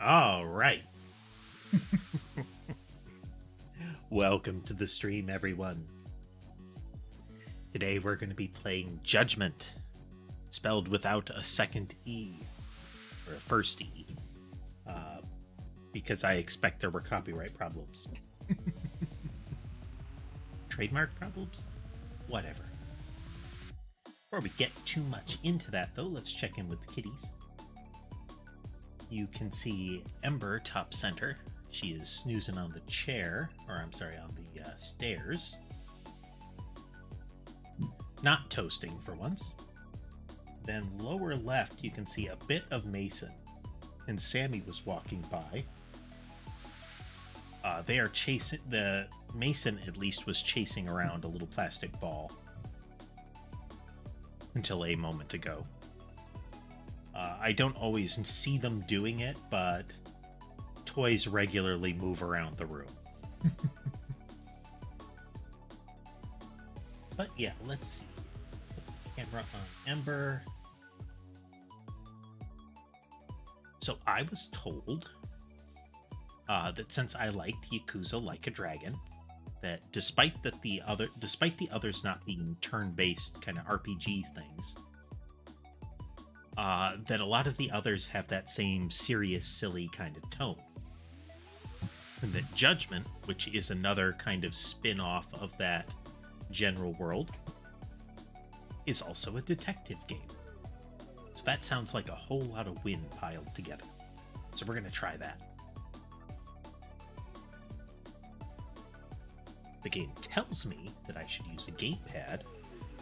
All right. Welcome to the stream, everyone. Today we're going to be playing Judgment, spelled without a second E, or a first E, because I expect there were copyright problems. Trademark problems? Whatever. Before we get too much into that, though, let's check in with the kitties. You can see Ember top center. She is snoozing on the chair, or I'm sorry, on the stairs. Not toasting for once. Then lower left, you can see a bit of Mason. And Sammy was walking by. They are chasing, the Mason at least was chasing around a little plastic ball. Until a moment ago. I don't always see them doing it, but toys regularly move around the room. But yeah, let's see. Camera on Ember. So I was told that since I liked Yakuza Like a Dragon, that despite the others not being turn-based kind of RPG things, that a lot of the others have that same serious, silly kind of tone. And that Judgment, which is another kind of spin-off of that general world, is also a detective game. So that sounds like a whole lot of wind piled together. So we're going to try that. The game tells me that I should use a gamepad,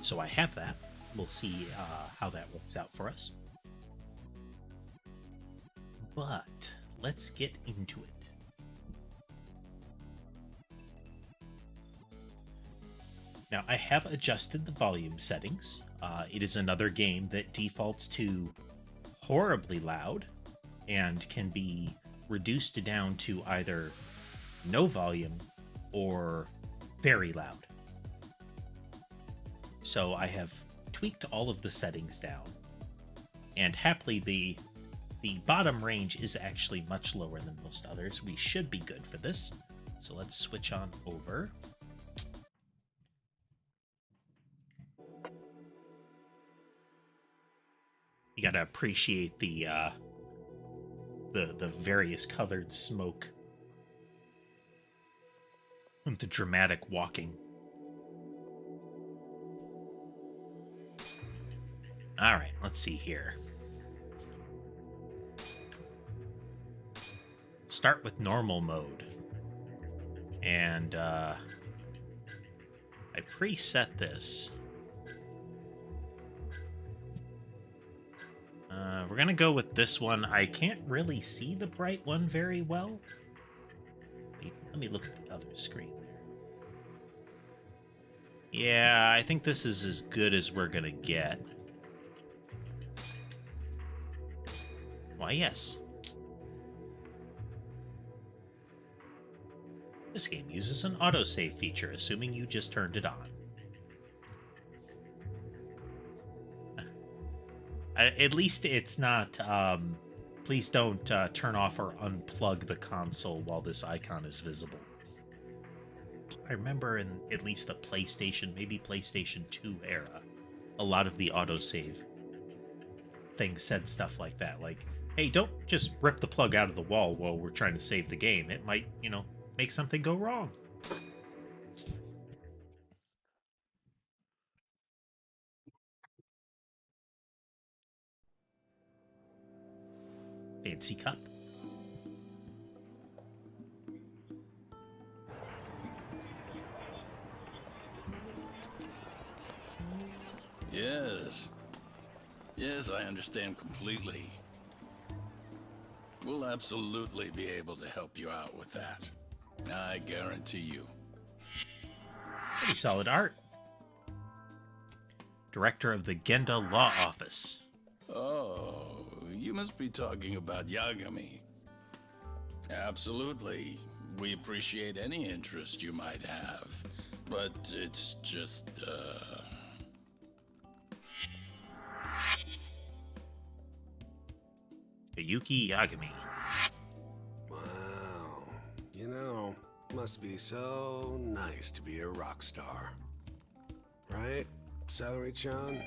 so I have that. We'll see how that works out for us. But let's get into it. Now, I have adjusted the volume settings. It is another game that defaults to horribly loud and can be reduced down to either no volume or very loud. So I have tweaked all of the settings down, and happily the bottom range is actually much lower than most others. We should be good for this. So let's switch on over. You gotta appreciate the various colored smoke and the dramatic walking. All right, let's see here. Start with normal mode. And I preset this. We're gonna go with this one. I can't really see the bright one very well. Let me look at the other screen there. Yeah, I think this is as good as we're gonna get. Why, yes. This game uses an autosave feature, assuming you just turned it on. At least it's not, please don't turn off or unplug the console while this icon is visible. I remember in at least the PlayStation, maybe PlayStation 2 era, a lot of the autosave things said stuff like that. Like, hey, don't just rip the plug out of the wall while we're trying to save the game. It might, you know, make something go wrong. Fancy cup. Yes. Yes, I understand completely. We'll absolutely be able to help you out with that. I guarantee you. Pretty solid art. Director of the Genda Law Office. Oh, you must be talking about Yagami. Absolutely. We appreciate any interest you might have. But it's just, Yuki Yagami. must be so nice to be a rock star. Right, Celery-chan?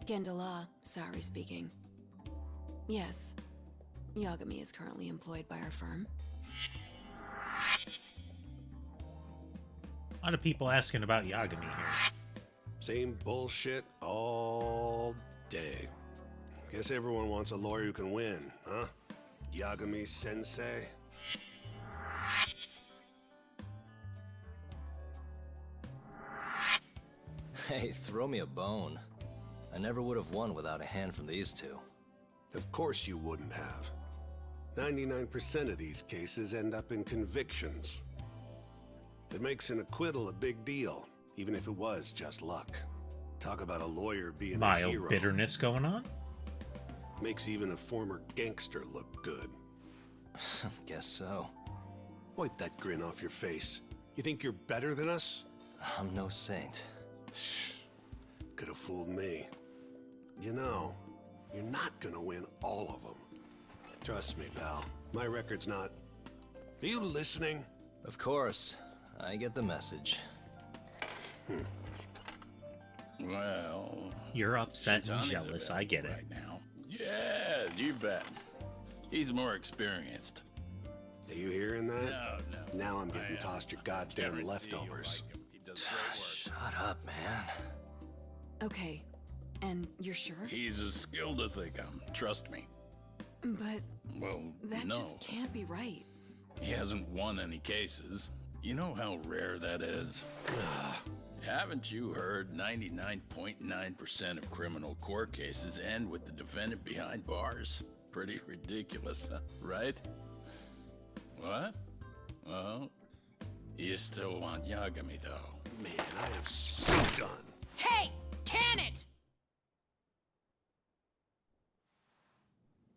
Gendala, Saori speaking. Yes, Yagami is currently employed by our firm. A lot of people asking about Yagami here. Same bullshit all day. Guess everyone wants a lawyer who can win, huh? Yagami Sensei? Hey, throw me a bone. I never would have won without a hand from these two. Of course you wouldn't have. 99% of these cases end up in convictions. It makes an acquittal a big deal, even if it was just luck. Talk about a lawyer being a hero. Mild bitterness going on? Makes even a former gangster look good. Guess so. Wipe that grin off your face. You think you're better than us? I'm no saint. Could have fooled me. You know, you're not gonna win all of them. Trust me, pal. My record's not... Are you listening? Of course. I get the message. Well, You're upset and Shitani's jealous, I get it. right now. Yeah, you bet. He's more experienced. Are you hearing that? No. Now I'm getting tossed your goddamn Never see you leftovers. like him. He does great Shut up, man. Okay, and you're sure? work. He's as skilled as they come. Trust me. But Well, that no. just can't be right. He hasn't won any cases. You know how rare that is. Haven't you heard 99.9% of criminal court cases end with the defendant behind bars? Pretty ridiculous, huh? Right? What? Well, you still want Yagami, though. Man, I am so done. Hey! Can it!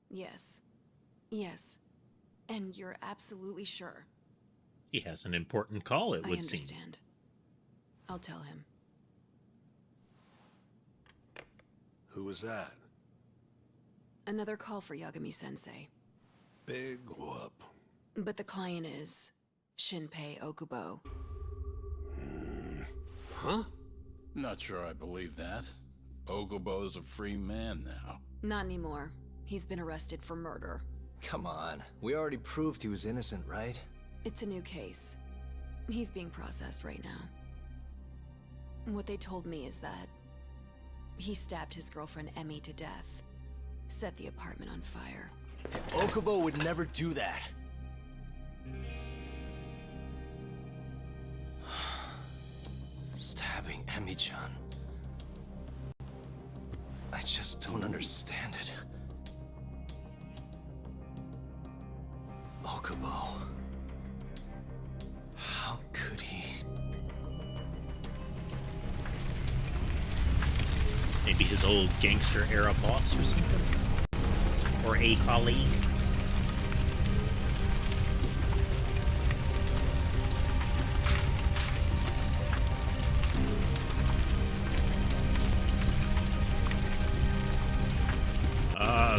Yes. Yes. And you're absolutely sure. He has an important call, it I would seem. understand. I'll tell him. Who was that? Another call for Yagami-sensei. Big whoop. But the client is Shinpei Okubo. Huh? Not sure I believe that. Okubo's a free man now. Not anymore. He's been arrested for murder. Come on. We already proved he was innocent, right? It's a new case. He's being processed right now. What they told me is that he stabbed his girlfriend Emmy to death, set the apartment on fire. Okubo would never do that. Stabbing Emmy-chan. I just don't understand it. Okubo. How could he? Maybe his old gangster era boss or something? Or a colleague?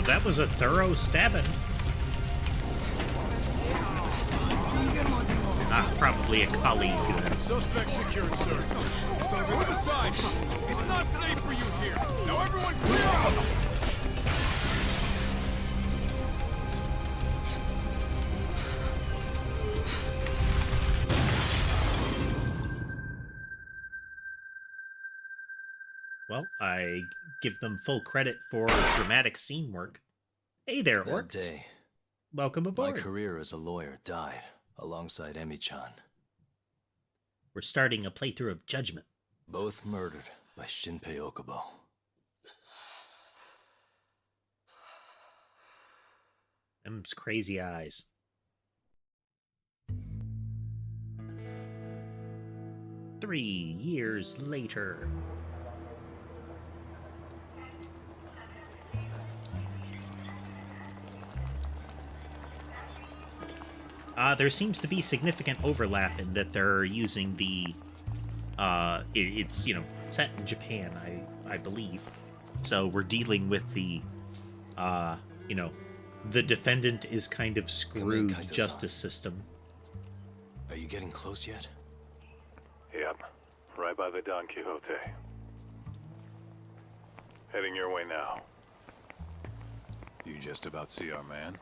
That was a thorough stabbing. Probably a colleague then. Suspect secured, sir. Move aside. It's not safe for you here. Now everyone clear out! Well, I give them full credit for dramatic scene work. Hey there, That Orcs. day, Welcome my aboard. career as a lawyer died alongside Emmy-chan. We're starting a playthrough of Judgment. Both murdered by Shinpei Okubo. Them's crazy eyes. Three years later. There seems to be significant overlap in that they're using the, it's, you know, set in Japan, I believe. So we're dealing with the, you know, the defendant is kind of screwed Kaito-san. justice system. you getting close yet? Yep. Right by the Don Quixote. Heading your way now. You just about see our man?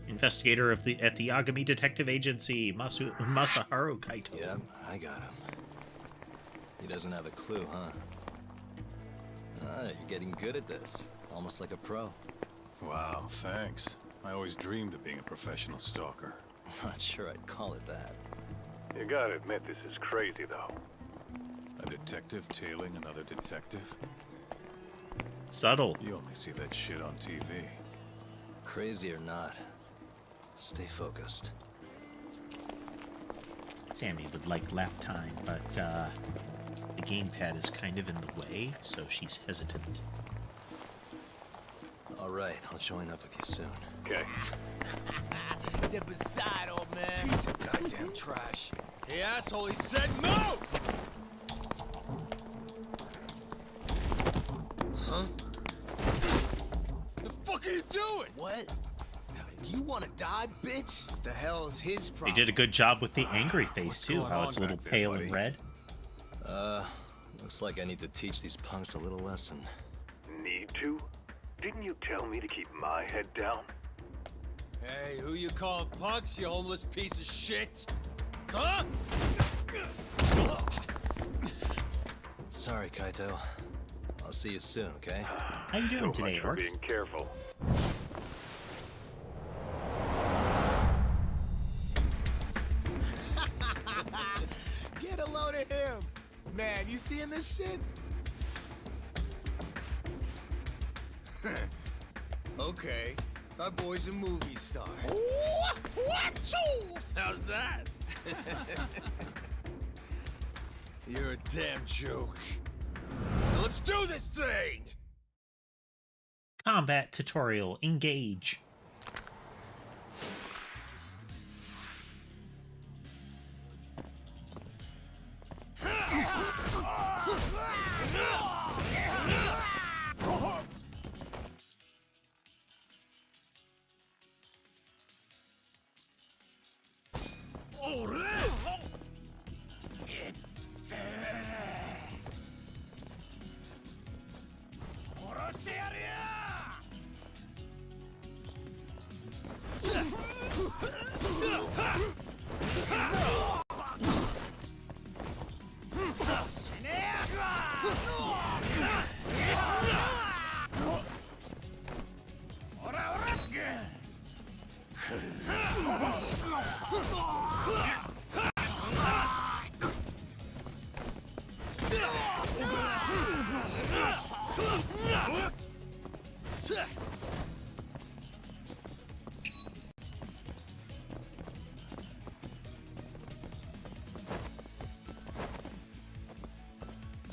Investigator at the Yagami Detective Agency, Masaharu Kaito. Yep, I got him. He doesn't have a clue, huh? Ah, you're getting good at this. Almost like a pro. Wow, thanks. I always dreamed of being a professional stalker. Not sure I'd call it that. You gotta admit this is crazy, though. A detective tailing another detective? Subtle. You only see that shit on TV. Crazy or not, stay focused. Sammy would like lap time, but the gamepad is kind of in the way, so she's hesitant. All right, I'll join up with you soon. Okay. Step aside, old man. Piece of goddamn trash. Hey, asshole, he said move! Huh? The fuck are you doing? What? You wanna die, bitch? The hell's his They problem? did a good job with the angry face, What's too, going how on it's a little back there, pale buddy? and red. Looks like I need to teach these punks a little lesson. Need to? Didn't you tell me to keep my head down? Hey, who you calling punks, you homeless piece of shit? Huh? Sorry, Kaito. I'll see you soon, okay? How you doing So today, much for Orcs? being careful. Get a load of him. Man, you seeing this shit? Okay. My boy's a movie star. What? How's that? You're a damn joke. Now let's do this thing! Combat tutorial. Engage.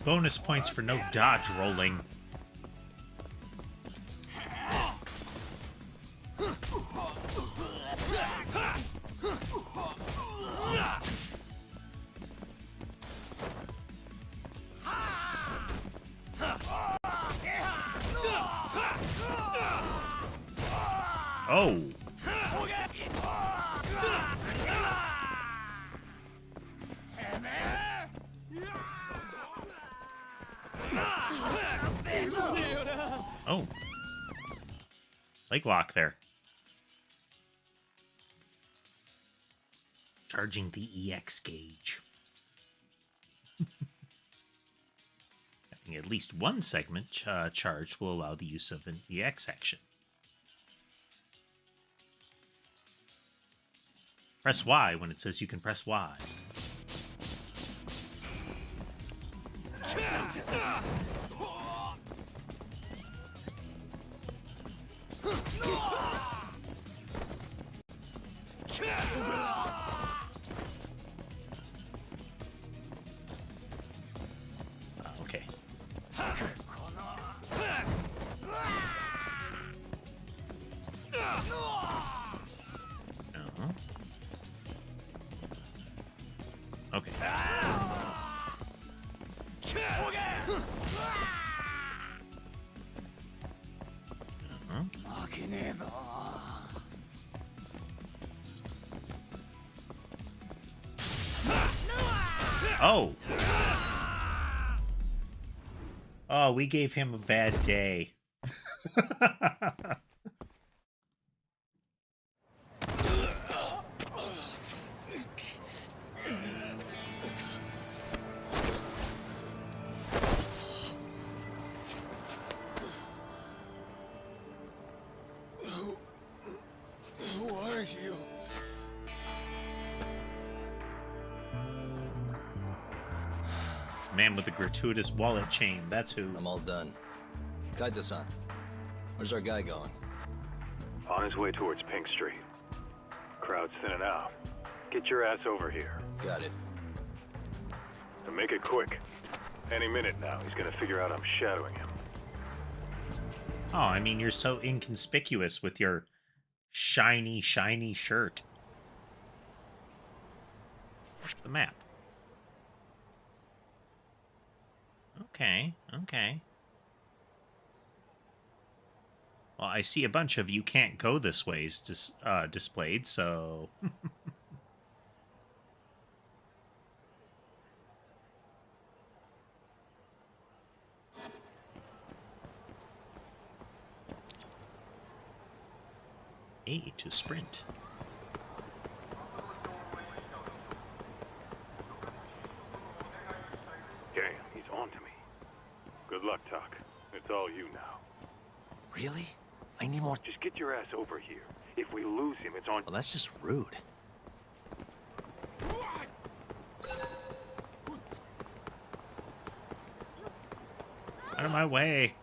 Bonus points for no dodge rolling. Oh. Oh. Leg lock there. Charging the EX gauge. Having at least one segment charged will allow the use of an EX action. Press Y when it says you can press Y. Okay. Uh-huh. Okay. Uh-huh. Oh. Oh, we gave him a bad day. Who are you? Man with the gratuitous wallet chain, that's who. I'm all done. Kaita-san, where's our guy going? On his way towards Pink Street. Crowd's thinning out. Get your ass over here. Got it. And make it quick. Any minute now, he's gonna figure out I'm shadowing him. Oh, I mean, you're so inconspicuous with your shiny, shiny shirt. The map. Okay, okay. Well, I see a bunch of "you can't go this ways" displayed, so... A to sprint. Okay, he's on to me. Good luck, Tuck. It's all you now. Really? I need more... Just get your ass over here. If we lose him, it's on... Well, that's just rude. Out of my way.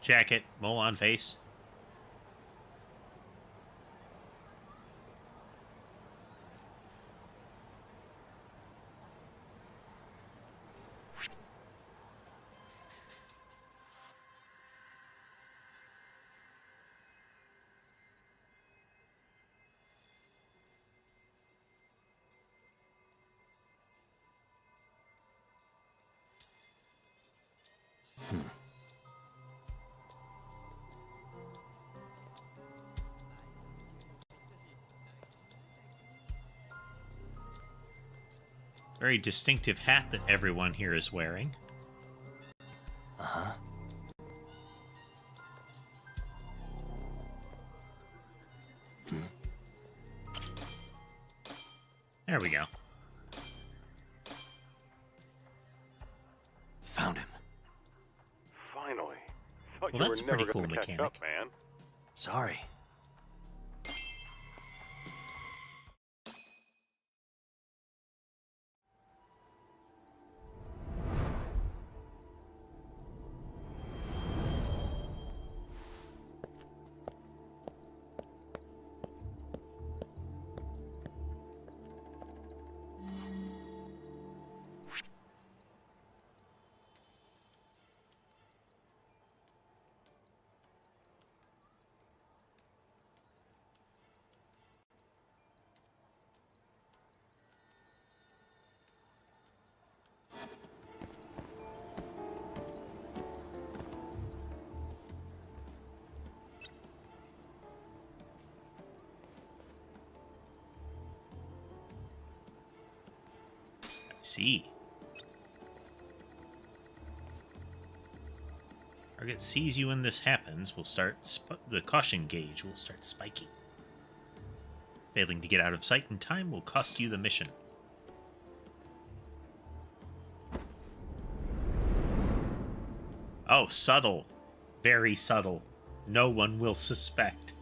Jacket, mole on face. Very distinctive hat that everyone here is wearing. Uh-huh. There we go. Found him. Finally. Thought Well, you that's were a pretty never cool gonna catch mechanic. up, man. Sorry. See. Target sees you when this happens, will start the caution gauge will start spiking. Failing to get out of sight in time will cost you the mission. Oh, subtle. Very subtle. No one will suspect.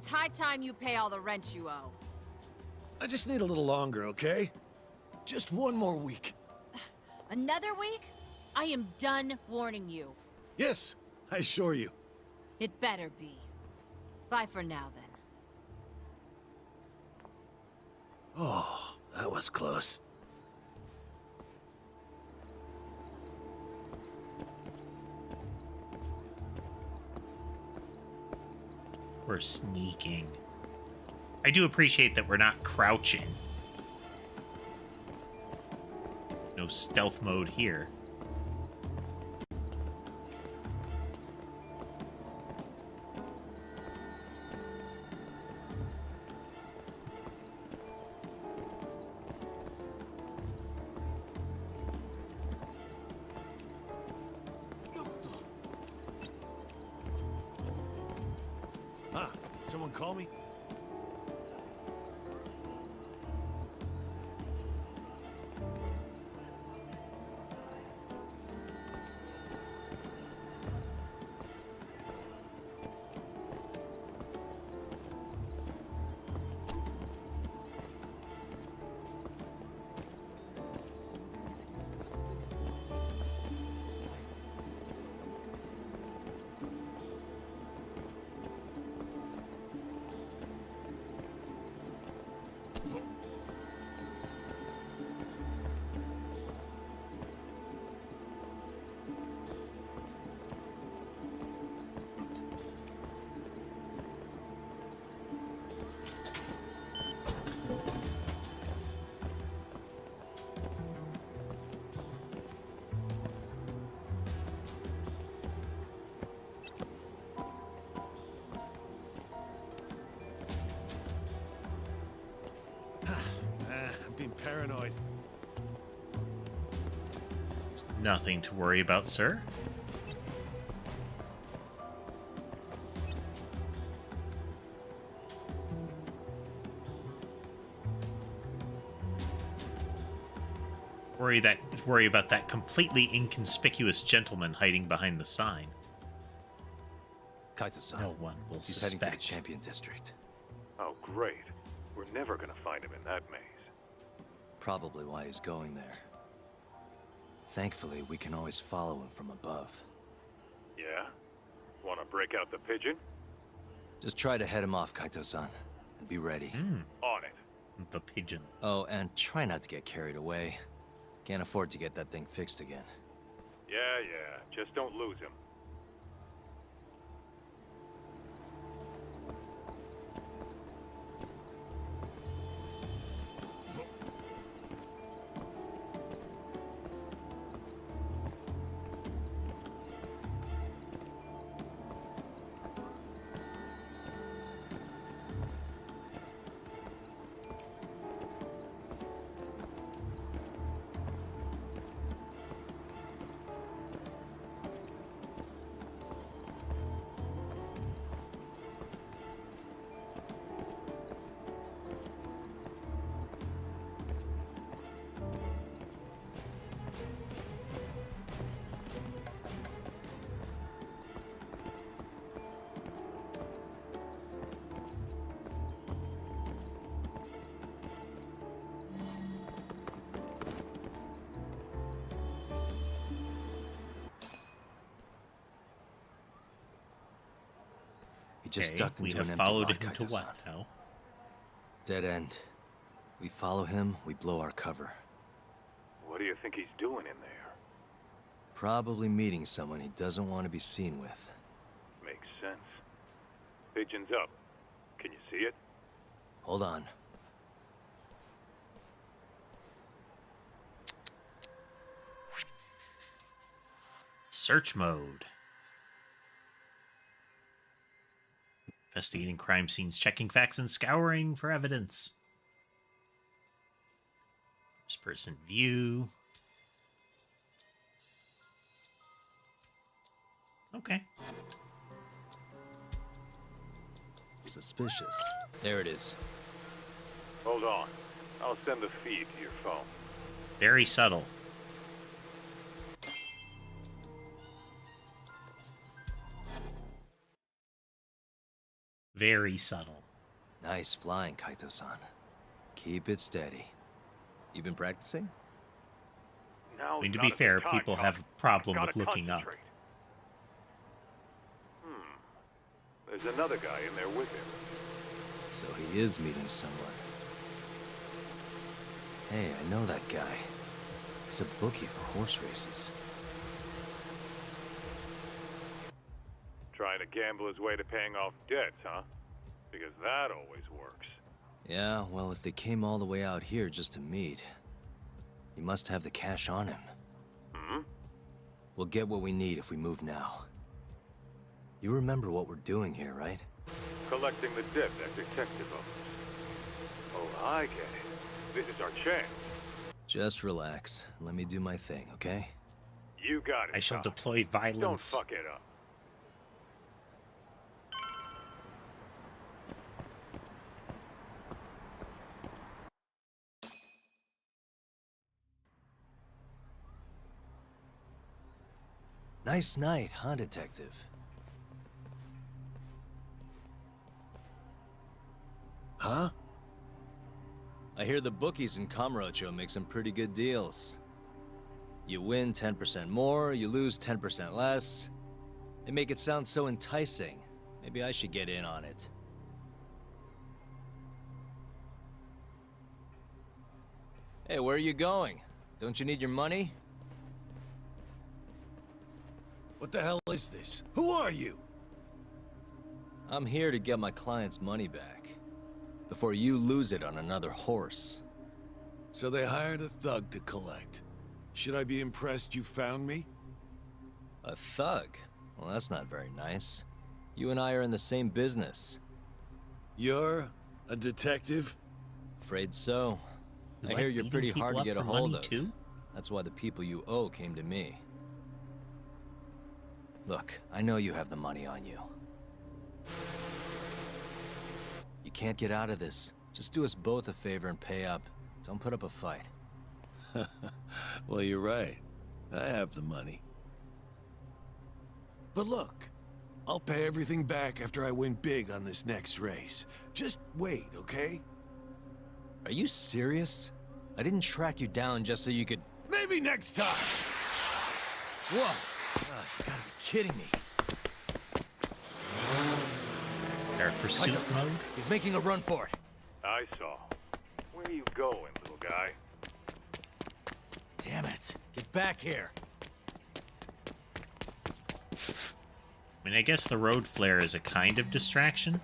It's high time you pay all the rent you owe. I just need a little longer, okay? Just one more week. Another week? I am done warning you. Yes, I assure you. It better be. Bye for now, then. Oh, that was close. We're sneaking. I do appreciate that we're not crouching. No stealth mode here. Ah, someone call me? I'm being paranoid. Nothing to worry about, sir. Worry about that completely inconspicuous gentleman hiding behind the sign. Kaito-san. No one will He's heading for the suspect. Champion District. Oh, great. We're never gonna find him in that maze. Probably why he's going there. Thankfully, we can always follow him from above. Yeah? Wanna break out the pigeon? Just try to head him off, Kaito-san. And be ready. On it. The pigeon. Oh, and try not to get carried away. Can't afford to get that thing fixed again. Yeah, just don't lose him. He just Okay, ducked we into have an empty followed lot, him to Kaito-san. what now? Dead end. We follow him, we blow our cover. What do you think he's doing in there? Probably meeting someone he doesn't want to be seen with. Makes sense. Pigeon's up. Can you see it? Hold on. Search mode. Investigating crime scenes, checking facts, and scouring for evidence. First person view. Okay. Suspicious. There it is. Hold on. I'll send the feed to your phone. Very subtle. Very subtle. Nice flying, Kaito-san. Keep it steady. You been practicing? Now, I mean, to be fair, people have a problem with looking up. There's another guy in there with him. So he is meeting someone. Hey, I know that guy. He's a bookie for horse races. Trying to gamble his way to paying off debts, huh? Because that always works. Yeah, well, if they came all the way out here just to meet, he must have the cash on him. We'll get what we need if we move now. You remember what we're doing here, right? Collecting the debt that detective owes. Oh, I get it. This is our chance. Just relax. Let me do my thing, okay? You got it. I shall Doc. deploy violence. Don't fuck it up. Nice night, huh, detective? Huh? I hear the bookies in Kamurocho make some pretty good deals. You win 10% more, you lose 10% less. They make it sound so enticing. Maybe I should get in on it. Hey, where are you going? Don't you need your money? What the hell is this? Who are you? I'm here to get my client's money back. Before you lose it on another horse. So they hired a thug to collect. Should I be impressed you found me? A thug? Well, that's not very nice. You and I are in the same business. You're a detective? Afraid so. You I like hear you're beating pretty people hard to up get a for hold money, of. too? That's why the people you owe came to me. Look, I know you have the money on you. You can't get out of this. Just do us both a favor and pay up. Don't put up a fight. Well, you're right. I have the money. But look, I'll pay everything back after I win big on this next race. Just wait, okay? Are you serious? I didn't track you down just so you could... Maybe next time! Whoa! God, you gotta be kidding me. Is there a pursuit mode? He's making a run for it. I saw. Where are you going, little guy? Damn it. Get back here. I mean, I guess the road flare is a kind of distraction.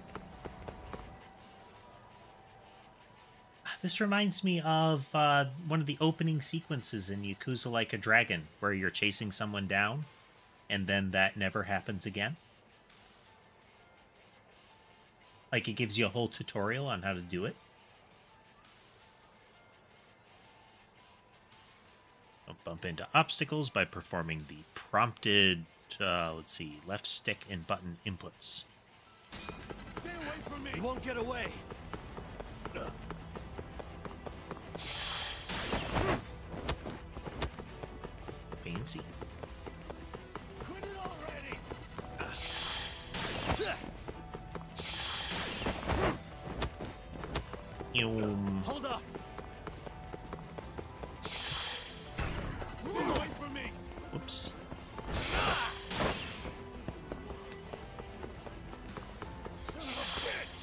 This reminds me of one of the opening sequences in Yakuza Like a Dragon, where you're chasing someone down, and then that never happens again. Like, it gives you a whole tutorial on how to do it. Don't bump into obstacles by performing the prompted, let's see, left stick and button inputs. Stay away from me! You won't get away. Fancy. Quit it already! Hold up. Stay away from me! Oops. Son of a bitch!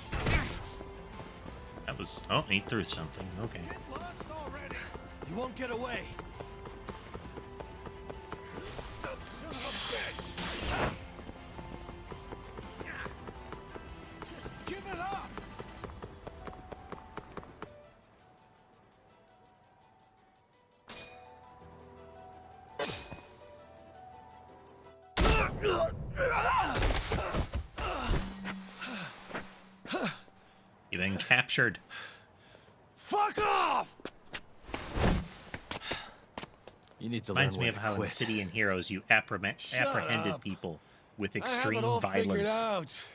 That was... Oh, he threw something. Okay. Get lost already! You won't get away. Son of a bitch! Just give it up! You then captured. Fuck off! You need to Reminds learn me when of to how in quit. City and Heroes you apprehended up. people with I have extreme it all figured violence. out.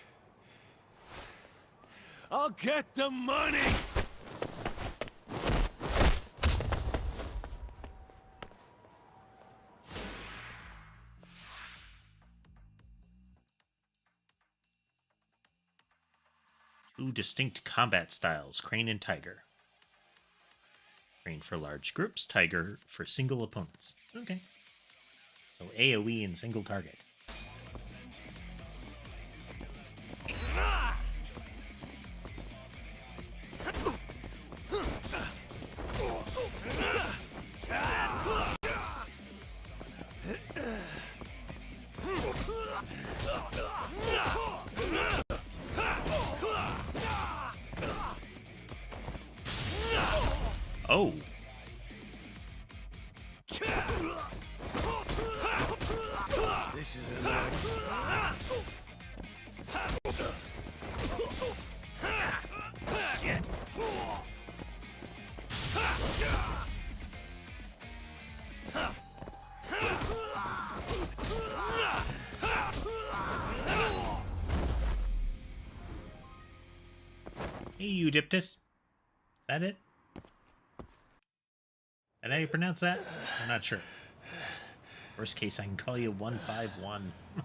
I'll get the money! 2 distinct combat styles, Crane and Tiger. Crane for large groups, Tiger for single opponents. Okay. So AoE and single target. Oh. This is annoying. Shit. Hey, Eudiptus. Is that it? Is that how you pronounce that? I'm not sure. Worst case, I can call you 151. I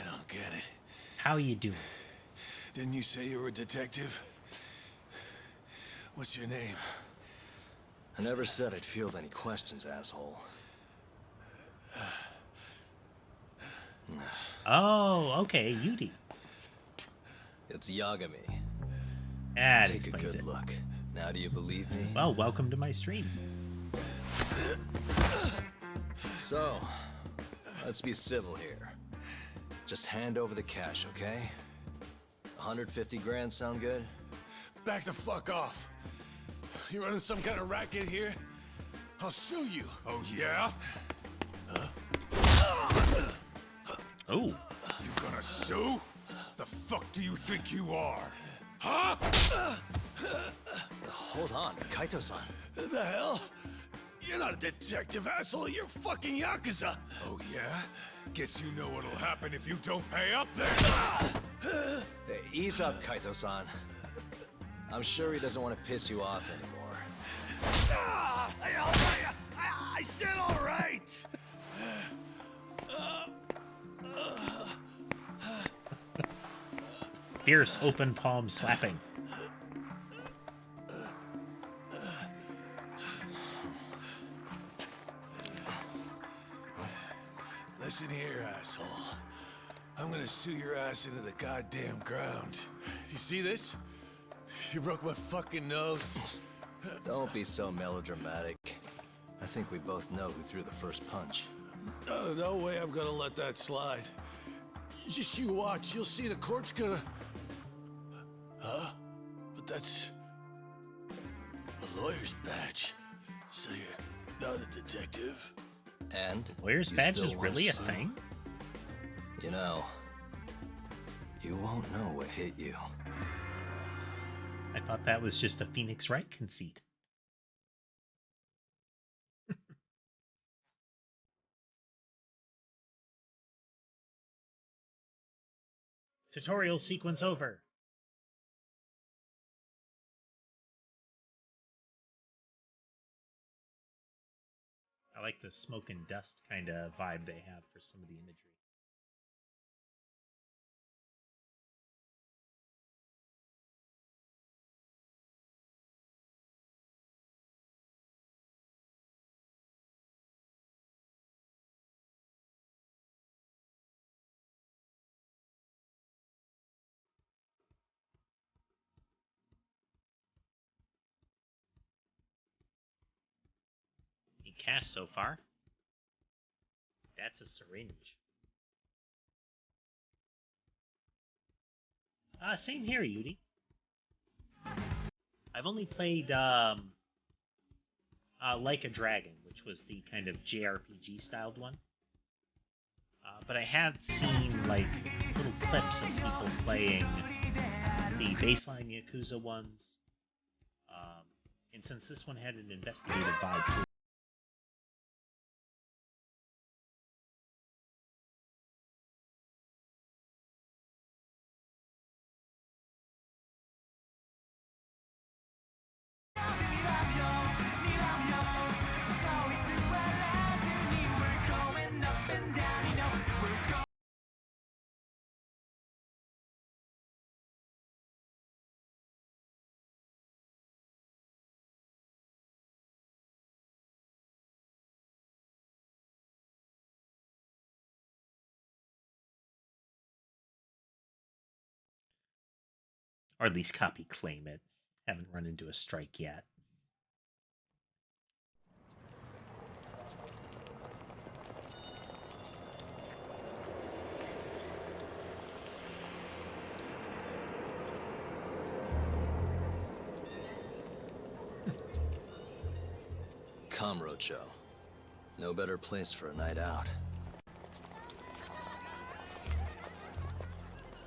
don't get it. How you doing? Didn't you say you were a detective? What's your name? I never said I'd field any questions, asshole. Oh, okay, Yudi. It's Yagami. That Take a explains good it. look. Now do you believe me? Well, welcome to my stream. So, let's be civil here. Just hand over the cash, okay? 150 grand sound good? Back the fuck off. You running some kind of racket here? I'll sue you. Oh, yeah? Oh, You gonna sue? The fuck do you think you are? Huh? Hold on, Kaito-san. The hell? You're not a detective, asshole. You're fucking Yakuza. Oh, yeah? Guess you know what'll happen if you don't pay up then. Hey, ease up, Kaito-san. I'm sure he doesn't want to piss you off anymore. I said all right. fierce open palm slapping. Listen here, asshole. I'm gonna sue your ass into the goddamn ground. You see this? You broke my fucking nose. Don't be so melodramatic. I think we both know who threw the first punch. No way I'm gonna let that slide. Just you watch. You'll see the court's gonna... Huh? But that's... a lawyer's badge. So you're not a detective? And? Lawyer's you badge still is wanna really a sue? thing? You know, you won't know what hit you. I thought that was just a Phoenix Wright conceit. Tutorial sequence over. I like the smoke and dust kind of vibe they have for some of the imagery. He cast so far. That's a syringe. Same here, Yudi. I've only played Like a Dragon, which was the kind of JRPG styled one. But I have seen like little clips of people playing the baseline Yakuza ones. And since this one had an investigative vibe to it, Or at least copy claim it. Haven't run into a strike yet. Comrocho. No better place for a night out.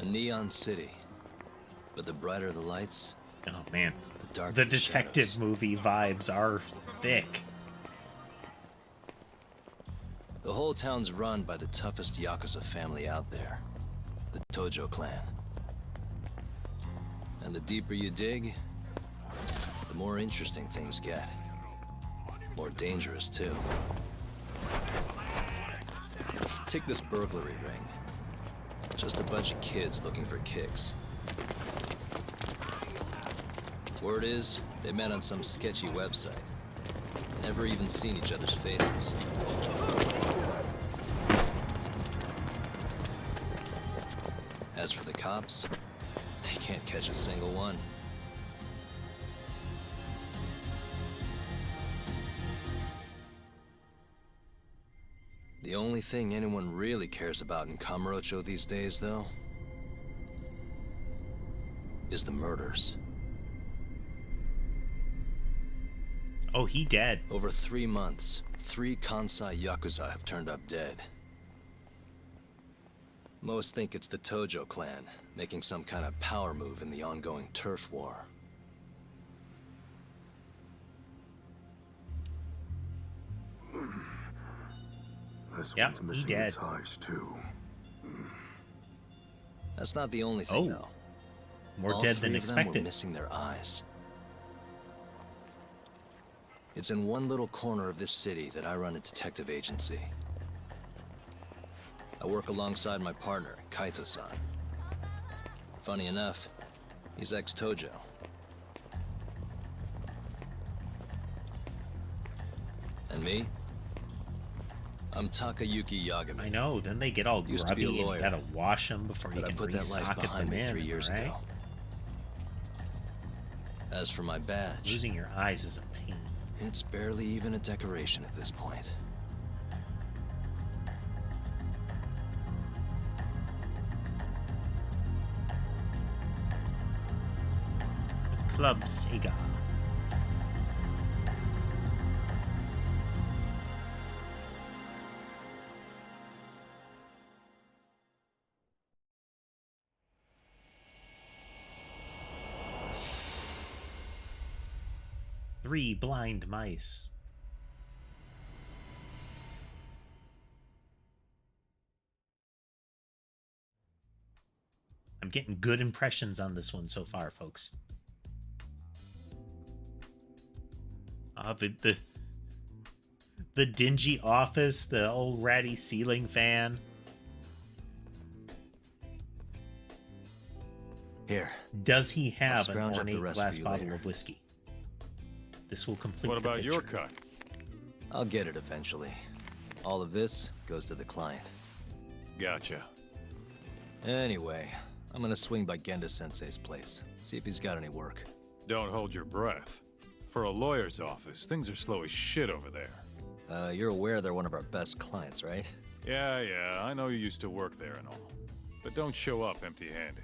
A neon city. But the brighter the lights, Oh man, the darker the the detective shadows. movie vibes are thick. The whole town's run by the toughest Yakuza family out there. The Tojo clan. And the deeper you dig, the more interesting things get. More dangerous, too. Take this burglary ring. Just a bunch of kids looking for kicks. Word is, they met on some sketchy website. Never even seen each other's faces. As for the cops, they can't catch a single one. The only thing anyone really cares about in Kamurocho these days, though, is the murders. Oh, he dead. Over 3 months, 3 Kansai Yakuza have turned up dead. Most think it's the Tojo clan, making some kind of power move in the ongoing turf war. This Yep, one's he missing dead. its eyes, too. That's not the only thing, Oh, though. more All dead 3 than of them were expected. missing their eyes. It's in one little corner of this city that I run a detective agency. I work alongside my partner, Kaito-san. Funny enough, he's ex-Tojo. And me? I'm Takayuki Yagami. I know. Then they get all Used to be a grubby, and you lawyer, gotta wash them before you But I can put that life re-socket behind them me in. 3 years right? ago. As for my badge, Losing your eyes is a pain. it's barely even a decoration at this point. Club Sega. Three blind mice. I'm getting good impressions on this one so far, folks. The dingy office, the old ratty ceiling fan. Here, Does he I'll have an scrounge up the ornate rest for glass you bottle later. of whiskey? This will complete What the about your picture. cut? I'll get it eventually. All of this goes to the client. Gotcha. Anyway, I'm gonna swing by Genda-sensei's place, see if he's got any work. Don't hold your breath. For a lawyer's office, things are slow as shit over there. You're aware they're one of our best clients, right? Yeah, I know you used to work there and all. But don't show up empty-handed.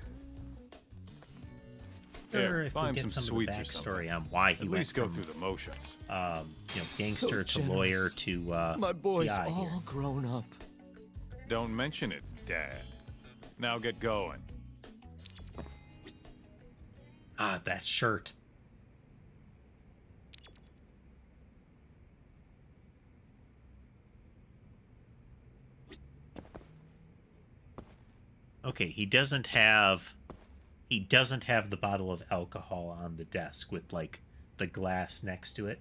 Sure, Here, if we buy him get some some of the sweets or backstory something. on why he At went least go from, through the motions. gangster So to lawyer generous. to My boy's PI all here. grown up. Don't mention it, Dad. Now get going. Ah, that shirt. Okay, he doesn't have the bottle of alcohol on the desk with like the glass next to it.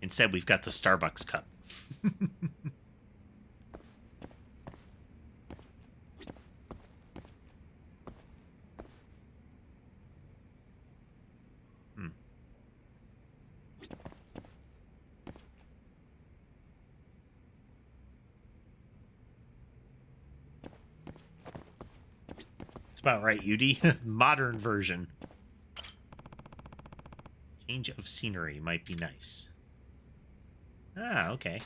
Instead we've got the Starbucks cup. about right, Yudi. Modern version. Change of scenery might be nice. Ah, okay.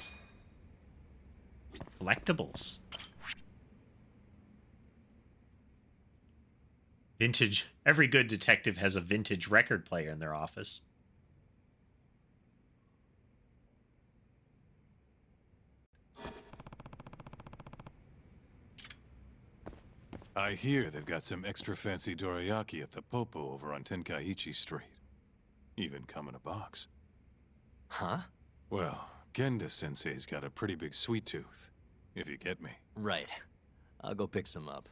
Collectibles. Vintage. Every good detective has a vintage record player in their office. I hear they've got some extra fancy dorayaki at the Popo over on Tenkaichi Street. Even come in a box. Huh? Well, Genda-sensei's got a pretty big sweet tooth, if you get me. Right. I'll go pick some up.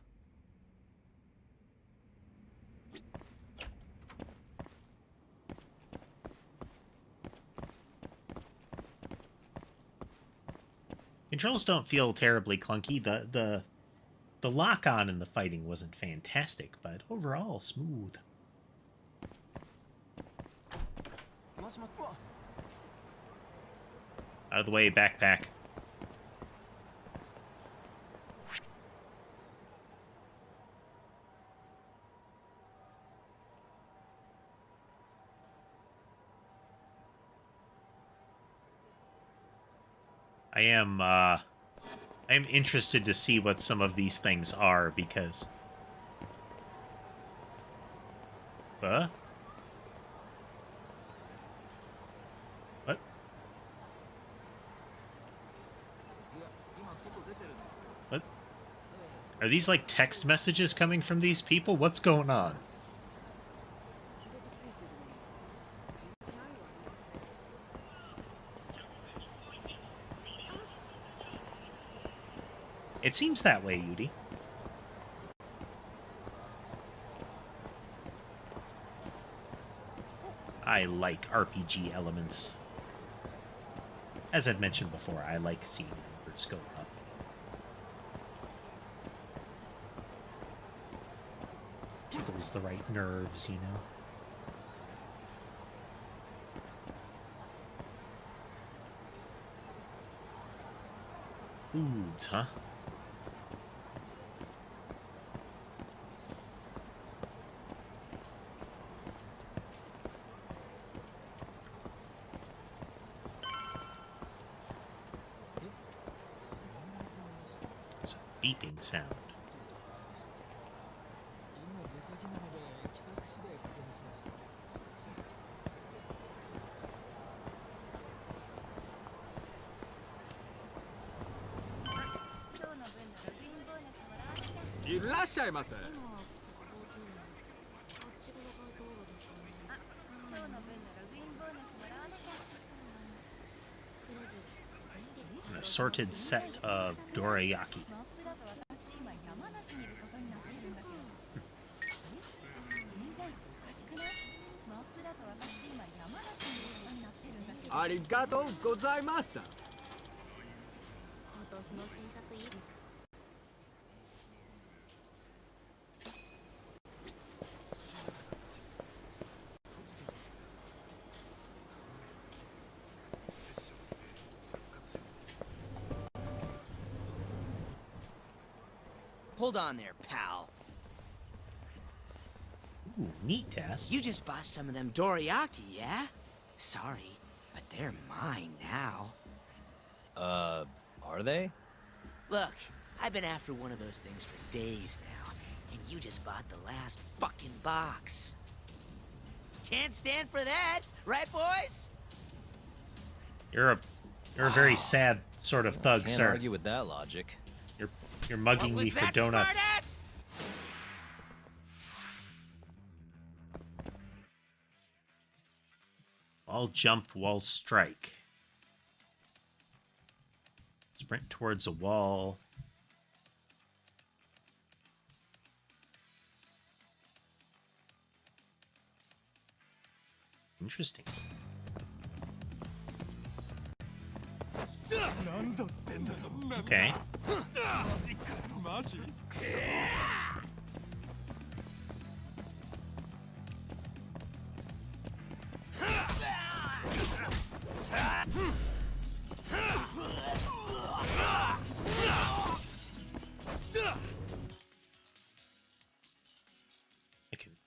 Controls don't feel terribly clunky. The lock-on in the fighting wasn't fantastic, but overall smooth. Out of the way, backpack. I am interested to see what some of these things are, because... What? What? Are these like text messages coming from these people? What's going on? It seems that way, Yudi. I like RPG elements. As I've mentioned before, I like seeing numbers go up. Tickles the right nerves, you know? Foods, huh? There's a beeping sound. An assorted set of dorayaki. Hold on there, pal. Ooh, neat, Tess. You just bought some of them dorayaki, yeah? Sorry, but they're mine now. Are they? Look, I've been after one of those things for days now, and you just bought the last fucking box. Can't stand for that, right, boys? You're a very sad sort of thug, Can't sir. argue with that logic. You're mugging me for donuts. Smartass? Wall jump, wall strike. Sprint towards a wall. Interesting. Okay.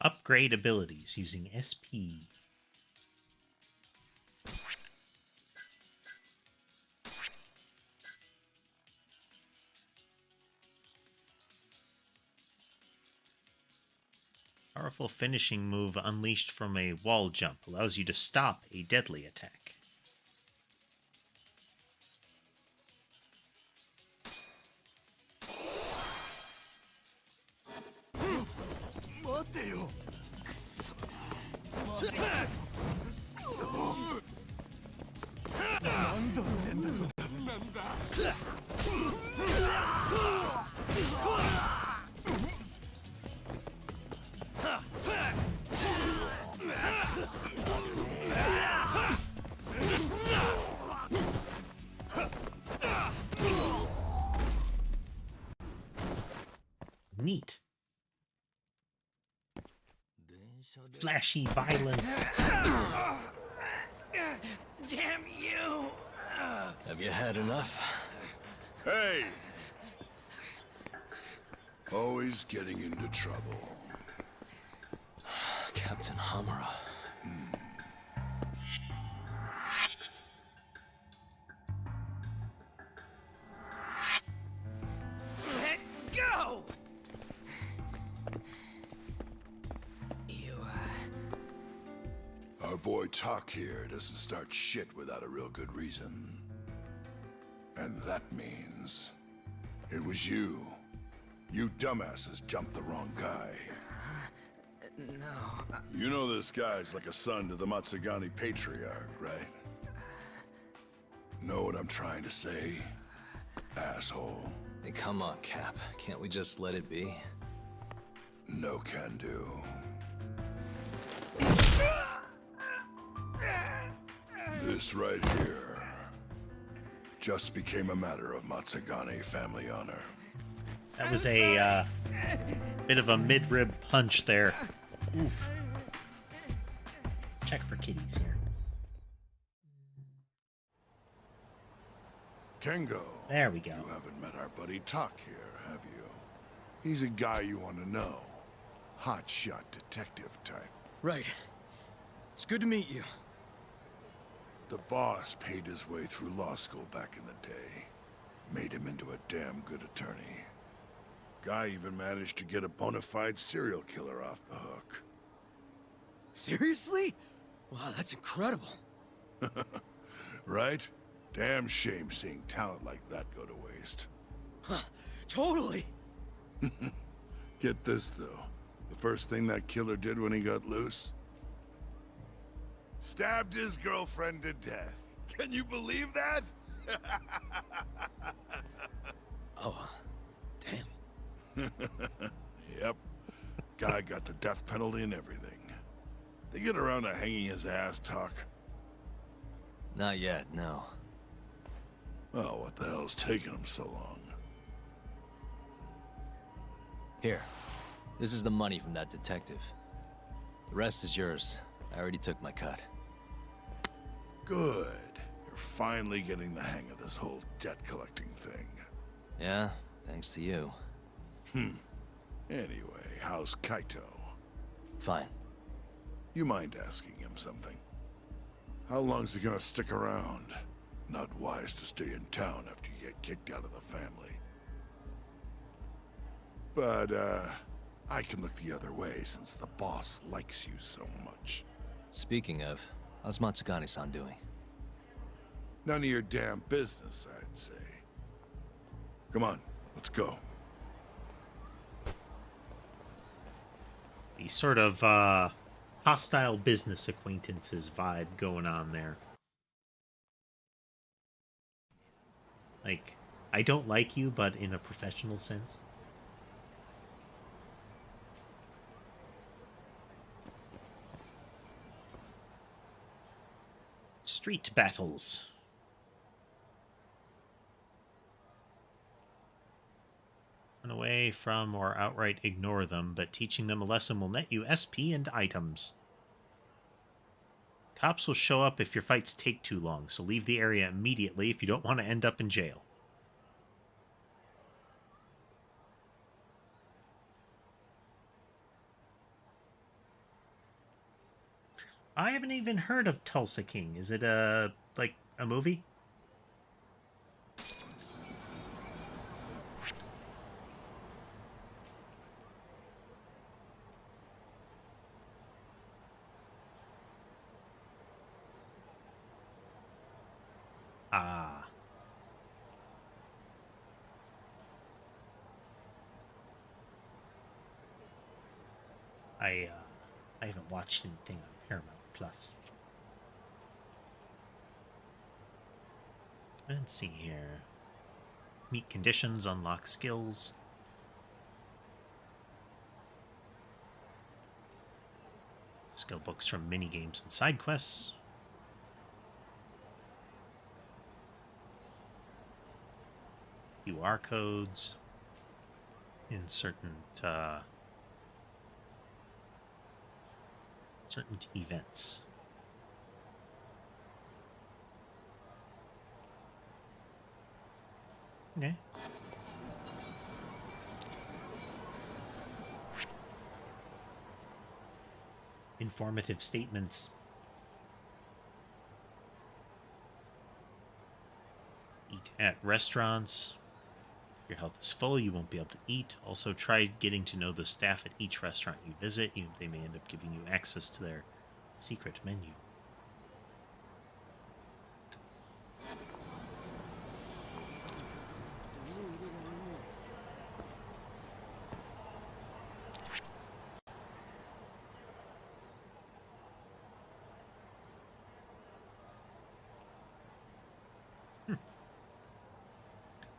Upgrade abilities using SP. Powerful finishing move unleashed from a wall jump allows you to stop a deadly attack. Neat. Flashy violence. Damn you! Have you had enough? Hey! Always getting into trouble. Captain Hamura. Let go! Our boy Talk here doesn't start shit without a real good reason. And that means... it was you. You dumbasses jumped the wrong guy. No. You know this guy's like a son to the Matsugani patriarch, right? Know what I'm trying to say? Asshole. Hey, come on, Cap. Can't we just let it be? No can do. This right here just became a matter of Matsugani family honor. That was a bit of a mid-rib punch there. Oof. Check for kitties here. Kengo. There we go. You haven't met our buddy Talk here, have you? He's a guy you want to know. Hotshot detective type. Right. It's good to meet you. The boss paid his way through law school back in the day. Made him into a damn good attorney. Guy even managed to get a bona fide serial killer off the hook. Seriously? Wow, that's incredible. Right? Damn shame seeing talent like that go to waste. Huh, totally. Get this, though. The first thing that killer did when he got loose? Stabbed his girlfriend to death. Can you believe that? Oh, damn. Yep. Guy got the death penalty and everything. They get around to hanging his ass, Talk. Not yet, no. Oh, what the hell's taking him so long? Here. This is the money from that detective. The rest is yours. I already took my cut. Good. You're finally getting the hang of this whole debt collecting thing. Yeah, thanks to you. Anyway, how's Kaito? Fine. You mind asking him something? How long's he gonna stick around? Not wise to stay in town after you get kicked out of the family. But, I can look the other way since the boss likes you so much. Speaking of, how's Matsugani-san doing? None of your damn business, I'd say. Come on, let's go. The sort of hostile business acquaintances vibe going on there. Like, I don't like you, but in a professional sense. Street battles. Run away from or outright ignore them, but teaching them a lesson will net you SP and items. Cops will show up if your fights take too long, so leave the area immediately if you don't want to end up in jail. I haven't even heard of Tulsa King. Is it like a movie? Ah. I haven't watched anything on Paramount Plus. Let's see here. Meet conditions, unlock skills. Skill books from mini games and side quests. QR codes in certain events. Okay. Informative statements. Eat at restaurants. If your health is full, you won't be able to eat. Also, try getting to know the staff at each restaurant you visit. They may end up giving you access to their secret menu.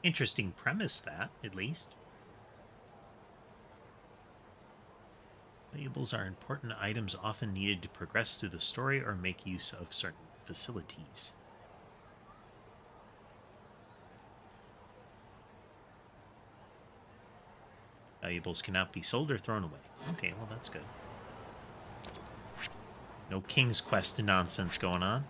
Interesting premise, that, at least. Valuables are important items often needed to progress through the story or make use of certain facilities. Valuables cannot be sold or thrown away. Okay, well, that's good. No King's Quest nonsense going on.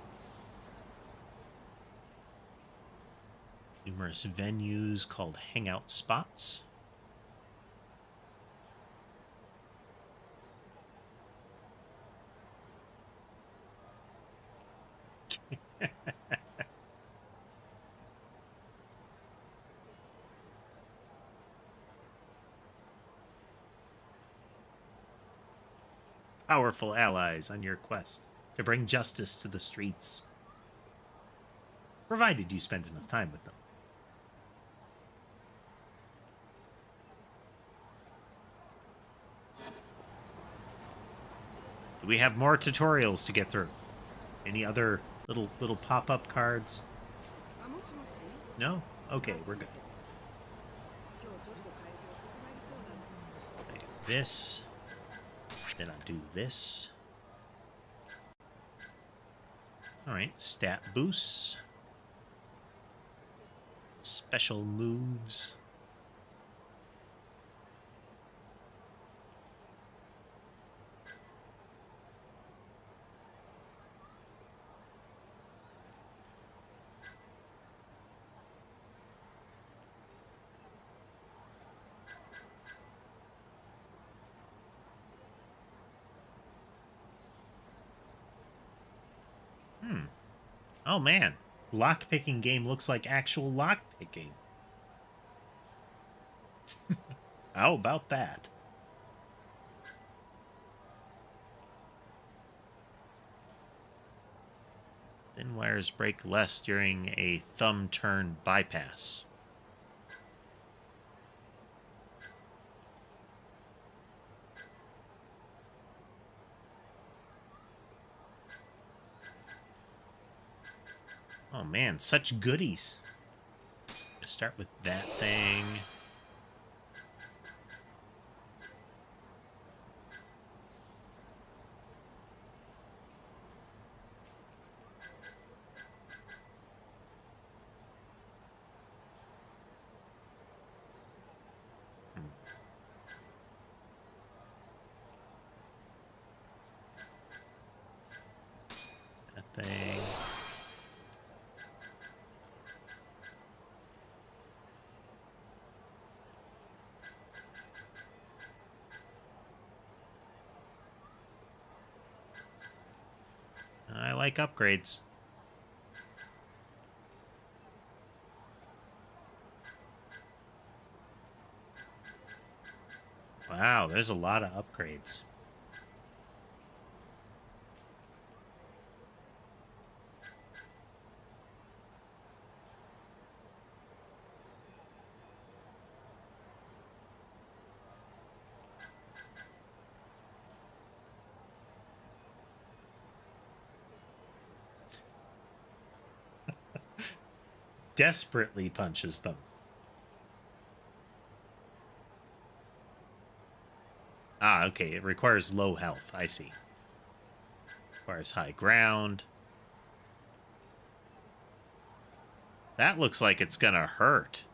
Numerous venues called hangout spots. Powerful allies on your quest to bring justice to the streets, provided you spend enough time with them. We have more tutorials to get through. Any other little pop-up cards? No? Okay, we're good. I do this. Then I do this. Alright, stat boosts. Special moves. Oh man, lockpicking game looks like actual lockpicking. How about that? Thin wires break less during a thumb turn bypass. Oh man, such goodies. Start with that thing. That thing. like upgrades. Wow, there's a lot of upgrades. Desperately punches them. Ah, okay. It requires low health. I see. Requires high ground. That looks like it's gonna hurt.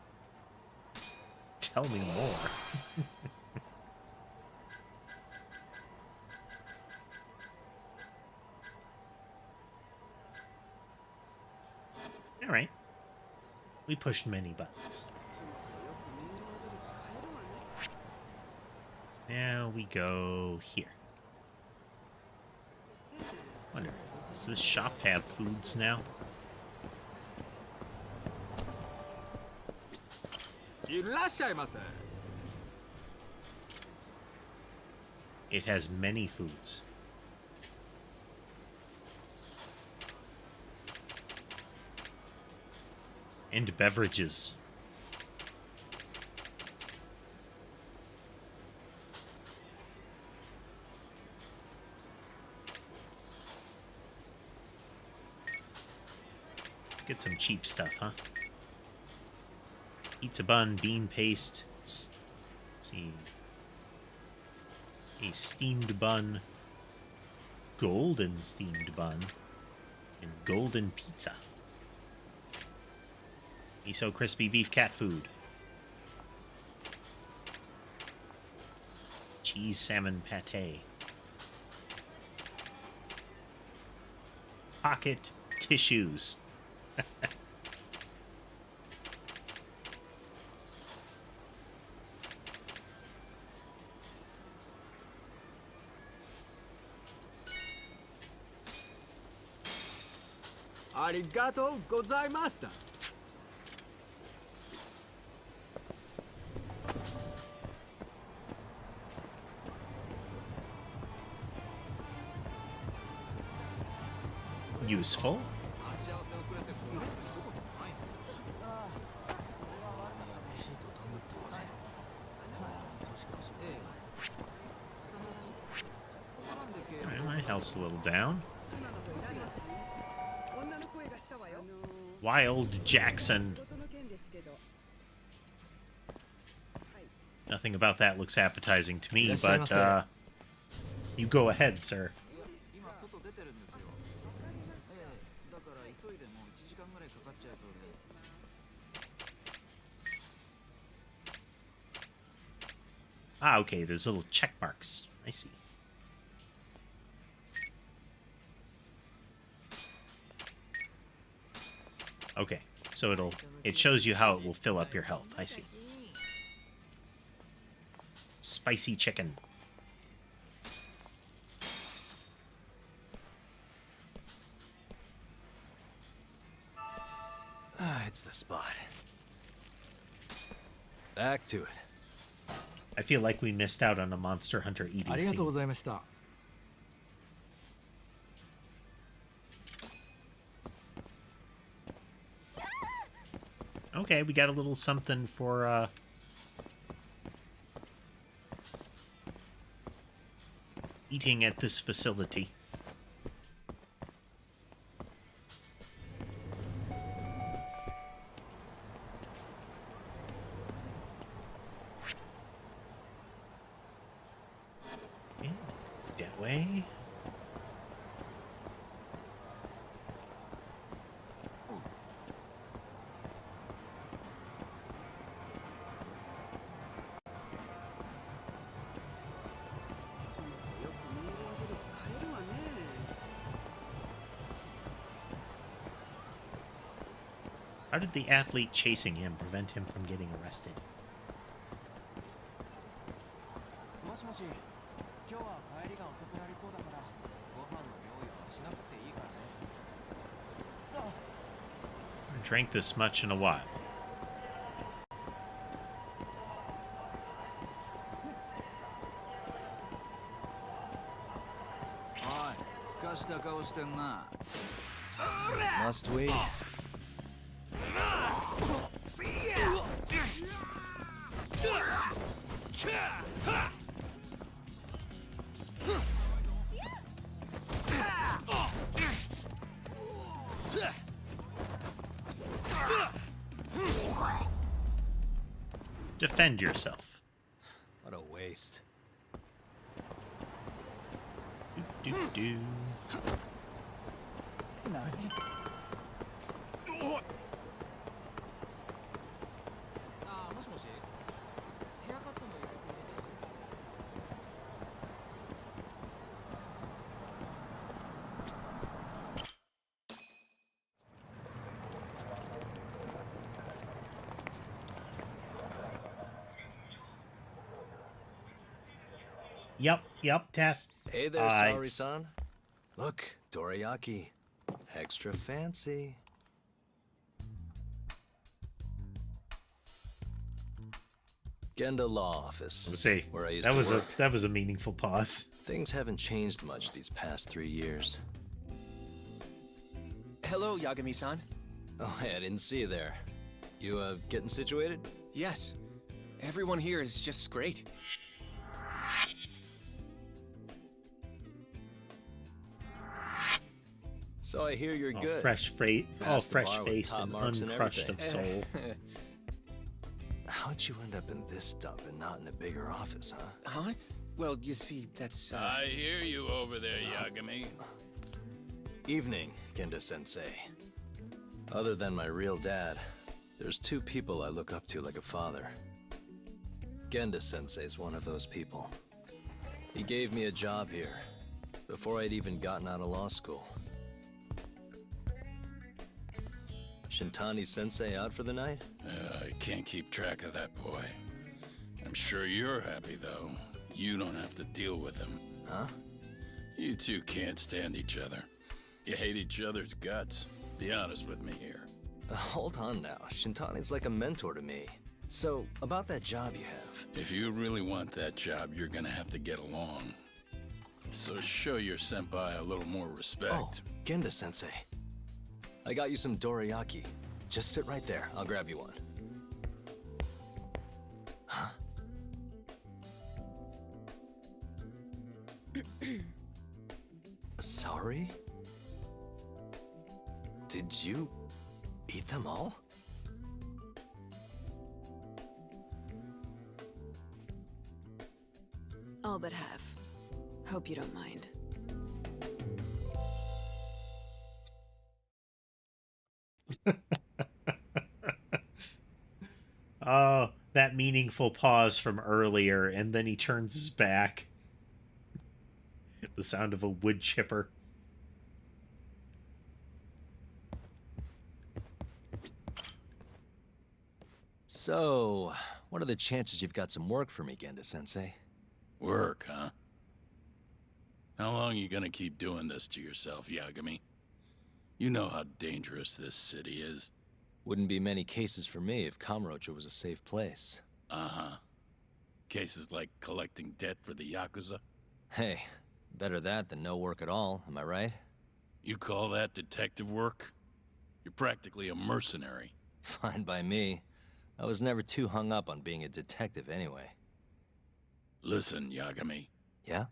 Tell me more. All right. We pushed many buttons. Now we go here. Wonder, does this shop have foods now? It has many foods. And beverages. Get some cheap stuff, huh? Pizza bun, bean paste. Let's see. A steamed bun. Golden steamed bun. And golden pizza. Miso crispy beef cat food. Cheese salmon pate. Pocket tissues. Arigato gozaimashita. Useful. Alright, my health's a little down. Wild Jackson. Nothing about that looks appetizing to me, but you go ahead, sir. Ah, okay, there's little check marks. I see. Okay, so it shows you how it will fill up your health. I see. Spicy chicken. Ah, it's the spot. Back to it. I feel like we missed out on a Monster Hunter eating scene. Okay, we got a little something for eating at this facility. Okay, that way. How did the athlete chasing him prevent him from getting arrested? I drank this much in a while. Must we? Defend yourself. What a waste. Do, do, do. Yep, Tess. Hey there, Saori-san. Look, dorayaki. Extra fancy. Genda Law Office. See, where I used to work. that was a meaningful pause. Things haven't changed much these past 3 years. Hello, Yagami-san. Oh, hey, I didn't see you there. You, getting situated? Yes. Everyone here is just great. So I hear you're good. Fresh faced and uncrushed of soul. How'd you end up in this dump and not in a bigger office, huh? Huh? Well, you see, that's, I hear you over there, Yagami. Evening, Genda-sensei. Other than my real dad, there's 2 people I look up to like a father. Genda-sensei's one of those people. He gave me a job here, before I'd even gotten out of law school. Shintani-sensei out for the night? I can't keep track of that boy. I'm sure you're happy, though. You don't have to deal with him. Huh? You two can't stand each other. You hate each other's guts. Be honest with me here. Hold on now. Shintani's like a mentor to me. So, about that job you have. If you really want that job, you're gonna have to get along. So show your senpai a little more respect. Oh, Genda-sensei. I got you some dorayaki. Just sit right there. I'll grab you one. Huh? Sorry? Did you eat them all? All but half. Hope you don't mind. Oh, that meaningful pause from earlier, and then he turns his back. The sound of a wood chipper. So, what are the chances you've got some work for me, Genda-sensei? Work, huh? How long you gonna keep doing this to yourself, Yagami? You know how dangerous this city is. Wouldn't be many cases for me if Kamurocho was a safe place. Uh-huh. Cases like collecting debt for the Yakuza? Hey, better that than no work at all, am I right? You call that detective work? You're practically a mercenary. Fine by me. I was never too hung up on being a detective anyway. Listen, Yagami. Yeah?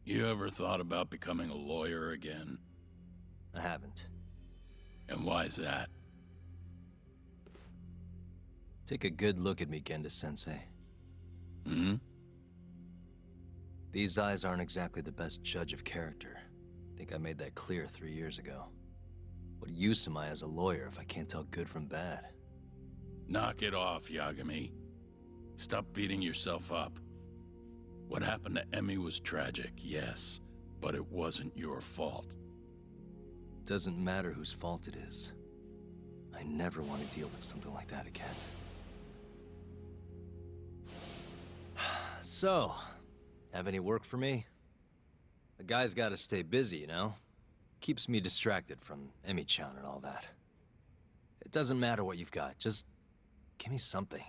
You ever thought about becoming a lawyer again? I haven't. And why's that? Take a good look at me, Genda-sensei. Hmm? These eyes aren't exactly the best judge of character. I think I made that clear 3 years ago. What use am I as a lawyer if I can't tell good from bad? Knock it off, Yagami. Stop beating yourself up. What happened to Emmy was tragic, yes, but it wasn't your fault. Doesn't matter whose fault it is. I never want to deal with something like that again. So, have any work for me? A guy's gotta stay busy, you know? Keeps me distracted from Emi-chan and all that. It doesn't matter what you've got, just give me something.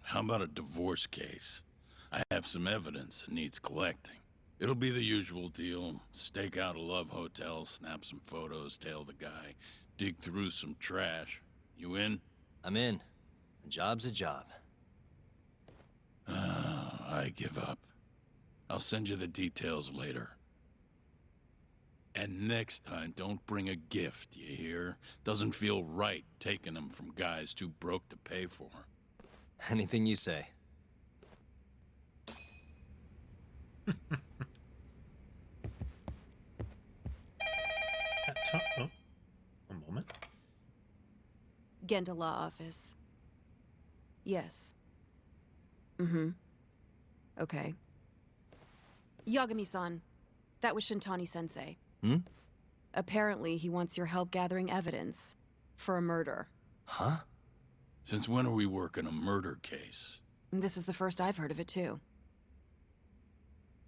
How about a divorce case? I have some evidence that needs collecting. It'll be the usual deal. Stake out a love hotel, snap some photos, tail the guy, dig through some trash. You in? I'm in. A job's a job. I give up. I'll send you the details later. And next time, don't bring a gift, you hear? Doesn't feel right taking them from guys too broke to pay for. Anything you say. Oh, a moment. Genda Law Office. Yes. Mm-hmm. Okay. Yagami-san, that was Shintani-sensei. Hmm? Apparently, he wants your help gathering evidence for a murder. Huh? Since when are we working a murder case? This is the first I've heard of it, too.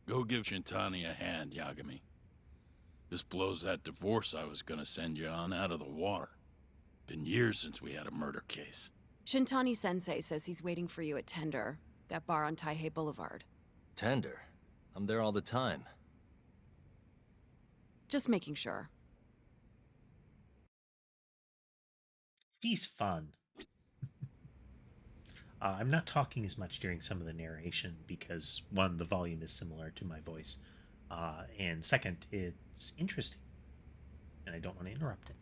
Go give Shintani a hand, Yagami. This blows that divorce I was gonna send you on out of the water. Been years since we had a murder case. Shintani-sensei says he's waiting for you at Tender, that bar on Taihei Boulevard. Tender. I'm there all the time. Just making sure. She's fun. I'm not talking as much during some of the narration because, one, the volume is similar to my voice, and second, it's interesting, and I don't want to interrupt it.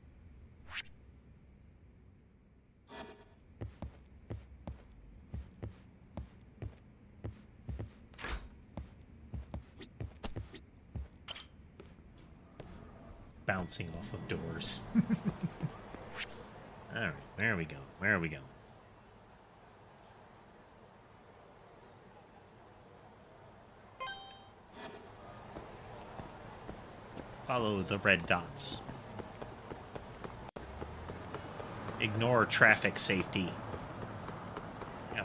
Bouncing off of doors. All right, where are we going? Where are we going? Follow the red dots. Ignore traffic safety.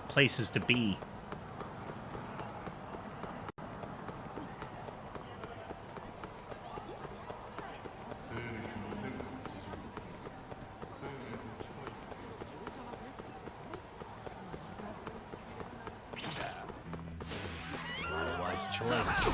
Places to be. Wise choice.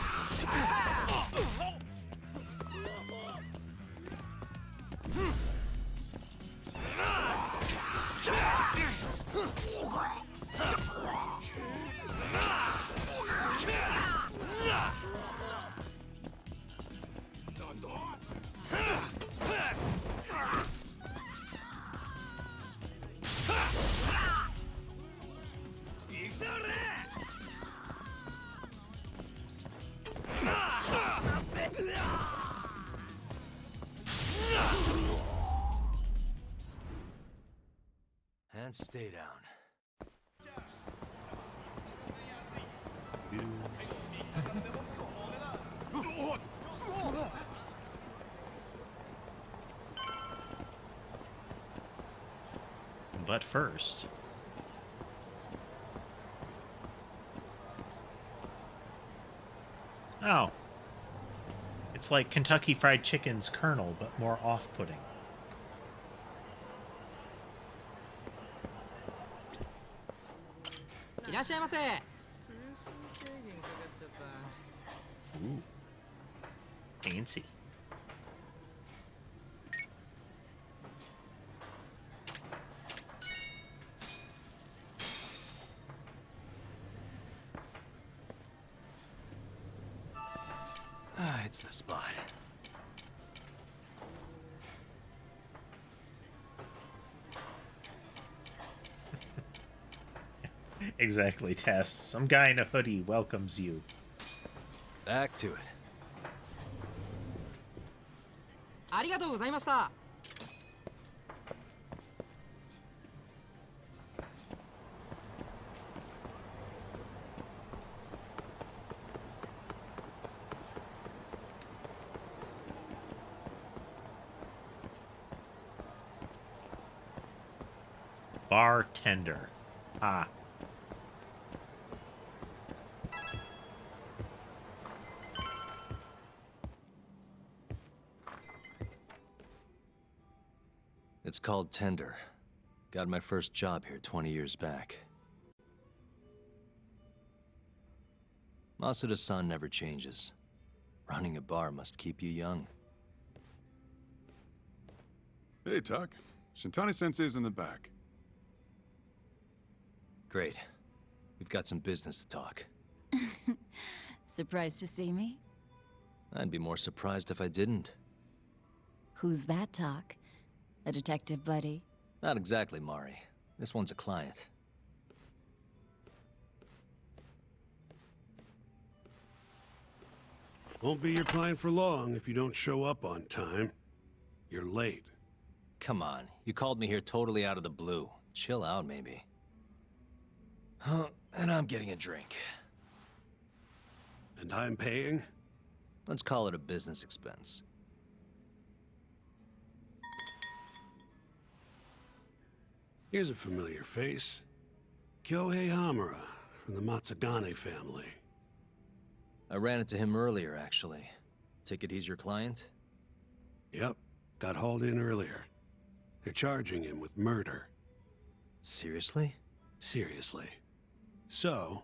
And stay down. But first... Oh. It's like Kentucky Fried Chicken's Colonel, but more off-putting. Ooh. Fancy. It's the spot. Exactly, Tess. Some guy in a hoodie welcomes you. Back to it. Bartender. Ah. called Tender. Got my first job here 20 years back. Masuda-san never changes. Running a bar must keep you young. Hey, Tuck. Shintani-sensei's in the back. Great. We've got some business to talk. Surprised to see me? I'd be more surprised if I didn't. Who's that, Talk? A detective buddy? Not exactly, Mari. This one's a client. Won't be your client for long if you don't show up on time. You're late. Come on, you called me here totally out of the blue. Chill out, maybe. Huh, and I'm getting a drink. And I'm paying? Let's call it a business expense. Here's a familiar face. Kyohei Hamura, from the Matsugane family. I ran into him earlier, actually. Take it he's your client? Yep, got hauled in earlier. They're charging him with murder. Seriously? Seriously. So,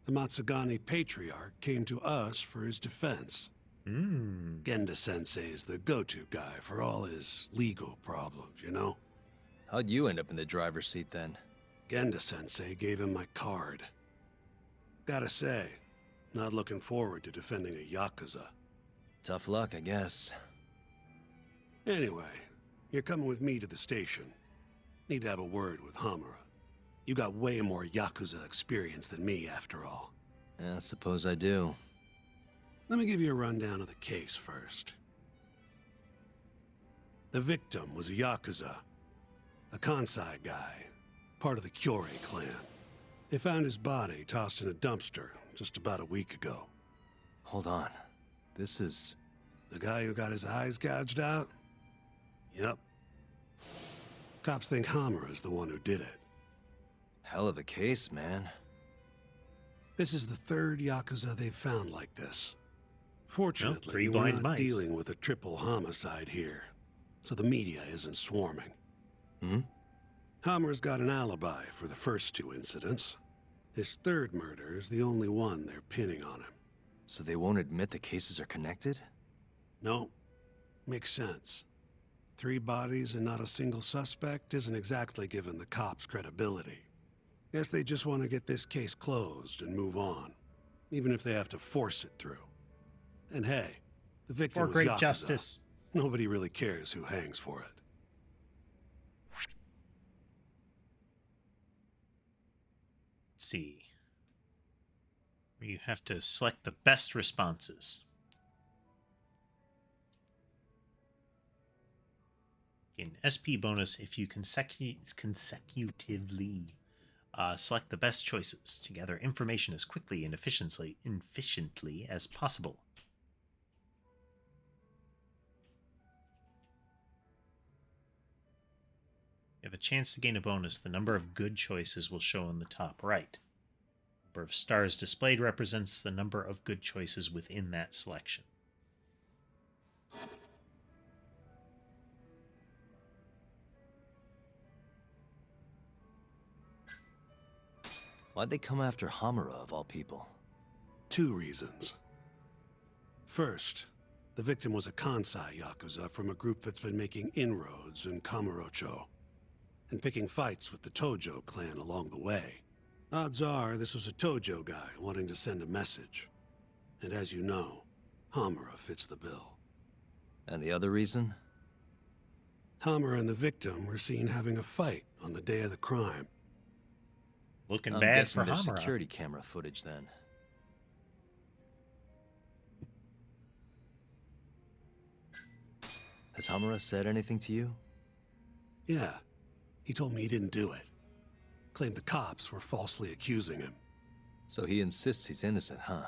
the Matsugane patriarch came to us for his defense. Genda-sensei's the go-to guy for all his legal problems, you know? How'd you end up in the driver's seat then? Genda-sensei gave him my card. Gotta say, not looking forward to defending a Yakuza. Tough luck, I guess. Anyway, you're coming with me to the station. Need to have a word with Hamura. You got way more Yakuza experience than me, after all. Yeah, I suppose I do. Let me give you a rundown of the case first. The victim was a Yakuza. A Kansai guy. Part of the Kyorei clan. They found his body tossed in a dumpster just about a week ago. Hold on. This is... The guy who got his eyes gouged out? Yep. Cops think Hamura is the one who did it. Hell of a case, man. This is the third Yakuza they've found like this. Fortunately, three we're blind not mice. dealing with a triple homicide here, so the media isn't swarming. Hammer's got an alibi for the first two incidents. His third murder is the only one they're pinning on him. So they won't admit the cases are connected? No. Makes sense. 3 bodies and not a single suspect isn't exactly giving the cops credibility. Guess they just want to get this case closed and move on, even if they have to force it through. And hey, the victim For was great Yakuza. justice. Nobody really cares who hangs for it. Let's see. You have to select the best responses. An SP bonus if you consecutively select the best choices to gather information as quickly and efficiently as possible. You have a chance to gain a bonus. The number of good choices will show on the top right. The number of stars displayed represents the number of good choices within that selection. Why'd they come after Hamura, of all people? 2 reasons. First, the victim was a Kansai Yakuza from a group that's been making inroads in Kamurocho, and picking fights with the Tojo clan along the way. Odds are this was a Tojo guy wanting to send a message. And as you know, Hamura fits the bill. And the other reason? Hamura and the victim were seen having a fight on the day of the crime. Looking I'm bad for guessing there's Hamura. security camera footage then. Has Hamura said anything to you? Yeah, he told me he didn't do it. Claimed the cops were falsely accusing him. So he insists he's innocent, huh?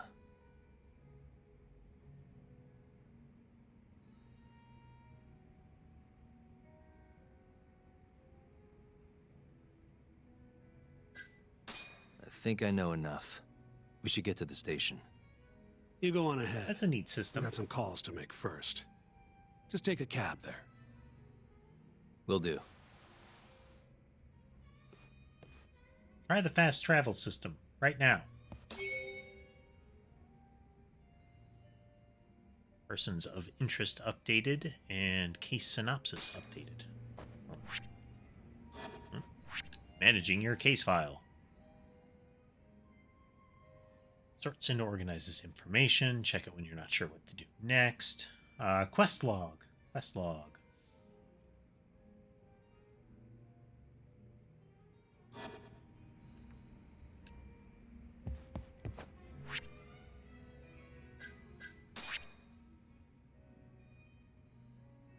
I think I know enough. We should get to the station. You go on ahead. That's a neat system. I've got some calls to make first. Just take a cab there. Will do. Try the fast travel system right now. Persons of interest updated and case synopsis updated. Managing your case file. Sorts and organizes information. Check it when you're not sure what to do next. Quest log. Quest log.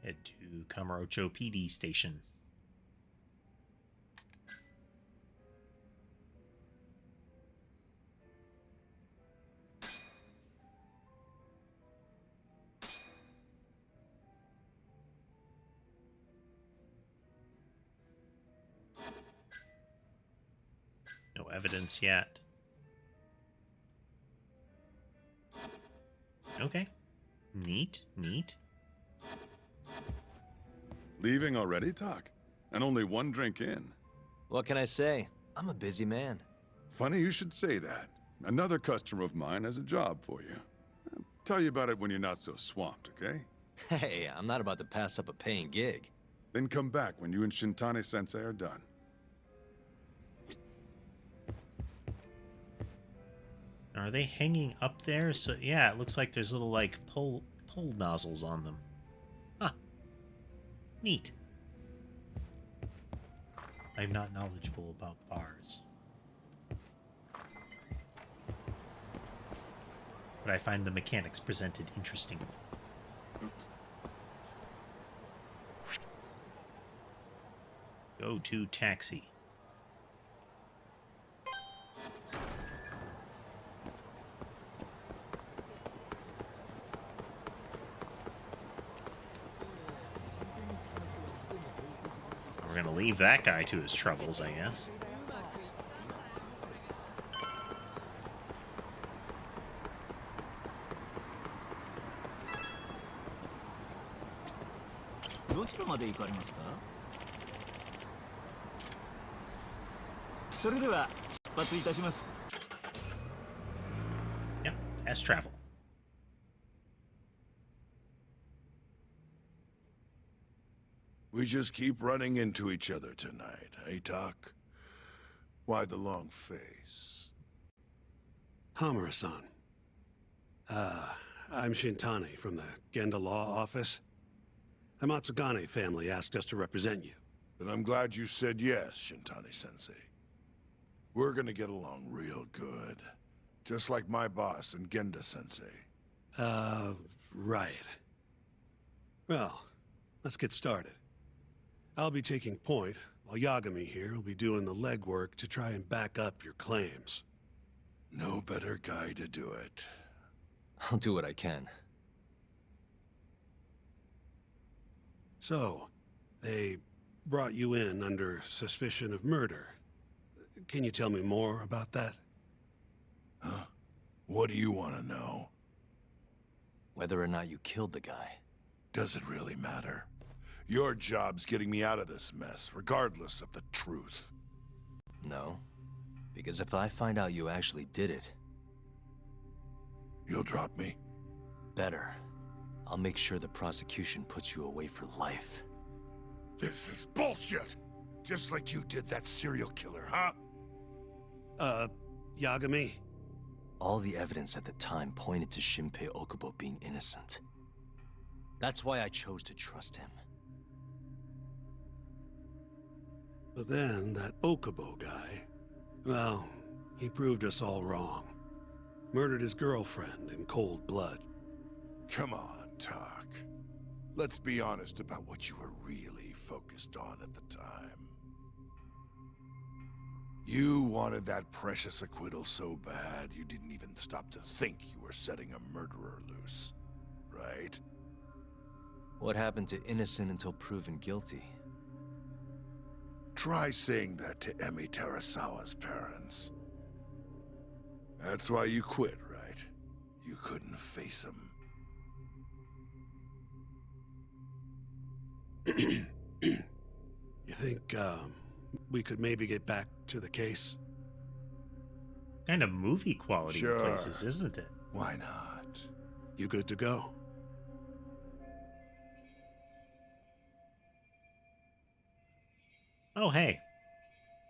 Head to Kamurocho PD station. No evidence yet. Okay. Neat, neat. Leaving already, Talk? And only one drink in. What can I say? I'm a busy man. Funny you should say that. Another customer of mine has a job for you. I'll tell you about it when you're not so swamped, okay? Hey, I'm not about to pass up a paying gig. Then come back when you and Shintani-sensei are done. Are they hanging up there? So yeah, it looks like there's little like pull nozzles on them. Huh. Neat. I'm not knowledgeable about bars. But I find the mechanics presented interesting. Go to taxi. We're gonna leave that guy to his troubles, I guess. Yep, fast travel. We just keep running into each other tonight, eh, Doc? Why the long face? Hamura-san. I'm Shintani from the Genda Law Office. The Matsugane family asked us to represent you. Then I'm glad you said yes, Shintani-sensei. We're gonna get along real good. Just like my boss and Genda-sensei. Right. Well, let's get started. I'll be taking point, while Yagami here will be doing the legwork to try and back up your claims. No better guy to do it. I'll do what I can. So, they brought you in under suspicion of murder. Can you tell me more about that? Huh? What do you want to know? Whether or not you killed the guy. Does it really matter? Your job's getting me out of this mess, regardless of the truth. No. Because if I find out you actually did it... You'll drop me? Better. I'll make sure the prosecution puts you away for life. This is bullshit! Just like you did that serial killer, huh? Yagami? All the evidence at the time pointed to Shinpei Okubo being innocent. That's why I chose to trust him. But then, that Okubo guy, well, he proved us all wrong. Murdered his girlfriend in cold blood. Come on, Talk. Let's be honest about what you were really focused on at the time. You wanted that precious acquittal so bad, you didn't even stop to think you were setting a murderer loose, right? What happened to innocent until proven guilty? Try saying that to Emi Terasawa's parents. That's why you quit, right? You couldn't face them. You think, we could maybe get back to the case? Kind of movie quality in places, isn't it? Why not? You good to go? Oh, hey.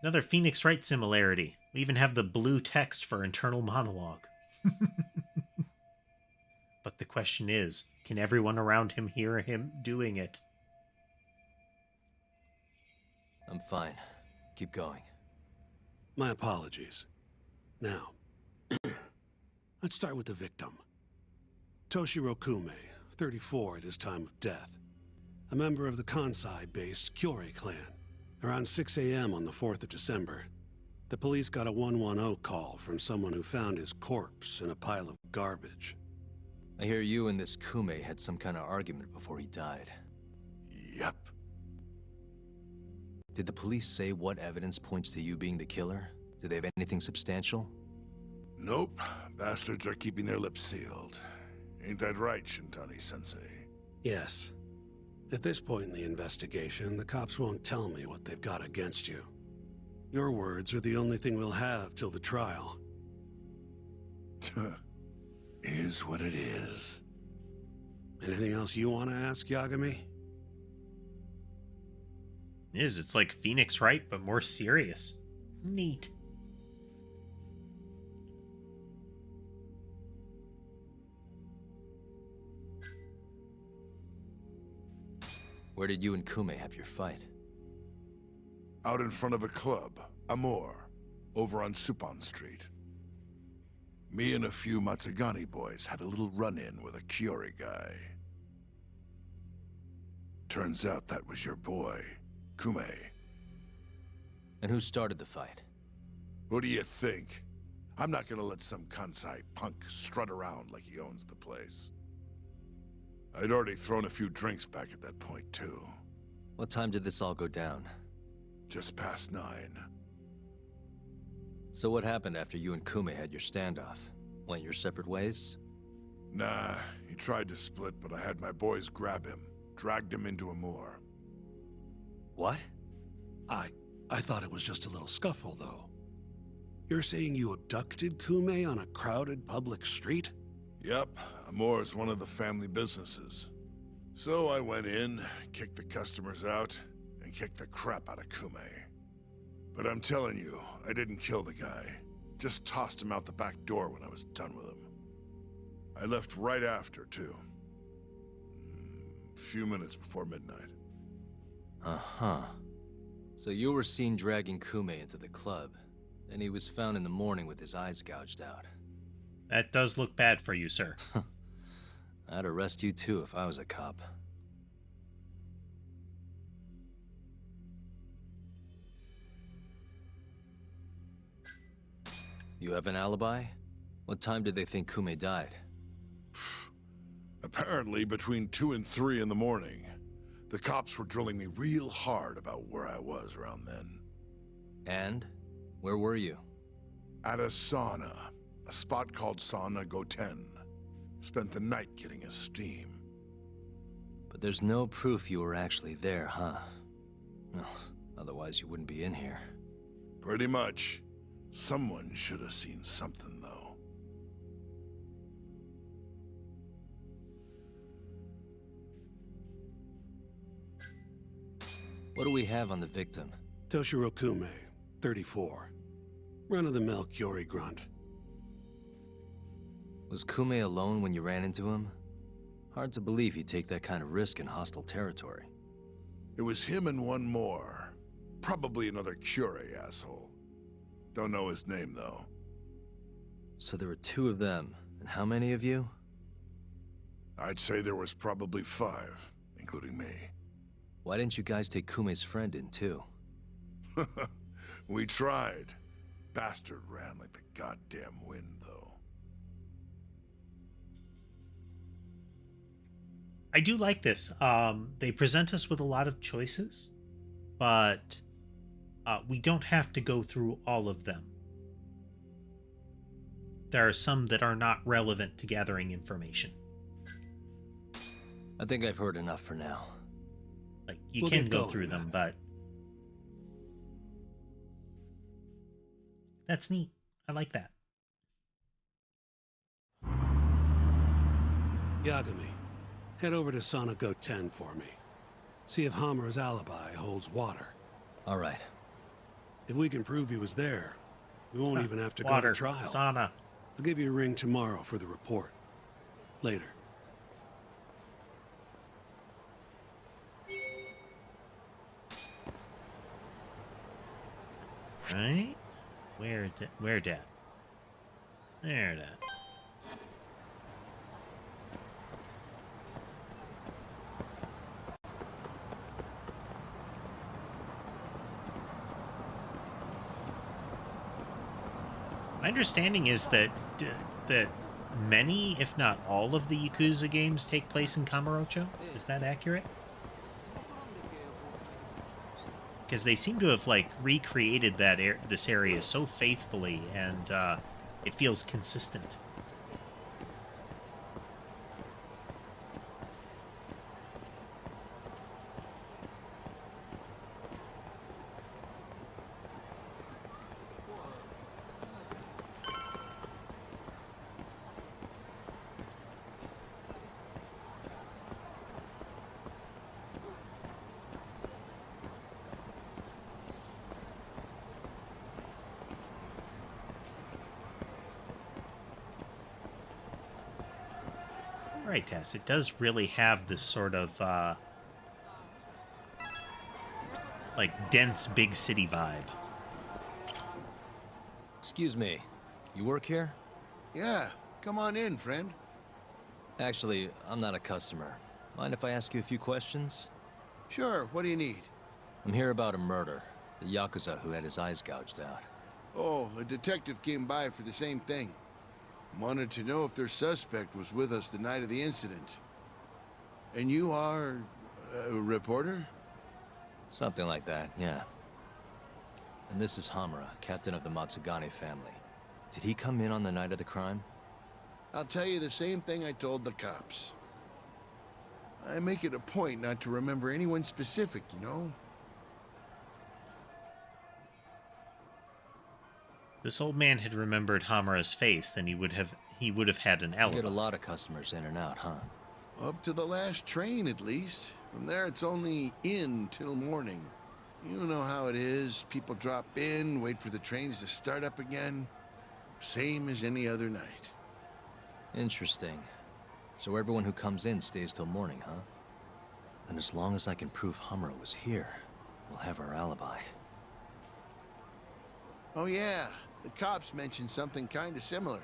Another Phoenix Wright similarity. We even have the blue text for internal monologue. But the question is, can everyone around him hear him doing it? I'm fine. Keep going. My apologies. Now, let's start with the victim. Toshiro Kume, 34 at his time of death. A member of the Kansai-based Kyorei clan. Around 6 a.m. on the 4th of December, the police got a 110 call from someone who found his corpse in a pile of garbage. I hear you and this Kume had some kind of argument before he died. Yep. Did the police say what evidence points to you being the killer? Do they have anything substantial? Nope. Bastards are keeping their lips sealed. Ain't that right, Shintani-sensei? Yes. At this point in the investigation, the cops won't tell me what they've got against you. Your words are the only thing we'll have till the trial. Is what it is. Anything else you want to ask, Yagami? It's like Phoenix Wright, but more serious. Neat. Where did you and Kume have your fight? Out in front of a club, Amor, over on Supon Street. Me and a few Matsugani boys had a little run-in with a Kyorei guy. Turns out that was your boy, Kume. And who started the fight? What do you think? I'm not gonna let some Kansai punk strut around like he owns the place. I'd already thrown a few drinks back at that point, too. What time did this all go down? Just past 9. So what happened after you and Kume had your standoff? Went your separate ways? Nah, he tried to split, but I had my boys grab him, dragged him into a moor. What? I thought it was just a little scuffle, though. You're saying you abducted Kume on a crowded public street? Yep, Amor's one of the family businesses. So I went in, kicked the customers out, and kicked the crap out of Kume. But I'm telling you, I didn't kill the guy. Just tossed him out the back door when I was done with him. I left right after, too. A few minutes before midnight. Uh-huh. So you were seen dragging Kume into the club, and he was found in the morning with his eyes gouged out. That does look bad for you, sir. I'd arrest you too if I was a cop. You have an alibi? What time did they think Kume died? Apparently between 2 and 3 in the morning. The cops were drilling me real hard about where I was around then. And? Where were you? At a sauna. A spot called Sauna Goten. Spent the night getting a steam. But there's no proof you were actually there, huh? Well, otherwise you wouldn't be in here. Pretty much. Someone should have seen something, though. What do we have on the victim? Toshiro Kume, 34. Run-of-the-mill Kyorei grunt. Was Kume alone when you ran into him? Hard to believe he'd take that kind of risk in hostile territory. It was him and one more. Probably another Kyorei asshole. Don't know his name, though. So there were 2 of them, and how many of you? I'd say there was probably 5, including me. Why didn't you guys take Kume's friend in, too? We tried. Bastard ran like the goddamn wind, though. I do like this. They present us with a lot of choices, but we don't have to go through all of them. There are some that are not relevant to gathering information. I think I've heard enough for now. Like, you We'll can get go going, through them, but that's neat. I like that. Yagami, head over to Sonic 10 for me. See if Hamura's alibi holds water. All right. If we can prove he was there, we won't even have to go Water. to trial. Sauna. I'll give you a ring tomorrow for the report. Later. Right? Where dat? There dat. My understanding is that that many, if not all, of the Yakuza games take place in Kamurocho. Is that accurate? Because they seem to have like recreated that this area so faithfully, and it feels consistent. Right, Tess. It does really have this sort of like dense big city vibe. Excuse me, you work here? Yeah, come on in, friend. Actually, I'm not a customer. Mind if I ask you a few questions? Sure, what do you need? I'm here about a murder. The Yakuza who had his eyes gouged out. Oh, a detective came by for the same thing. Wanted to know if their suspect was with us the night of the incident. And you are a reporter? Something like that, yeah. And this is Hamura, captain of the Matsugane family. Did he come in on the night of the crime? I'll tell you the same thing I told the cops. I make it a point not to remember anyone specific, you know? This old man had remembered Hamura's face, then he would have had an alibi. You get a lot of customers in and out, huh? Up to the last train, at least. From there, it's only in till morning. You know how it is. People drop in, wait for the trains to start up again. Same as any other night. Interesting. So everyone who comes in stays till morning, huh? And as long as I can prove Hamura was here, we'll have our alibi. Oh yeah, the cops mentioned something kind of similar.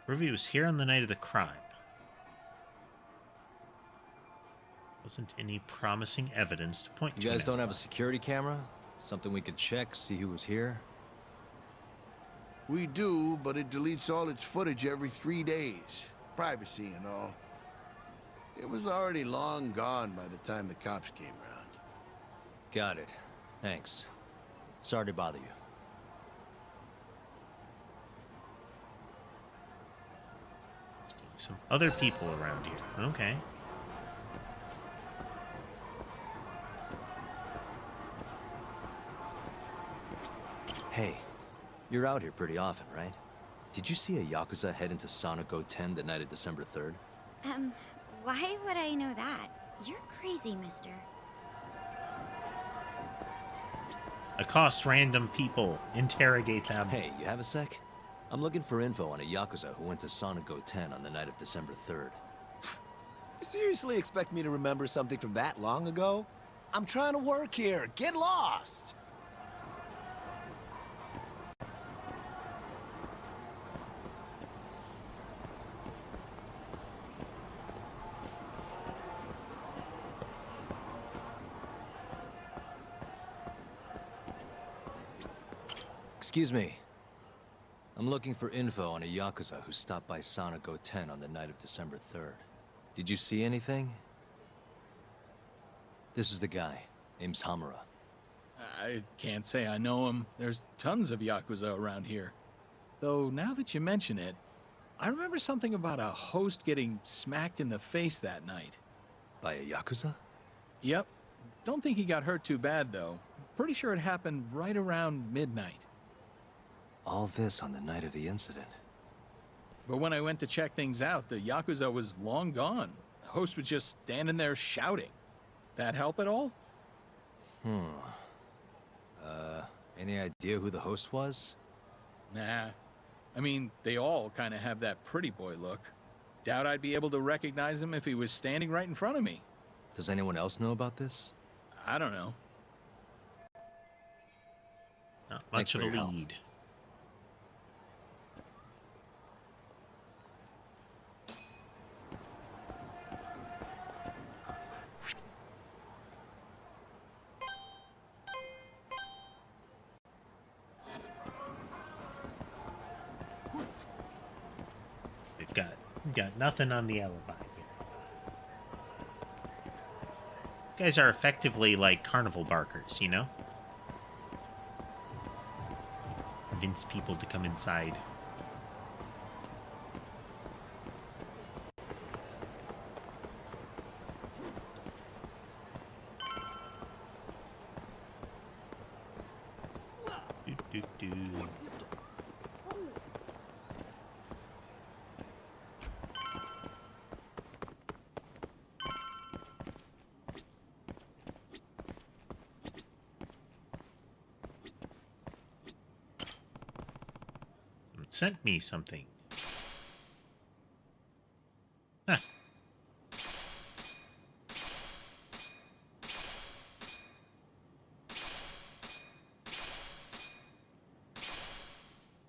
Ruby was here on the night of the crime. Wasn't any promising evidence to point to. You guys don't have a security camera? Something we could check, see who was here? We do, but it deletes all its footage every 3 days. Privacy and all. It was already long gone by the time the cops came around. Got it. Thanks. Sorry to bother you. Some other people around here. Okay. Hey, you're out here pretty often, right? Did you see a Yakuza head into Sonic 10 the night of December 3rd? Why would I know that? You're crazy, mister. Accost random people. Interrogate them. Hey, you have a sec? I'm looking for info on a Yakuza who went to Sonic 10 on the night of December 3rd. You seriously expect me to remember something from that long ago? I'm trying to work here. Get lost! Excuse me. I'm looking for info on a Yakuza who stopped by Sonic 10 on the night of December 3rd. Did you see anything? This is the guy. Name's Hamura. I can't say I know him. There's tons of Yakuza around here. Though, now that you mention it, I remember something about a host getting smacked in the face that night. By a Yakuza? Yep. Don't think he got hurt too bad, though. Pretty sure it happened right around midnight. All this on the night of the incident. But when I went to check things out, the Yakuza was long gone. The host was just standing there shouting. That help at all? Any idea who the host was? Nah. I mean, they all kind of have that pretty boy look. Doubt I'd be able to recognize him if he was standing right in front of me. Does anyone else know about this? I don't know. Not much of a lead. We've got nothing on the alibi here. You guys are effectively like carnival barkers, you know? Convince people to come inside. Sent me something. Huh.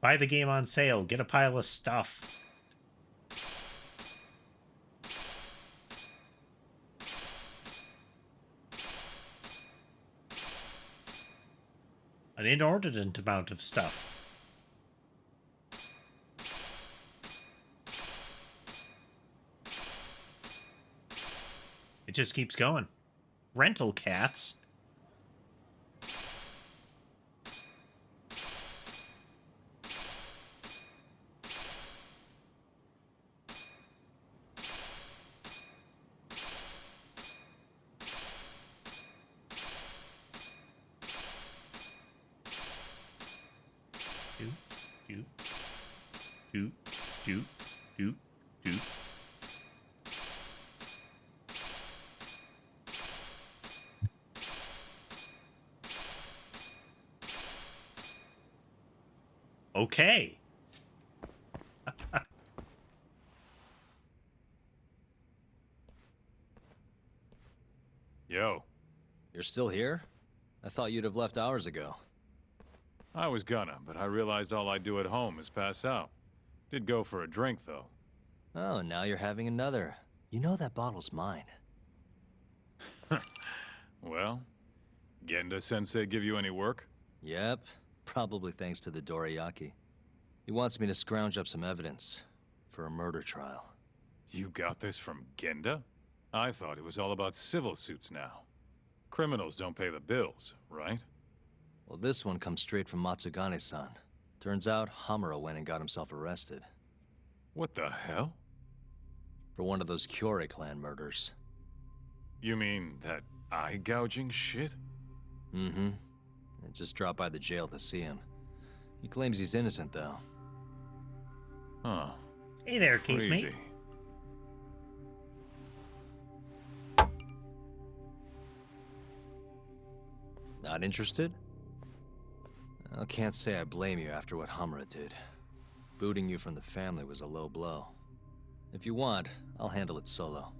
Buy the game on sale. Get a pile of stuff. An inordinate amount of stuff. It just keeps going. Rental cats. Do. Okay. Yo. You're still here? I thought you'd have left hours ago. I was gonna, but I realized all I do at home is pass out. Did go for a drink, though. Oh, now you're having another. You know that bottle's mine. Well, Genda-sensei give you any work? Yep, probably thanks to the dorayaki. He wants me to scrounge up some evidence for a murder trial. You got this from Genda? I thought it was all about civil suits now. Criminals don't pay the bills, right? Well, this one comes straight from Matsugane-san. Turns out, Hamura went and got himself arrested. What the hell? For one of those Kyorei clan murders. You mean that eye-gouging shit? Mm-hmm. I just dropped by the jail to see him. He claims he's innocent, though. Huh. Hey there, casemate. Not interested? I can't say I blame you after what Hamura did. Booting you from the family was a low blow. If you want, I'll handle it solo.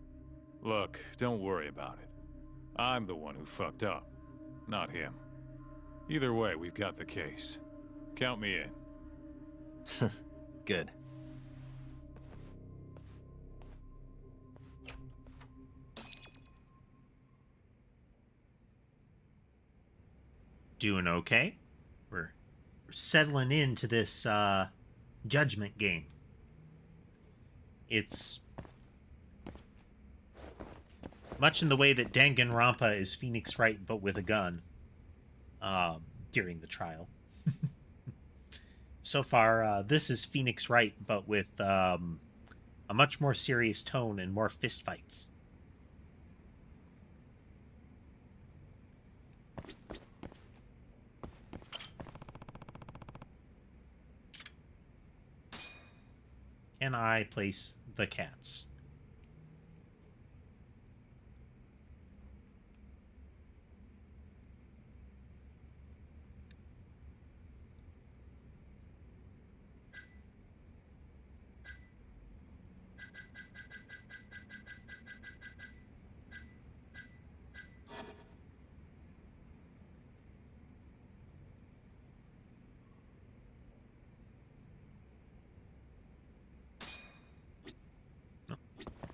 Look, don't worry about it. I'm the one who fucked up, not him. Either way, we've got the case. Count me in. Good. Doing okay? We're settling into this judgment game. It's much in the way that Danganronpa is Phoenix Wright but with a gun during the trial. So far, this is Phoenix Wright but with a much more serious tone and more fistfights. And I place the cats.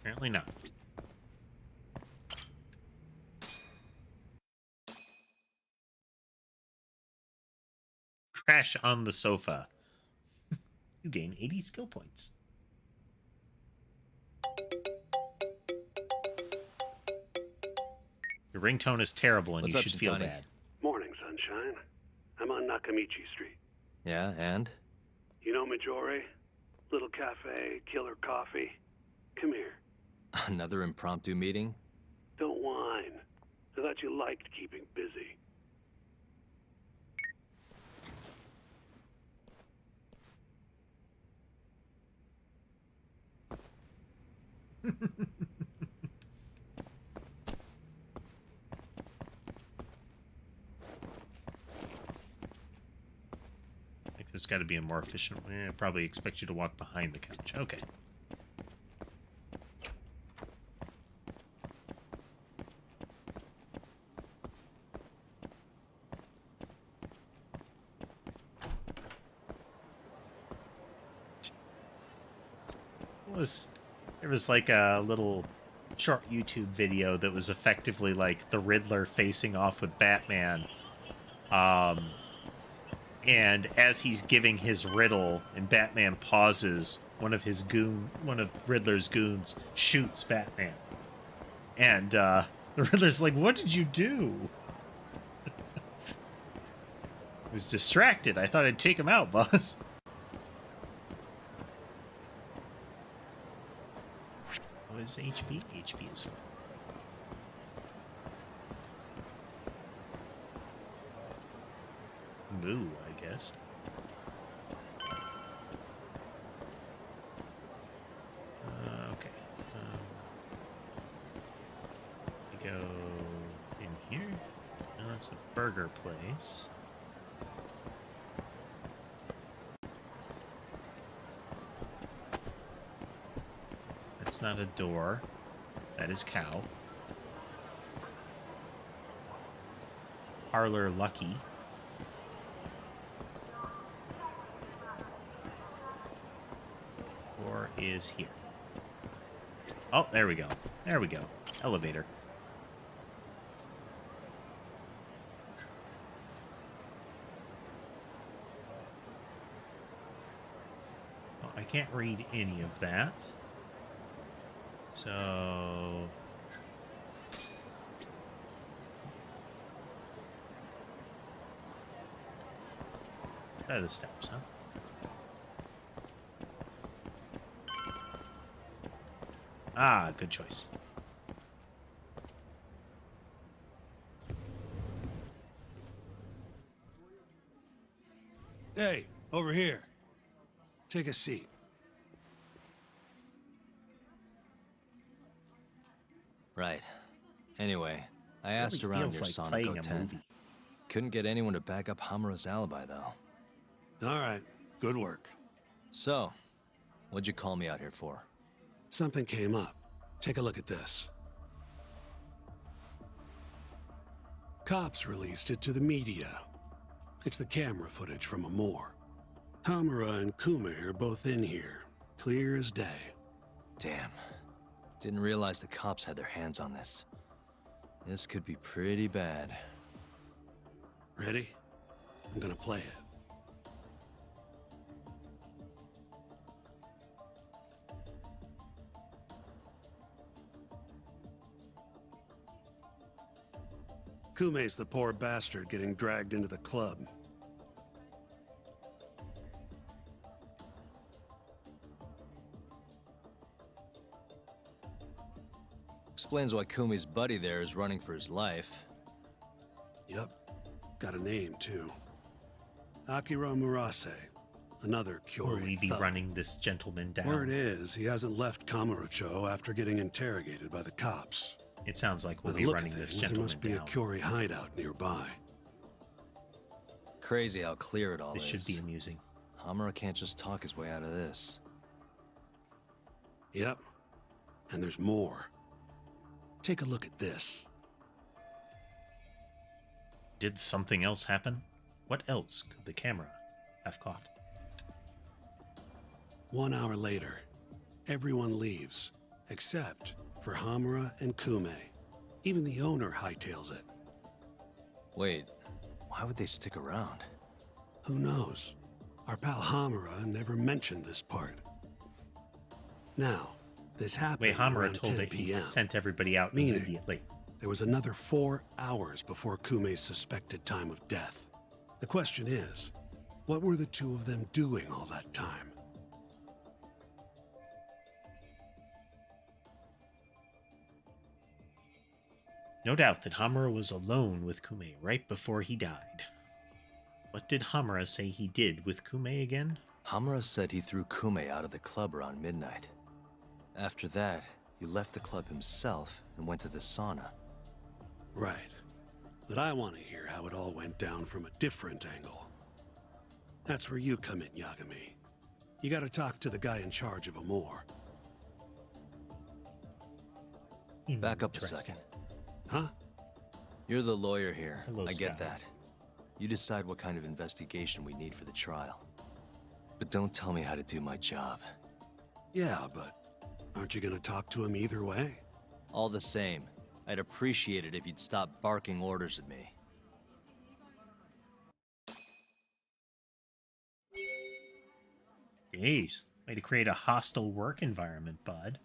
Apparently not. Crash on the sofa. You gain 80 skill points. Your ringtone is terrible and What's you up, should feel Shintani? bad. Morning, sunshine. I'm on Nakamichi Street. Yeah, and? You know Majore? Little cafe, killer coffee. Come here. Another impromptu meeting? Don't whine. I thought you liked keeping busy. Like there's got to be a more efficient way. I probably expect you to walk behind the couch. Okay. There was like a little short YouTube video that was effectively like the Riddler facing off with Batman. And as he's giving his riddle and Batman pauses, one of Riddler's goons shoots Batman. And the Riddler's like, "What did you do?" I was distracted. I thought I'd take him out, boss. What is HP? HP is fine. Moo, I guess. Okay. We go in here. No, that's the burger place. That's not a door. That is cow. Parlor Lucky. Or is here. Oh, there we go. There we go. Elevator. Oh, I can't read any of that. So... try the steps, huh? Ah, good choice. Hey, over here. Take a seat. Right. Anyway, I asked Really around feels your like Sonic playing a 010. movie. Couldn't get anyone to back up Hamuro's alibi, though. All right, good work. So, what'd you call me out here for? Something came up. Take a look at this. Cops released it to the media. It's the camera footage from a moor. Hamura and Kume are both in here, clear as day. Damn. Didn't realize the cops had their hands on this. This could be pretty bad. Ready? I'm gonna play it. Kume's the poor bastard getting dragged into the club. Explains why Kumi's buddy there is running for his life. Yep. Got a name, too. Akira Murase. another Will Curie we be thug. running this gentleman down? Word is, he hasn't left Kamurocho after getting interrogated by the cops. It sounds like we'll By be the look running of this things, there gentleman must be down. a Curie hideout nearby. Crazy how clear it all This is. should be amusing. Hamura can't just talk his way out of this. Yep. And there's more. Take a look at this. Did something else happen? What else could the camera have caught? 1 hour later, everyone leaves, except for Hamura and Kume. Even the owner hightails it. Wait, why would they stick around? Who knows? Our pal Hamura never mentioned this part. Now, this happened Wait, Hamura around told 10 it he p.m. sent everybody out Meaning, immediately. there was another 4 hours before Kume's suspected time of death. The question is, what were the two of them doing all that time? No doubt that Hamura was alone with Kume right before he died. What did Hamura say he did with Kume again? Hamura said he threw Kume out of the club around midnight. After that, he left the club himself and went to the sauna. Right. But I want to hear how it all went down from a different angle. That's where you come in, Yagami. You gotta talk to the guy in charge of Amor. Back up a second. Huh? You're the lawyer here. Hello, I get Sky. that. You decide what kind of investigation we need for the trial. But don't tell me how to do my job. Yeah, but aren't you gonna talk to him either way? All the same, I'd appreciate it if you'd stop barking orders at me. Jeez, way to create a hostile work environment, bud.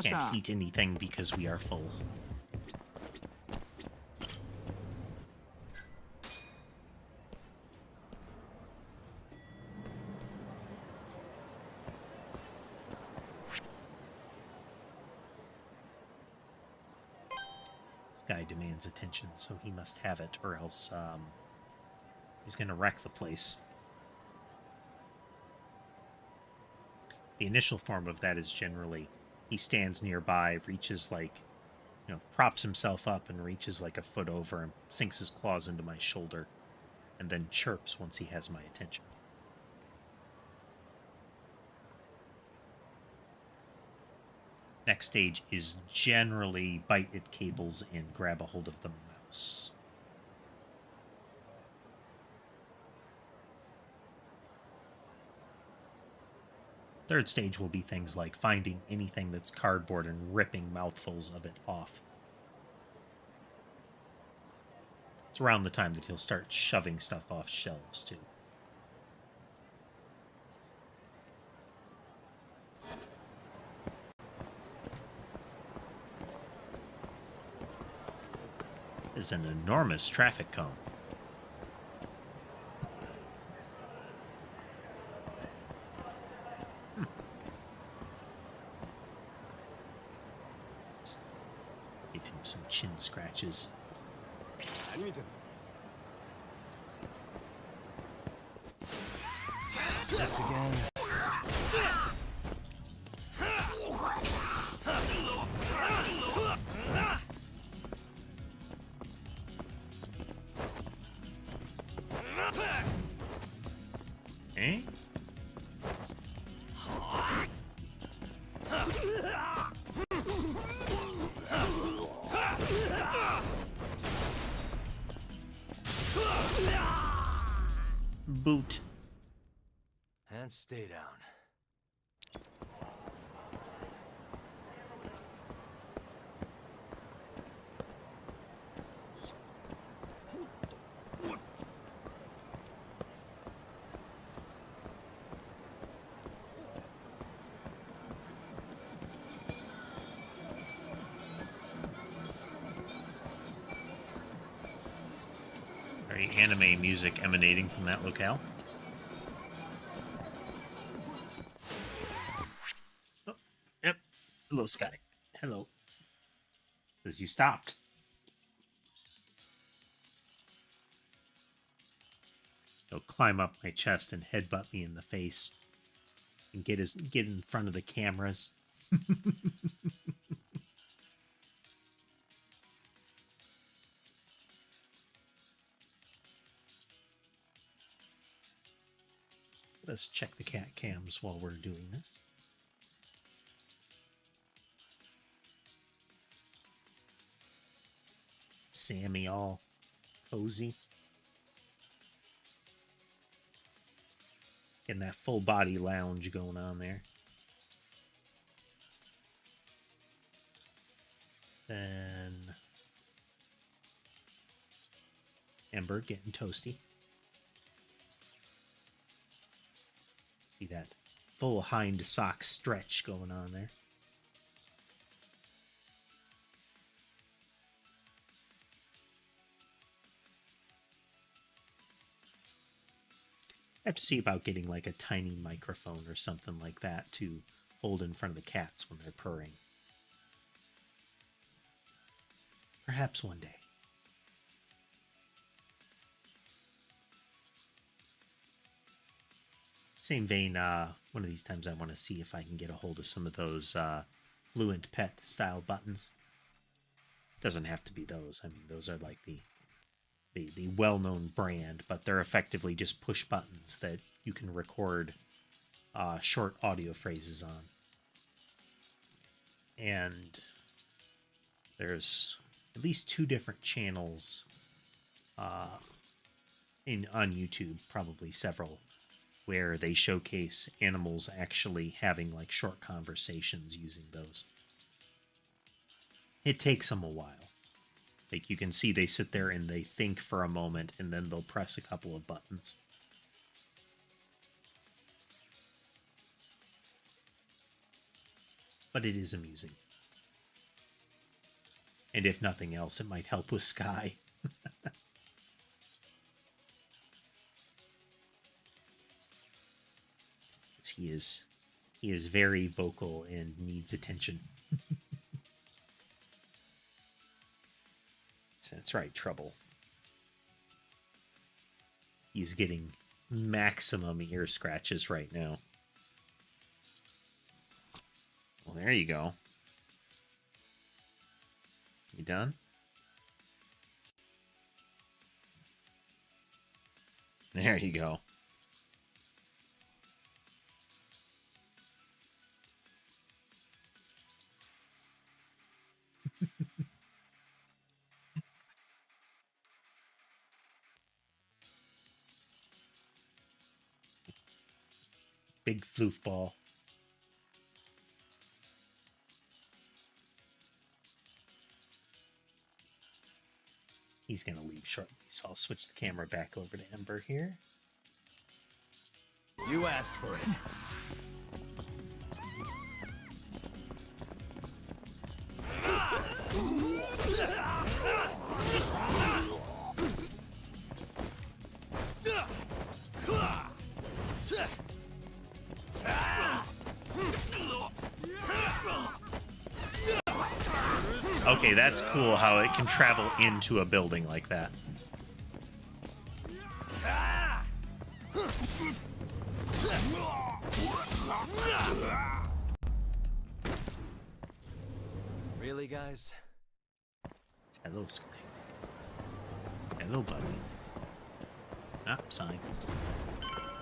Can't eat anything because we are full. This guy demands attention, so he must have it, or else he's gonna wreck the place. The initial form of that is generally he stands nearby, reaches like, props himself up and reaches like a foot over and sinks his claws into my shoulder and then chirps once he has my attention. Next stage is generally bite at cables and grab a hold of the mouse. Third stage will be things like finding anything that's cardboard and ripping mouthfuls of it off. It's around the time that he'll start shoving stuff off shelves, too. Is an enormous traffic cone. Give him some chin scratches. This again? Eh? Boot. And stay down. very anime music emanating from that locale. Oh, yep. Hello, Sky. Hello. Says you stopped. He'll climb up my chest and headbutt me in the face and get in front of the cameras. Let's check the cat cams while we're doing this. Sammy all cozy. Getting that full body lounge going on there. Then Ember getting toasty. See that full hind sock stretch going on there. I have to see about getting like a tiny microphone or something like that to hold in front of the cats when they're purring. Perhaps one day. Same vein, one of these times I want to see if I can get a hold of some of those Fluent Pet style buttons. Doesn't have to be those. I mean, those are like the well-known brand, but they're effectively just push buttons that you can record short audio phrases on. And there's at least 2 different channels on YouTube, probably several, where they showcase animals actually having like short conversations using those. It takes them a while. Like you can see they sit there and they think for a moment and then they'll press a couple of buttons. But it is amusing. And if nothing else, it might help with Sky. He is very vocal and needs attention. That's right, Trouble. He's getting maximum ear scratches right now. Well, there you go. You done? There you go. Big floofball. He's going to leave shortly, so I'll switch the camera back over to Ember here. You asked for it. Okay, that's cool how it can travel into a building like that. Really, guys? Hello, Sky. Hello, buddy. Ah, sign.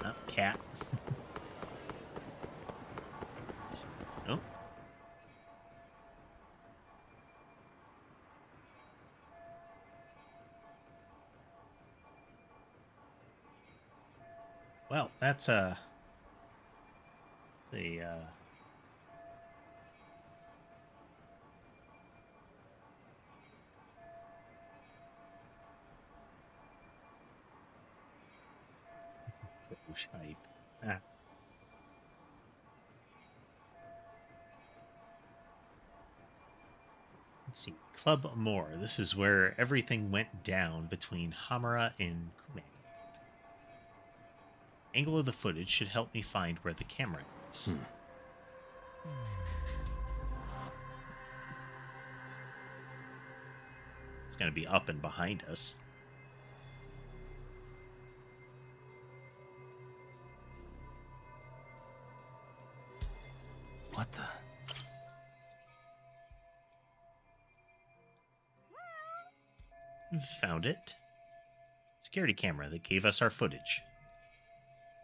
Ah, cat. Oh. Well, that's a shape. Ah. Let's see. Club Moore. This is where everything went down between Hamura and Kume. Angle of the footage should help me find where the camera is. It's going to be up and behind us. What the? Found it. Security camera that gave us our footage.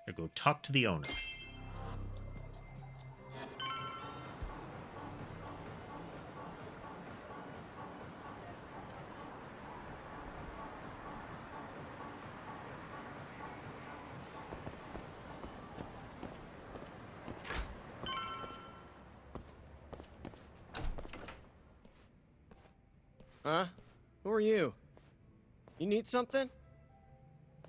Now go talk to the owner. Huh? Who are you? You need something?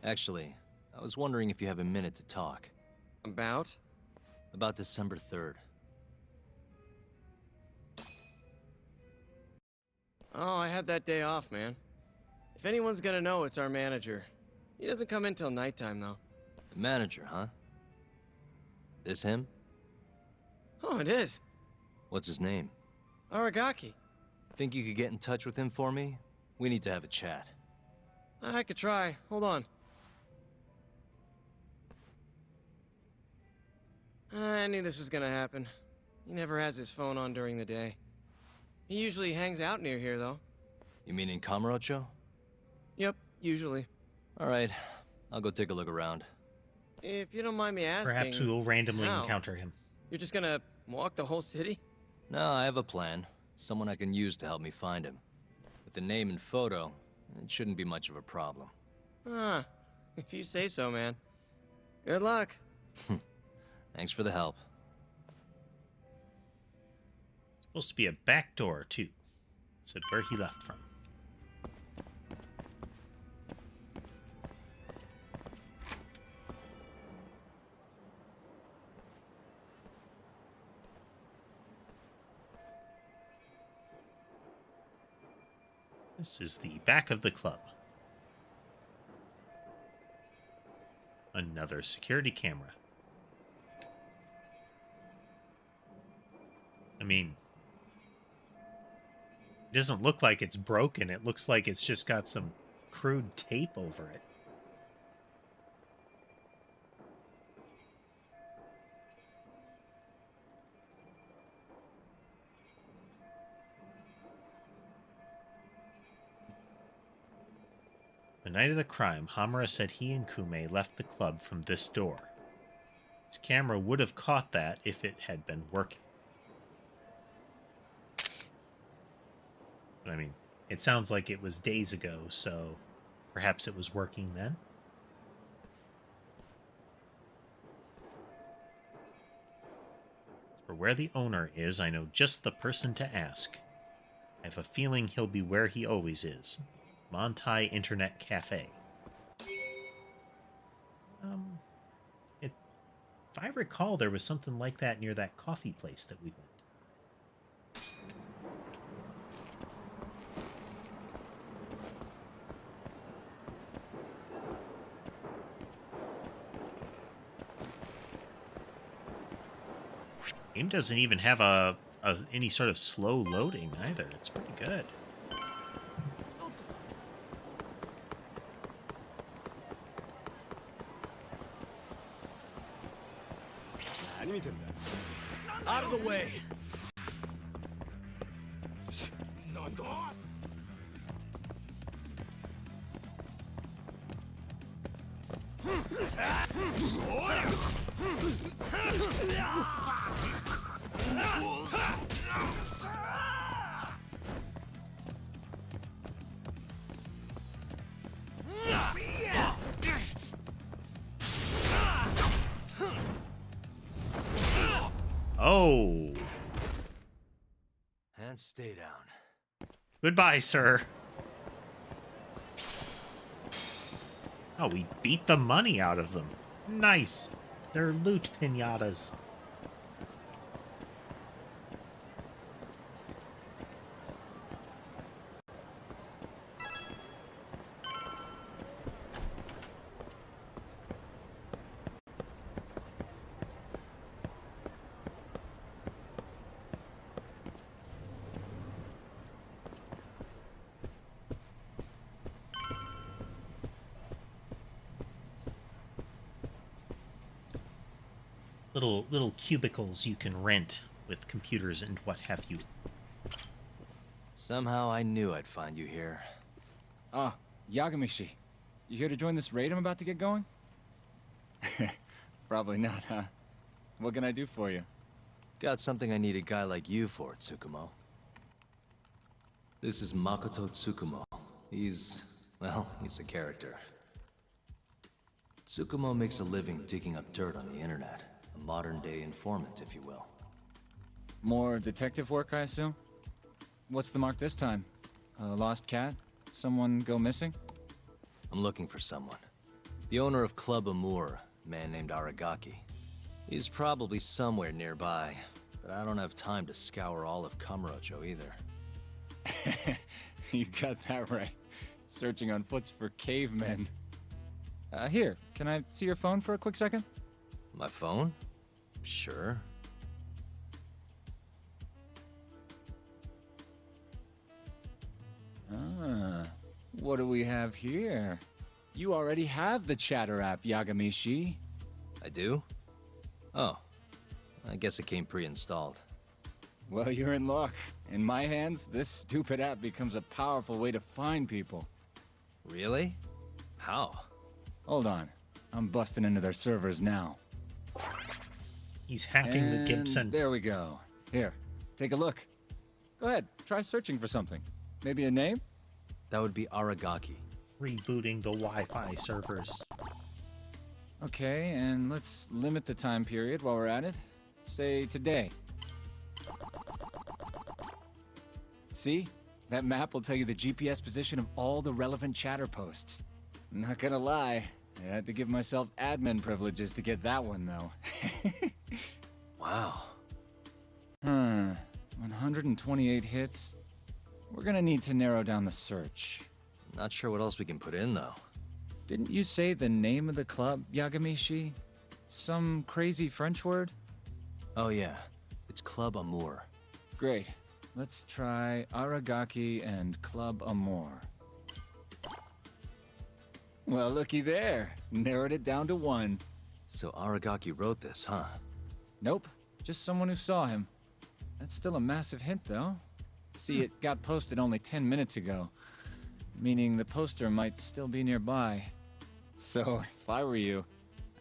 Actually, I was wondering if you have a minute to talk. About? About December 3rd. Oh, I had that day off, man. If anyone's gonna know, it's our manager. He doesn't come in till nighttime, though. The manager, huh? This him? Oh, it is. What's his name? Aragaki. Think you could get in touch with him for me? We need to have a chat. I could try. Hold on. I knew this was gonna happen. He never has his phone on during the day. He usually hangs out near here, though. You mean in Kamurocho? Yep, usually. Alright, I'll go take a look around. If you don't mind me asking... Perhaps we will randomly how? encounter him. You're just gonna walk the whole city? No, I have a plan. Someone I can use to help me find him. With the name and photo, it shouldn't be much of a problem. Huh. If you say so, man. Good luck. Thanks for the help. Supposed to be a back door, too. Said where he left from. This is the back of the club. Another security camera. I mean, it doesn't look like it's broken. It looks like it's just got some crude tape over it. The night of the crime, Hamura said he and Kume left the club from this door. His camera would have caught that if it had been working. But I mean, it sounds like it was days ago, so perhaps it was working then? For where the owner is, I know just the person to ask. I have a feeling he'll be where he always is. Montai Internet Cafe. If I recall, there was something like that near that coffee place that we went. Game doesn't even have any sort of slow loading either. It's pretty good. Out of the way. Oh. And stay down. Goodbye, sir. Oh, we beat the money out of them. Nice. They're loot pinatas. little cubicles you can rent with computers and what have you. Somehow I knew I'd find you here. Ah, Yagamishi. You here to join this raid I'm about to get going? Probably not, huh? What can I do for you? Got something I need a guy like you for, Tsukumo. This is Makoto Tsukumo. He's a character. Tsukumo makes a living digging up dirt on the internet. A modern-day informant, if you will. More detective work, I assume? What's the mark this time? A lost cat? Someone go missing? I'm looking for someone. The owner of Club Amour, a man named Aragaki. He's probably somewhere nearby, but I don't have time to scour all of Kamurocho either. You got that right. Searching on foots for cavemen. Here, can I see your phone for a quick second? My phone? Sure. Ah, what do we have here? You already have the chatter app, Yagamishi. I do? Oh, I guess it came pre-installed. Well, you're in luck. In my hands, this stupid app becomes a powerful way to find people. Really? How? Hold on. I'm busting into their servers now. He's hacking the Gibson. There we go. Here, take a look. Go ahead, try searching for something. Maybe a name? That would be Aragaki. Rebooting the Wi-Fi servers. Okay, and let's limit the time period while we're at it. Say today. See? That map will tell you the GPS position of all the relevant chatter posts. Not gonna lie, I had to give myself admin privileges to get that one, though. Wow. 128 hits. We're gonna need to narrow down the search. Not sure what else we can put in, though. Didn't you say the name of the club, Yagamishi? Some crazy French word? Oh yeah, it's Club Amour. Great. Let's try Aragaki and Club Amour. Well, looky there. Narrowed it down to 1. So Aragaki wrote this, huh? Nope. Just someone who saw him. That's still a massive hint, though. See, it got posted only 10 minutes ago. Meaning the poster might still be nearby. So, if I were you,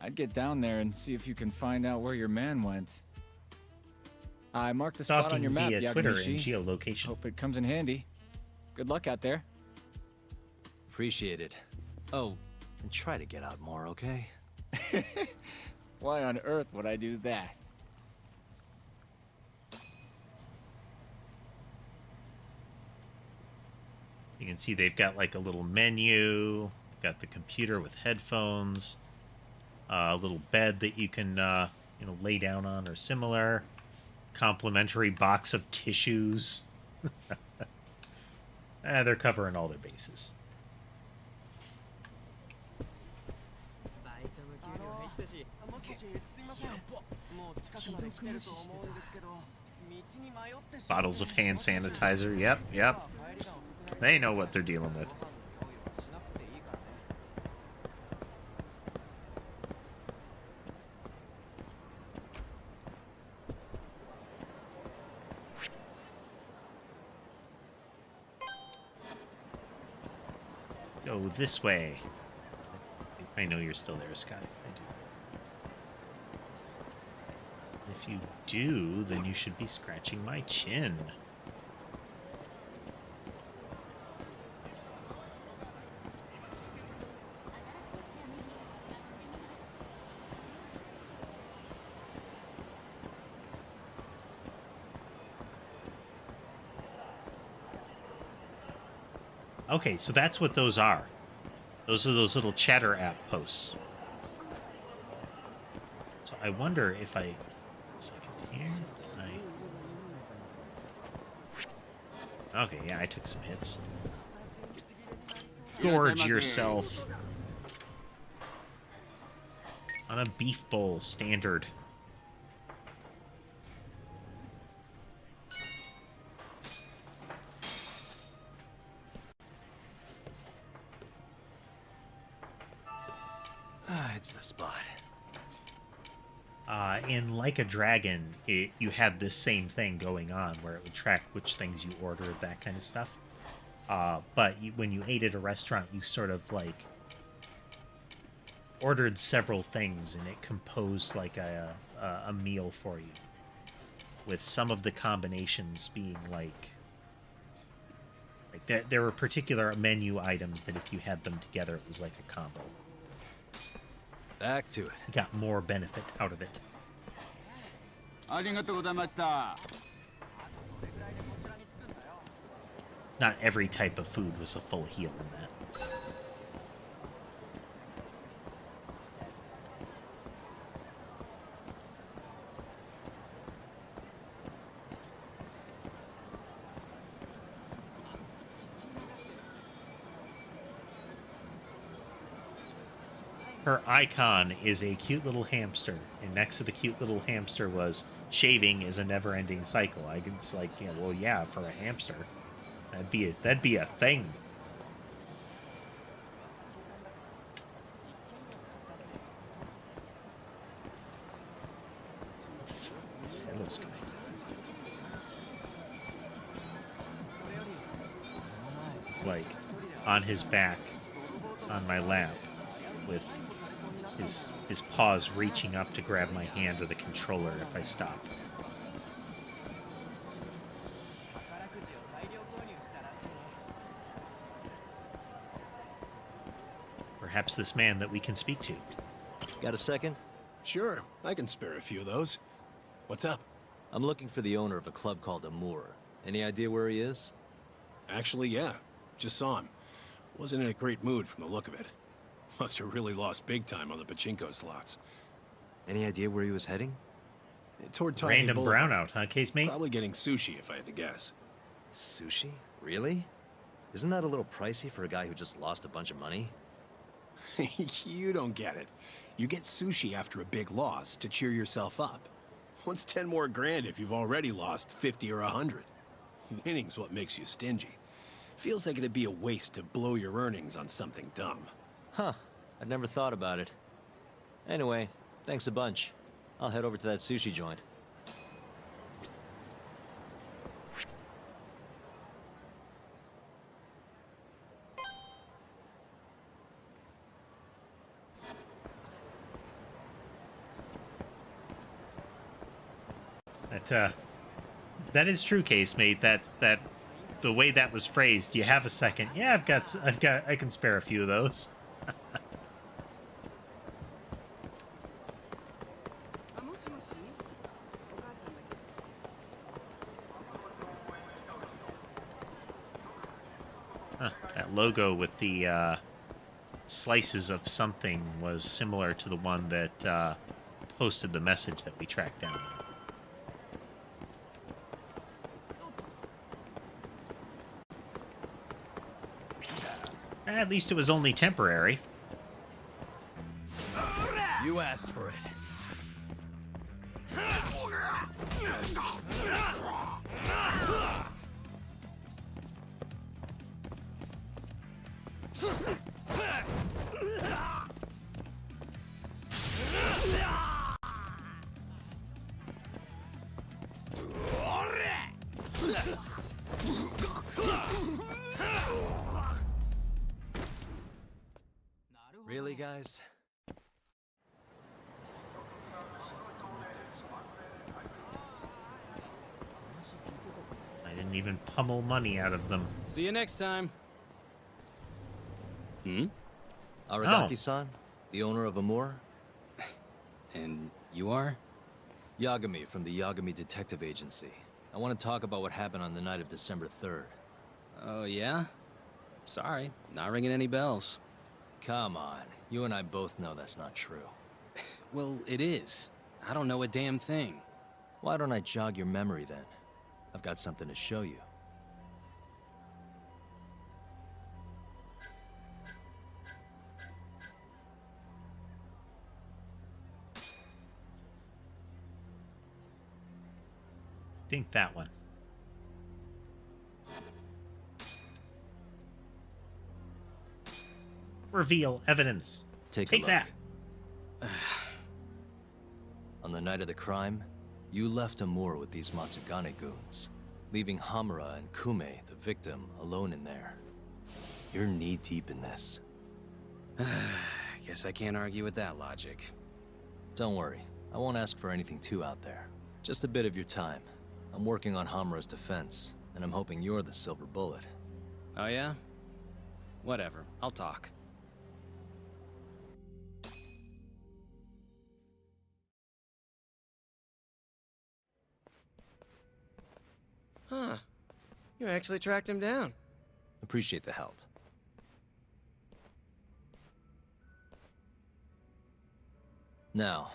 I'd get down there and see if you can find out where your man went. I marked the spot on your map, via Twitter and Yagamishi. geolocation. Hope it comes in handy. Good luck out there. Appreciate it. Oh, and try to get out more, okay? Why on earth would I do that? You can see they've got like a little menu, got the computer with headphones, a little bed that you can lay down on or similar, complimentary box of tissues. They're covering all their bases. Bottles of hand sanitizer. Yep. They know what they're dealing with. Go this way. I know you're still there, Scotty. I do. If you do, then you should be scratching my chin. Okay, so that's what those are. Those are those little chatter app posts. So I wonder if I... A second here. Okay, yeah, I took some hits. Gorge yourself. On a beef bowl, standard. It's the spot. In Like a Dragon, you had this same thing going on where it would track which things you ordered, that kind of stuff. But when you ate at a restaurant, you sort of like ordered several things, and it composed like a meal for you, with some of the combinations being like there were particular menu items that if you had them together, it was like a combo. Back to it. You got more benefit out of it. Not every type of food was a full heal in that. Her icon is a cute little hamster, and next to the cute little hamster was shaving is a never-ending cycle. I guess, like, you know, well, yeah, for a hamster, that'd be a thing. This guy. It's like on his back, on my lap, with his paws reaching up to grab my hand or the controller if I stop. Perhaps this man that we can speak to. Got a second? Sure, I can spare a few of those. What's up? I'm looking for the owner of a club called Amour. Any idea where he is? Actually, yeah. Just saw him. Wasn't in a great mood from the look of it. Must have really lost big time on the pachinko slots. Any idea where he was heading? Toward Random brownout, huh, Casemate? Probably getting sushi, if I had to guess. Sushi? Really? Isn't that a little pricey for a guy who just lost a bunch of money? You don't get it. You get sushi after a big loss to cheer yourself up. What's 10 more grand if you've already lost 50 or 100? Winning's what makes you stingy. Feels like it'd be a waste to blow your earnings on something dumb. Huh. I'd never thought about it. Anyway, thanks a bunch. I'll head over to that sushi joint. That is true, Casemate. That the way that was phrased. Do you have a second? Yeah, I can spare a few of those. That logo with the slices of something was similar to the one that posted the message that we tracked down. At least it was only temporary. You asked for it. Really, guys? I didn't even pummel money out of them. See you next time. Aragaki-san, the owner of Amour? And you are? Yagami from the Yagami Detective Agency. I want to talk about what happened on the night of December 3rd. Oh, yeah? Sorry, not ringing any bells. Come on, you and I both know that's not true. Well, it is. I don't know a damn thing. Why don't I jog your memory then? I've got something to show you. Think that one. Reveal evidence. Take that. On the night of the crime, you left Amur with these Matsugane goons, leaving Hamura and Kume, the victim, alone in there. You're knee-deep in this. Guess I can't argue with that logic. Don't worry, I won't ask for anything too out there. Just a bit of your time. I'm working on Hamura's defense, and I'm hoping you're the silver bullet. Oh yeah? Whatever, I'll talk. Huh. You actually tracked him down. Appreciate the help. Now,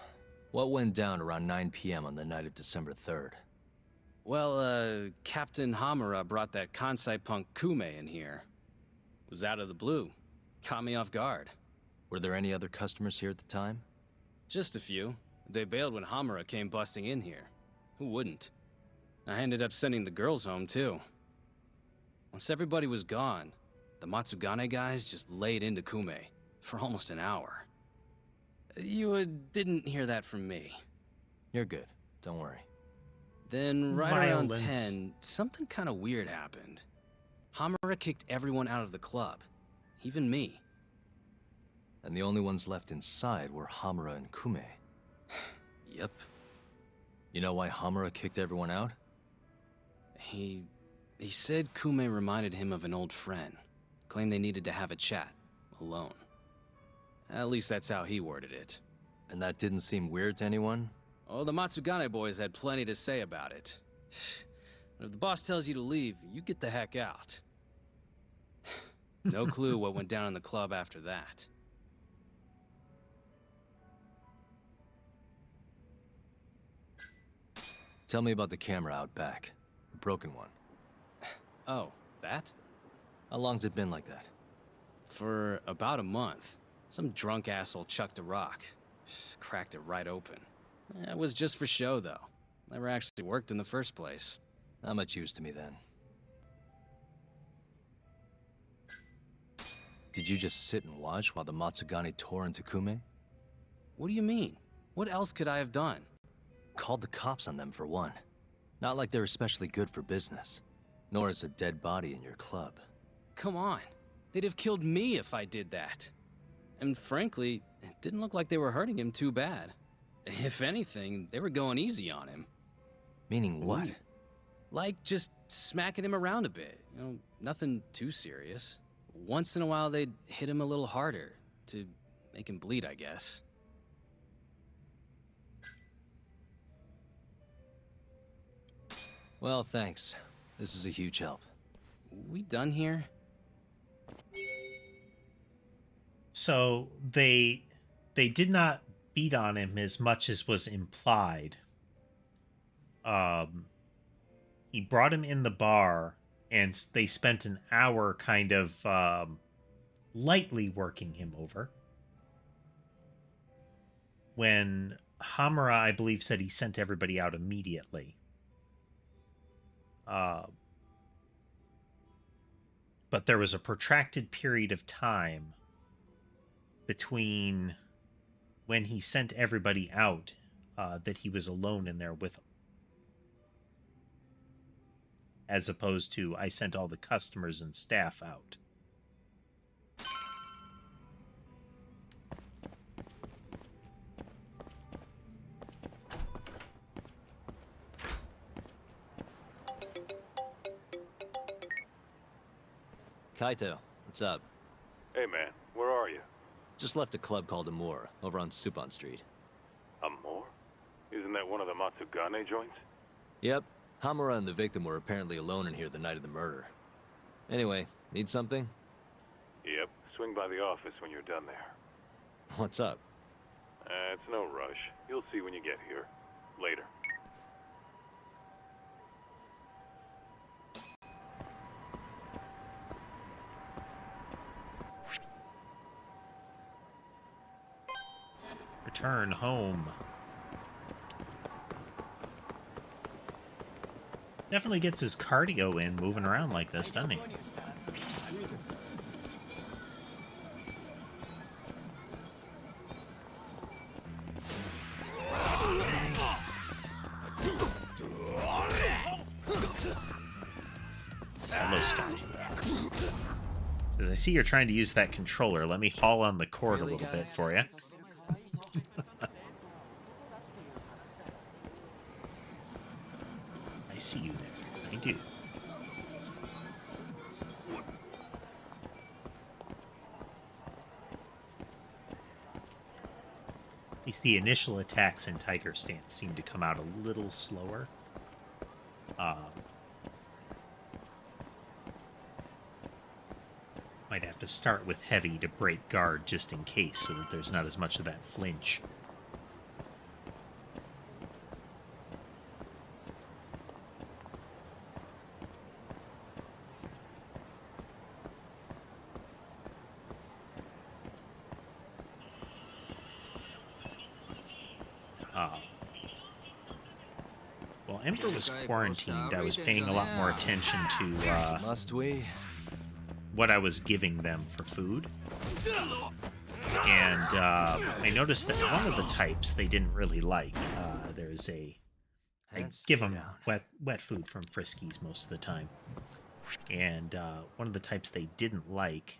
what went down around 9 p.m. on the night of December 3rd? Well, Captain Hamura brought that Kansai punk Kume in here. Was out of the blue. Caught me off guard. Were there any other customers here at the time? Just a few. They bailed when Hamura came busting in here. Who wouldn't? I ended up sending the girls home, too. Once everybody was gone, the Matsugane guys just laid into Kume for almost an hour. You didn't hear that from me. You're good. Don't worry. Then, right around Violence. 10, something kind of weird happened. Hamura kicked everyone out of the club. Even me. And the only ones left inside were Hamura and Kume. Yep. You know why Hamura kicked everyone out? He said Kume reminded him of an old friend. Claimed they needed to have a chat. Alone. At least that's how he worded it. And that didn't seem weird to anyone? Oh, the Matsugane boys had plenty to say about it. If the boss tells you to leave, you get the heck out. No clue what went down in the club after that. Tell me about the camera out back. The broken one. Oh, that? How long's it been like that? For about a month. Some drunk asshole chucked a rock. Cracked it right open. It was just for show, though. Never actually worked in the first place. Not much use to me, then. Did you just sit and watch while the Matsugane tore into Kume? What do you mean? What else could I have done? Called the cops on them, for one. Not like they're especially good for business. Nor is a dead body in your club. Come on. They'd have killed me if I did that. And frankly, it didn't look like they were hurting him too bad. If anything, they were going easy on him. Meaning what? Like, just smacking him around a bit. You know, nothing too serious. Once in a while, they'd hit him a little harder. To make him bleed, I guess. Well, thanks. This is a huge help. We done here? So they did not beat on him as much as was implied. He brought him in the bar, and they spent an hour kind of lightly working him over. When Hamura, I believe, said he sent everybody out immediately. But there was a protracted period of time between when he sent everybody out that he was alone in there with them. As opposed to, I sent all the customers and staff out. Kaito, what's up? Hey, man. Where are you? Just left a club called Amur, over on Supon Street. Amor? Isn't that one of the Matsugane joints? Yep. Hamura and the victim were apparently alone in here the night of the murder. Anyway, need something? Yep. Swing by the office when you're done there. What's up? It's no rush. You'll see when you get here. Later. Return home. Definitely gets his cardio in moving around like this, doesn't he? Yes, hello, Scott. As I see you're trying to use that controller, let me haul on the cord a little bit for you. I see you there. I do. At least the initial attacks in Tiger Stance seem to come out a little slower. Might have to start with heavy to break guard just in case, so that there's not as much of that flinch. While Ember was quarantined, I was paying a lot more attention to what I was giving them for food. And I noticed that one of the types they didn't really like. There's a... I give them wet food from Friskies most of the time. And one of the types they didn't like,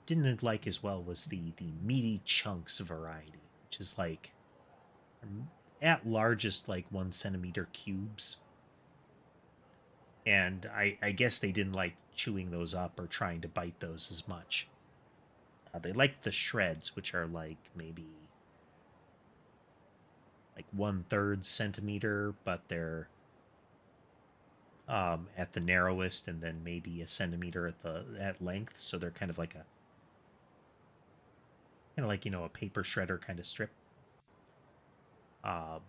didn't like as well, was the meaty chunks variety, which is like, at largest, like 1 centimeter cubes. And I guess they didn't like chewing those up or trying to bite those as much. They liked the shreds, which are like maybe like 1/3 centimeter, but they're at the narrowest, and then maybe 1 centimeter at length. So they're kind of like a paper shredder kind of strip. I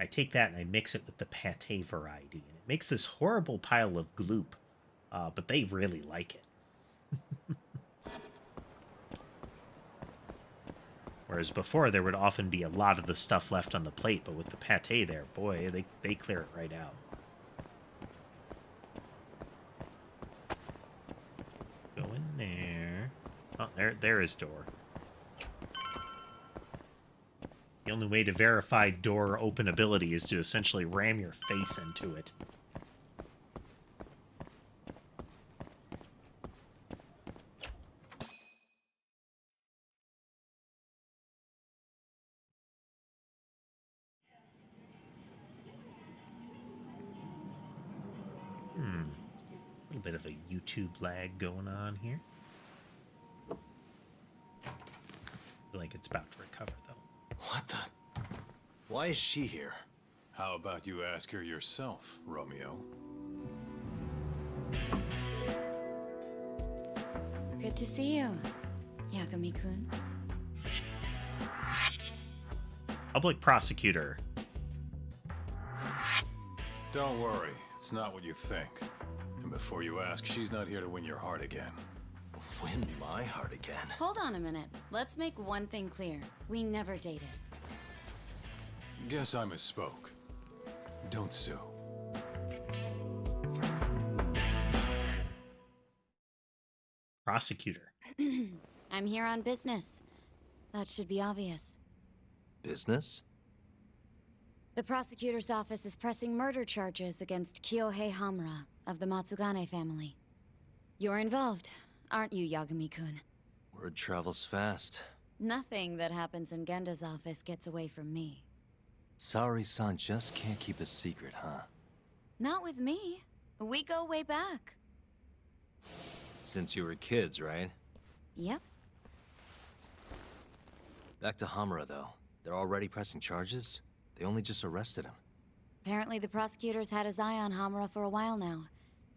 take that and I mix it with the pate variety, and it makes this horrible pile of gloop, but they really like it. Whereas before, there would often be a lot of the stuff left on the plate, but with the pate there, boy, they clear it right out. Go in there. Oh, there is door. The only way to verify door openability is to essentially ram your face into it. A little bit of a YouTube lag going on here. Feel like it's about to recover, though. What the? Why is she here? How about you ask her yourself, Romeo? Good to see you, Yagami-kun. Public prosecutor. Don't worry, it's not what you think. And before you ask, she's not here to win your heart again. Win my heart again? Hold on a minute. Let's make one thing clear. We never dated. Guess I misspoke. Don't sue. Prosecutor. I'm here on business. That should be obvious. Business? The prosecutor's office is pressing murder charges against Kyohei Hamura of the Matsugane family. You're involved, aren't you, Yagami-kun? Word travels fast. Nothing that happens in Genda's office gets away from me. Saori-san just can't keep a secret, huh? Not with me. We go way back. Since you were kids, right? Yep. Back to Hamura, though. They're already pressing charges? They only just arrested him. Apparently the prosecutor's had his eye on Hamura for a while now.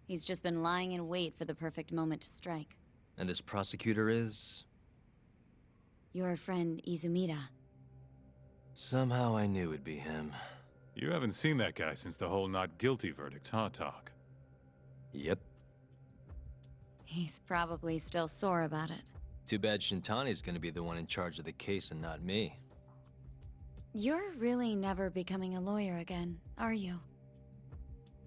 He's just been lying in wait for the perfect moment to strike. And this prosecutor is? Your friend Izumida. Somehow I knew it'd be him. You haven't seen that guy since the whole not guilty verdict, huh, Talk? Yep. He's probably still sore about it. Too bad Shintani's gonna be the one in charge of the case and not me. You're really never becoming a lawyer again, are you?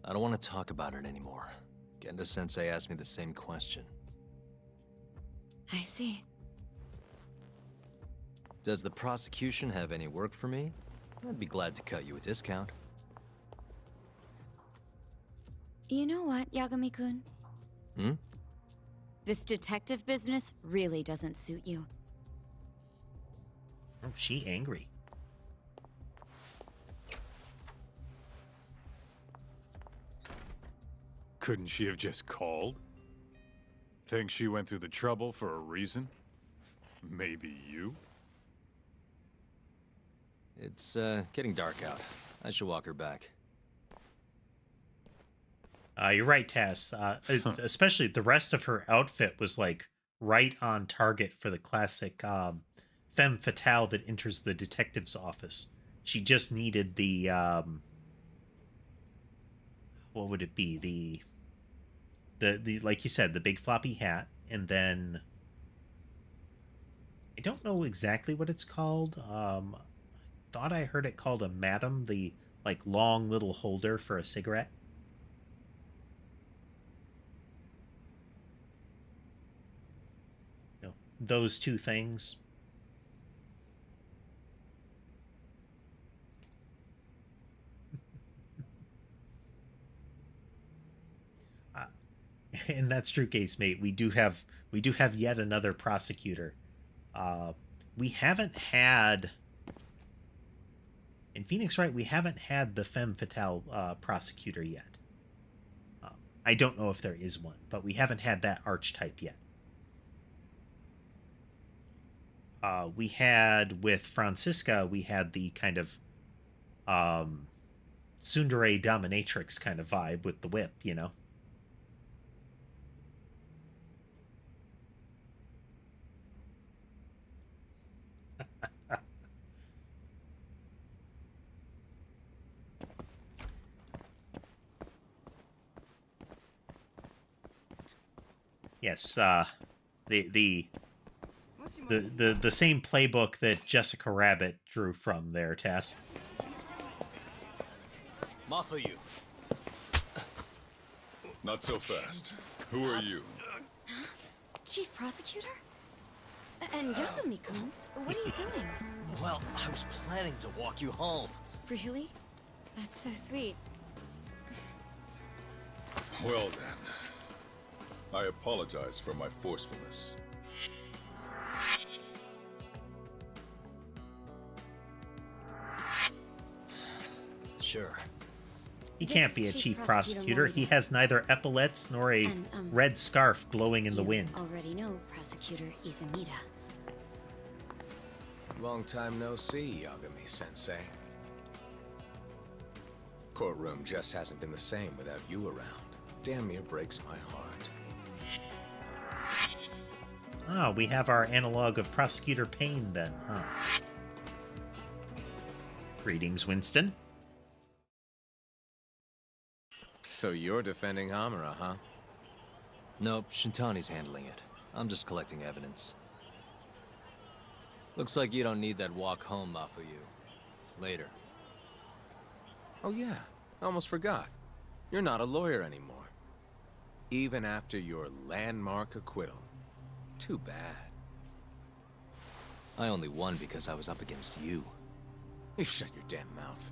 I don't want to talk about it anymore. Genda-sensei asked me the same question. I see. Does the prosecution have any work for me? I'd be glad to cut you a discount. You know what, Yagami-kun? Hmm? This detective business really doesn't suit you. Oh, she angry. Couldn't she have just called? Think she went through the trouble for a reason? Maybe you? It's, getting dark out. I should walk her back. You're right, Tess. Especially the rest of her outfit was like right on target for the classic femme fatale that enters the detective's office. She just needed the what would it be? The like you said, the big floppy hat, and then I don't know exactly what it's called. Thought I heard it called a madam, the like long little holder for a cigarette. You know, those two things. In that true case, mate, we do have yet another prosecutor. We haven't had in Phoenix, right? We haven't had the femme fatale prosecutor yet. I don't know if there is one, but we haven't had that archetype yet. We had with Francisca, we had the kind of tsundere dominatrix kind of vibe with the whip, you know. Yes, the same playbook that Jessica Rabbit drew from there, Tess. Mafuyu. Not so fast. Who are you? Chief Prosecutor? And Yagami-kun, what are you doing? Well, I was planning to walk you home. Really? That's so sweet. Well then. I apologize for my forcefulness. Sure. He can't be a chief prosecutor. He has neither epaulets nor a red scarf glowing in the wind. Already know Prosecutor Izumida. Long time no see, Yagami-sensei. Courtroom just hasn't been the same without you around. Damn near breaks my heart. Ah, we have our analog of Prosecutor Payne then, huh? Greetings, Winston. So you're defending Hamura, huh? Nope, Shintani's handling it. I'm just collecting evidence. Looks like you don't need that walk home, Mafuyu. Later. Oh yeah, I almost forgot. You're not a lawyer anymore. Even after your landmark acquittal. Too bad. I only won because I was up against you. You shut your damn mouth.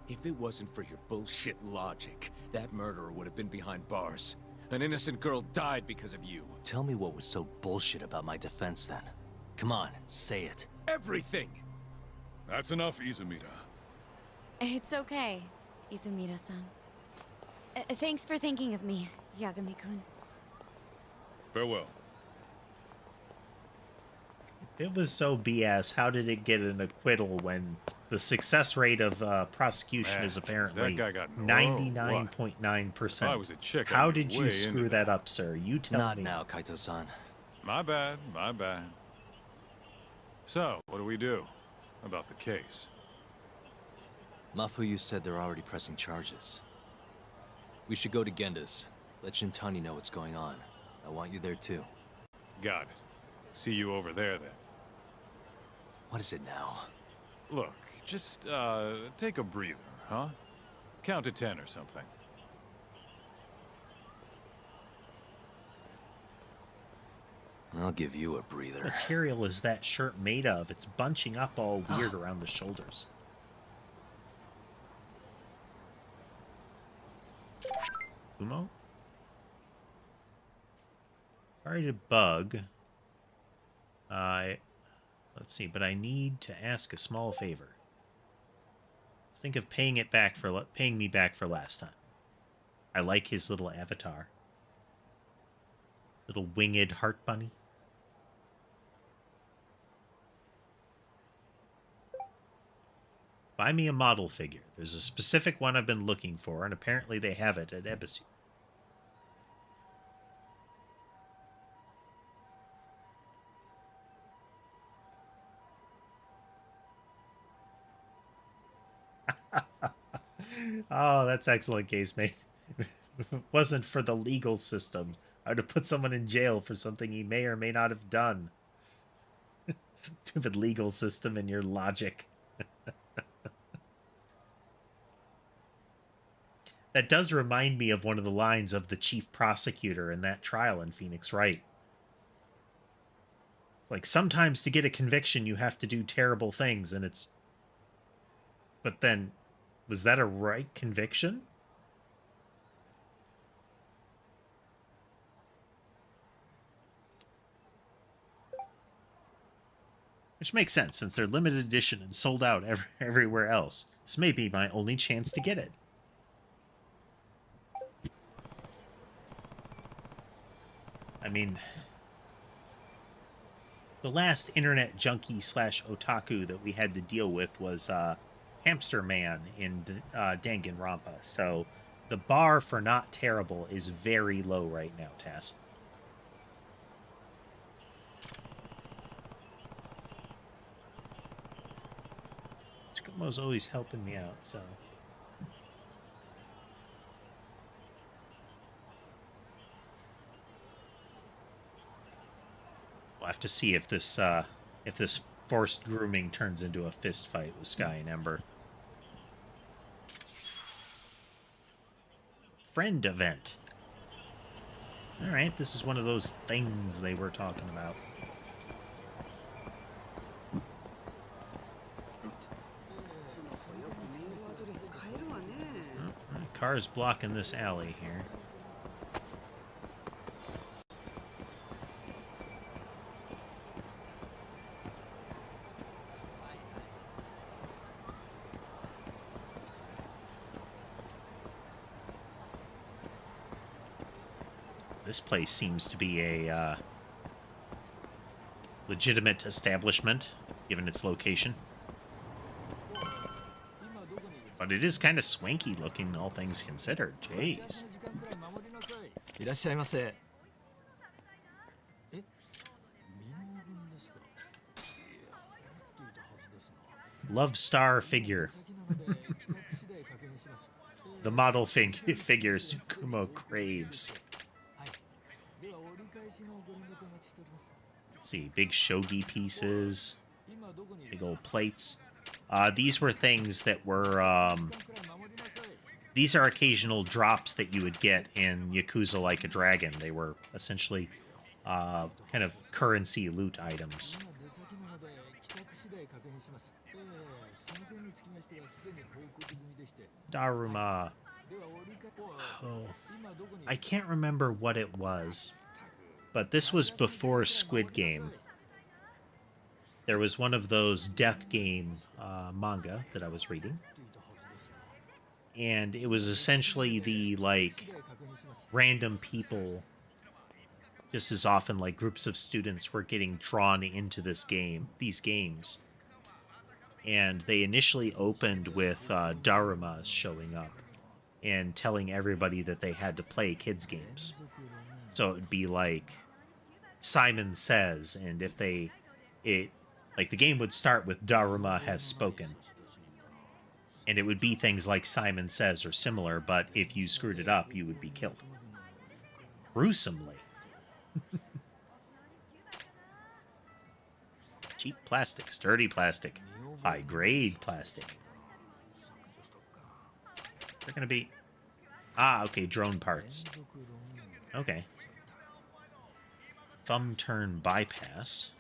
If it wasn't for your bullshit logic, that murderer would have been behind bars. An innocent girl died because of you. Tell me what was so bullshit about my defense then. Come on, say it. Everything! That's enough, Izumida. It's okay, Izumida-san. Thanks for thinking of me, Yagami-kun. Farewell. If it was so BS, how did it get an acquittal when the success rate of prosecution is apparently 99.9%? If I was a chick, How I'd be did you way screw into that up, sir? You tell Not me. now, Kaito-san. My bad, my bad. So, what do we do about the case? Mafuyu said they're already pressing charges. We should go to Genda's. Let Shintani know what's going on. I want you there too. Got it. See you over there then. What is it now? Look, just, take a breather, huh? Count to 10 or something. I'll give you a breather. What material is that shirt made of? It's bunching up all weird around the shoulders. Umo? Sorry to bug. Let's see, but I need to ask a small favor. Let's think of paying me back for last time. I like his little avatar. Little winged heart bunny. Buy me a model figure. There's a specific one I've been looking for, and apparently they have it at Embassy. Oh, that's excellent, casemate. If it wasn't for the legal system, I would have put someone in jail for something he may or may not have done. Stupid legal system and your logic. That does remind me of one of the lines of the chief prosecutor in that trial in Phoenix Wright. Like, sometimes to get a conviction, you have to do terrible things, and it's... But then, was that a right conviction? Which makes sense, since they're limited edition and sold out everywhere else. This may be my only chance to get it. I mean, the last internet junkie / otaku that we had to deal with was Hamster Man in Danganronpa. So the bar for not terrible is very low right now, Tass. Tsukumo's always helping me out, so... We'll have to see if this forced grooming turns into a fist fight with Sky and Ember. Friend event. Alright, this is one of those things they were talking about. Oh, my car's blocking this alley here. This place seems to be a legitimate establishment, given its location. But it is kind of swanky looking, all things considered. Jeez. Love Star figure. The model figure Tsukumo craves. Let's see, big shogi pieces, big old plates. These were things that were, these are occasional drops that you would get in Yakuza Like a Dragon. They were essentially kind of currency loot items. Daruma. Oh, I can't remember what it was. But this was before Squid Game. There was one of those Death Game manga that I was reading. And it was essentially the, like, random people, just as often, like, groups of students were getting drawn into these games. And they initially opened with Daruma showing up and telling everybody that they had to play kids' games. So it would be like... Simon Says, and if the game would start with Daruma has spoken. And it would be things like Simon Says or similar, but if you screwed it up, you would be killed. Gruesomely. Cheap plastic, sturdy plastic, high-grade plastic. They're gonna be... Ah, okay, drone parts. Okay. Thumb turn bypass.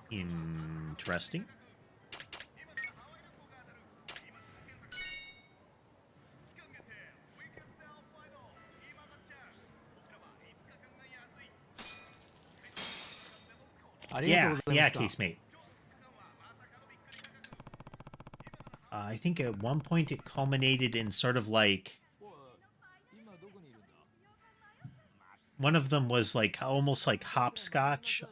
Interesting. Yeah, casemate. I think at one point it culminated in sort of like... One of them was like almost like hopscotch,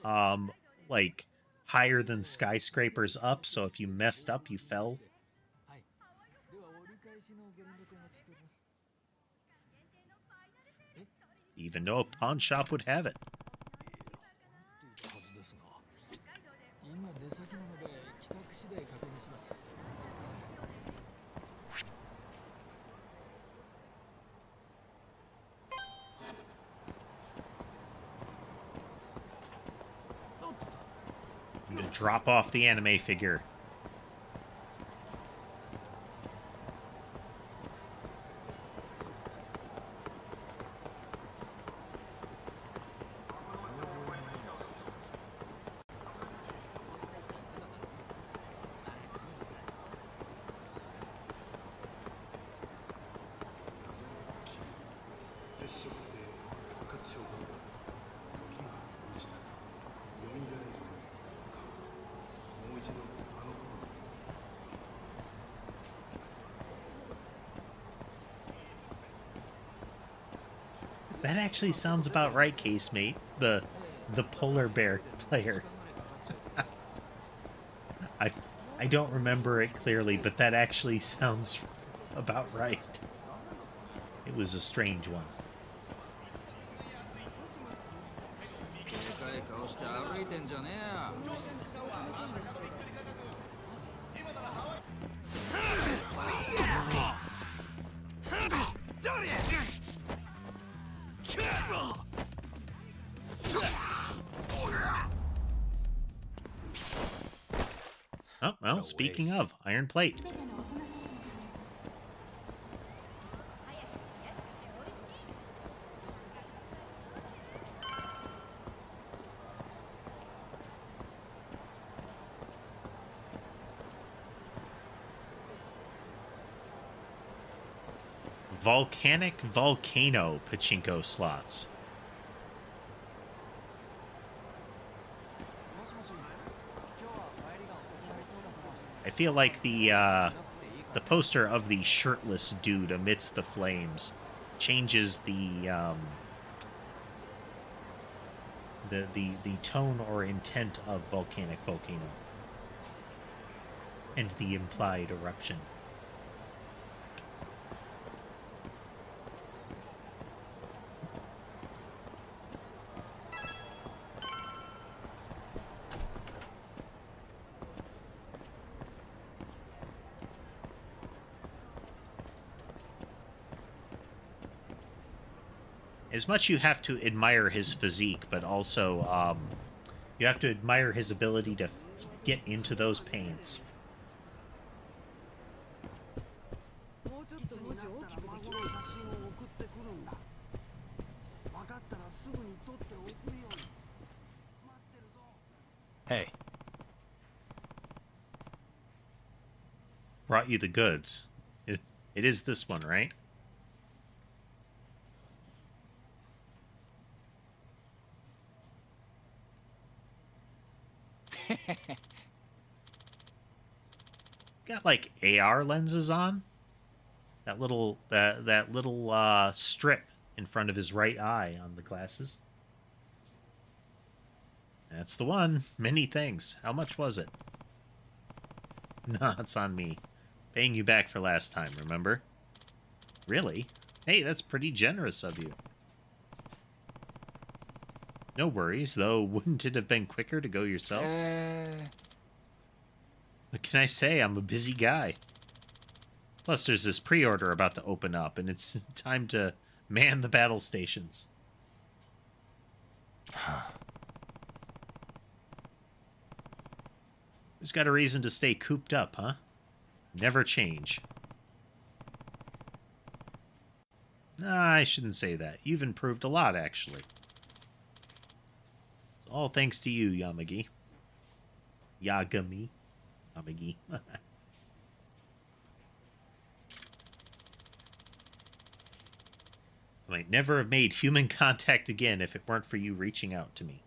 like higher than skyscrapers up, so if you messed up, you fell. Even though a pawn shop would have it. I'm gonna drop off the anime figure. That actually sounds about right, casemate. The polar bear player. I don't remember it clearly, but that actually sounds about right. It was a strange one. Oh, well, speaking of, iron plate. Volcanic volcano pachinko slots. I feel like the poster of the shirtless dude amidst the flames changes the tone or intent of volcanic volcano and the implied eruption. As much you have to admire his physique, but also you have to admire his ability to get into those paints. Hey. Brought you the goods. It is this one, right? Got like AR lenses on. That little strip in front of his right eye on the glasses. That's the one. Many things. How much was it? Nah, it's on me. Paying you back for last time, remember? Really? Hey, that's pretty generous of you. No worries, though. Wouldn't it have been quicker to go yourself? What can I say? I'm a busy guy. Plus, there's this pre-order about to open up, and it's time to man the battle stations. Who's got a reason to stay cooped up, huh? Never change. Nah, I shouldn't say that. You've improved a lot, actually. It's all thanks to you, Yamagi. Yagami. Yamagi. I might never have made human contact again if it weren't for you reaching out to me.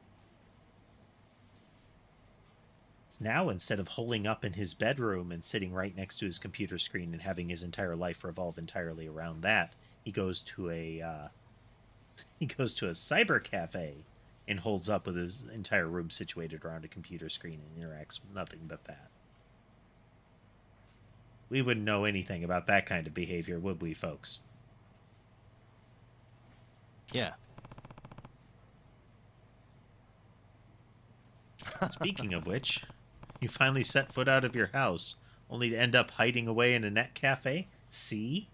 Now, instead of holing up in his bedroom and sitting right next to his computer screen and having his entire life revolve entirely around that, he goes to a cyber cafe and holds up with his entire room situated around a computer screen and interacts with nothing but that. We wouldn't know anything about that kind of behavior, would we, folks? Yeah. Speaking of which, you finally set foot out of your house, only to end up hiding away in a net cafe? See?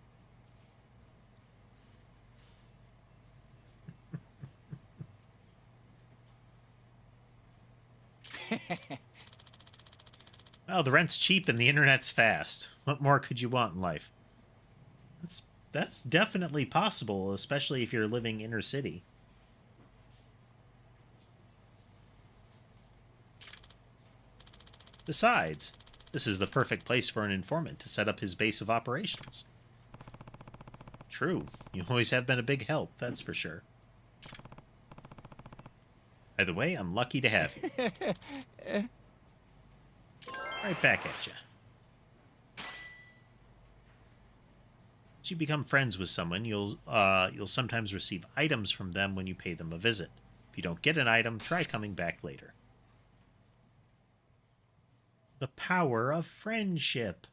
Well, the rent's cheap and the internet's fast. What more could you want in life? That's definitely possible, especially if you're living inner city. Besides, this is the perfect place for an informant to set up his base of operations. True, you always have been a big help, that's for sure. Either way, I'm lucky to have you. Right back at you. As you become friends with someone, you'll sometimes receive items from them when you pay them a visit. If you don't get an item, try coming back later. The power of friendship.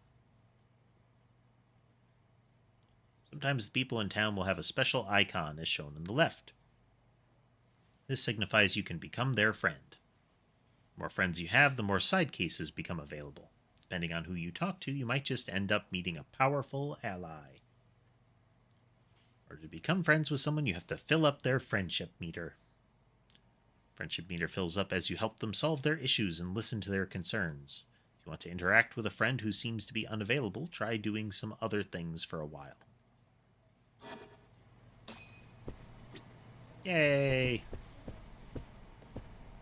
Sometimes the people in town will have a special icon as shown on the left. This signifies you can become their friend. The more friends you have, the more side cases become available. Depending on who you talk to, you might just end up meeting a powerful ally. In order to become friends with someone, you have to fill up their friendship meter. Friendship meter fills up as you help them solve their issues and listen to their concerns. If you want to interact with a friend who seems to be unavailable, try doing some other things for a while. Yay!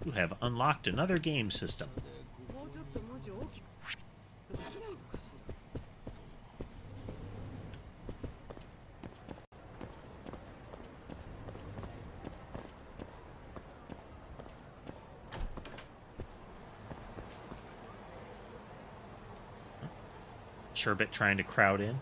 You have unlocked another game system. Sherbet trying to crowd in.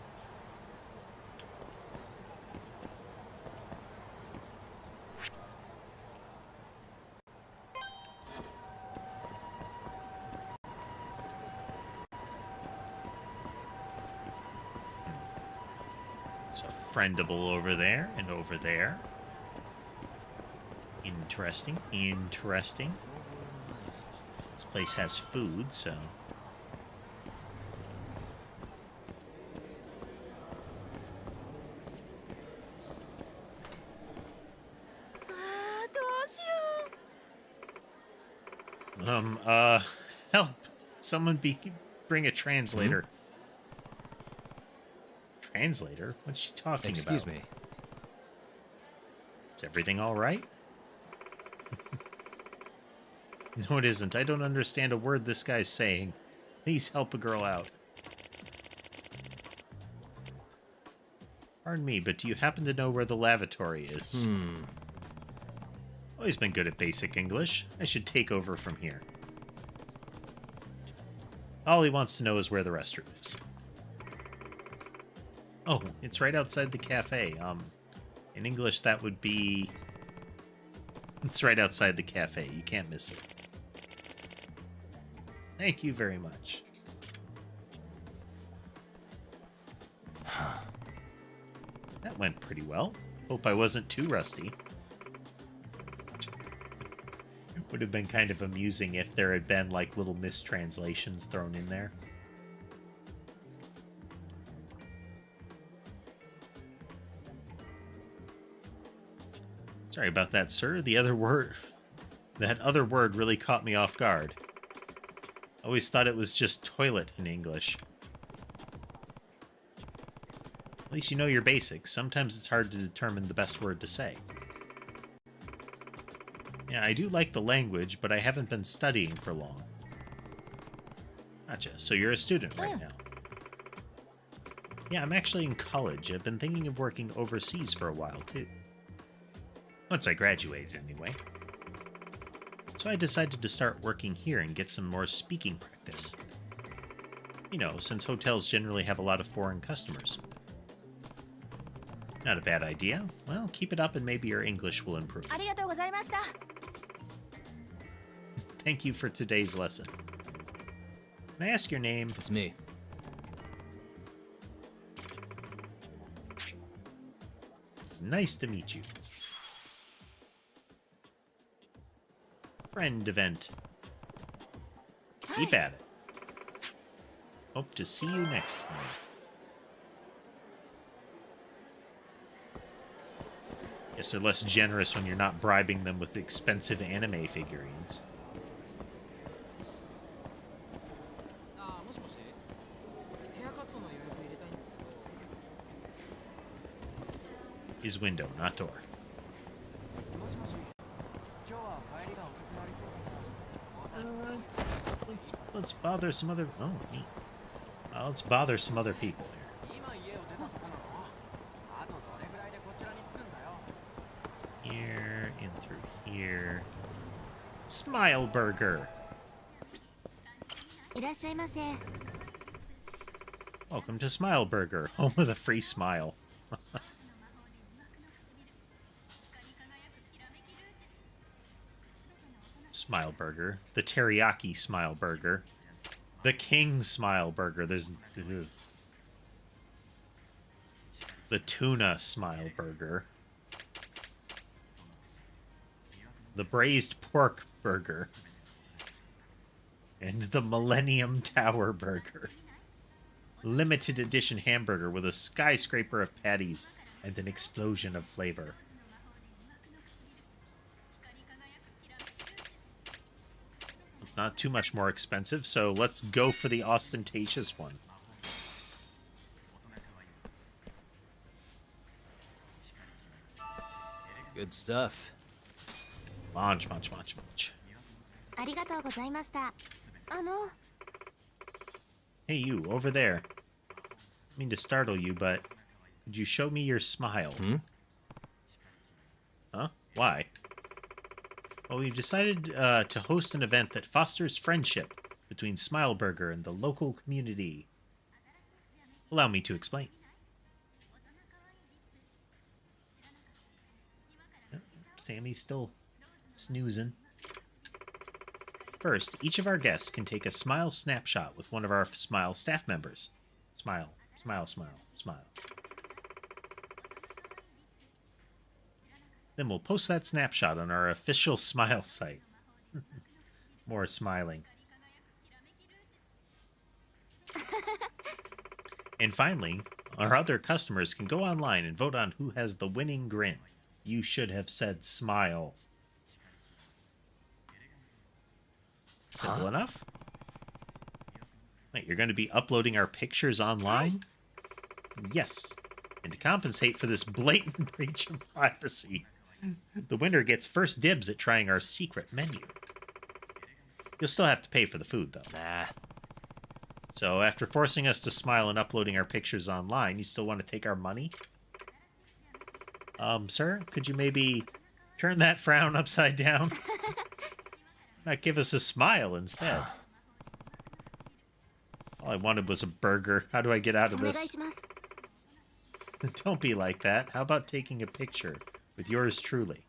It's a friendable over there and over there. Interesting, interesting. This place has food, so... help! Someone bring a translator. Translator? What's she talking about? Excuse me. Is everything all right? No, it isn't. I don't understand a word this guy's saying. Please help a girl out. Pardon me, but do you happen to know where the lavatory is? Always been good at basic English. I should take over from here. All he wants to know is where the restroom is. Oh, it's right outside the cafe. In English, that would be... It's right outside the cafe. You can't miss it. Thank you very much. That went pretty well. Hope I wasn't too rusty. It would have been kind of amusing if there had been, like, little mistranslations thrown in there. Sorry about that, sir. That other word really caught me off guard. I always thought it was just toilet in English. At least you know your basics. Sometimes it's hard to determine the best word to say. Yeah, I do like the language, but I haven't been studying for long. Gotcha. So you're a student right now. Yeah, I'm actually in college. I've been thinking of working overseas for a while, too. Once I graduated, anyway. So I decided to start working here and get some more speaking practice. You know, since hotels generally have a lot of foreign customers. Not a bad idea. Well, keep it up and maybe your English will improve. Thank you for today's lesson. Can I ask your name? It's me. It's nice to meet you. Friend event. Keep at it. Hope to see you next time. Guess they're less generous when you're not bribing them with expensive anime figurines. His window, not door. Let's bother some other... Oh, neat. Let's bother some other people here. Here, in through here. Smile Burger. Welcome to Smile Burger, home with a free smile. Smile Burger, the teriyaki Smile Burger, the King Smile Burger. There's the tuna Smile Burger, the braised pork burger, and the Millennium Tower Burger. Limited edition hamburger with a skyscraper of patties and an explosion of flavor. It's not too much more expensive, so let's go for the ostentatious one. Good stuff. Munch, munch, munch, munch. Hey, you, over there. I mean to startle you, but could you show me your smile? Huh? Why? Well, we've decided to host an event that fosters friendship between Smileburger and the local community. Allow me to explain. Sammy's still snoozing. First, each of our guests can take a smile snapshot with one of our Smile staff members. Smile, smile, smile, smile. Then we'll post that snapshot on our official Smile site. More smiling. And finally, our other customers can go online and vote on who has the winning grin. You should have said smile. Simple enough. Wait, you're going to be uploading our pictures online? Yes. And to compensate for this blatant breach of privacy, the winner gets first dibs at trying our secret menu. You'll still have to pay for the food, though. Nah. So after forcing us to smile and uploading our pictures online, you still want to take our money? Sir, could you maybe turn that frown upside down? Not give us a smile instead. All I wanted was a burger. How do I get out of this? Don't be like that. How about taking a picture with yours truly?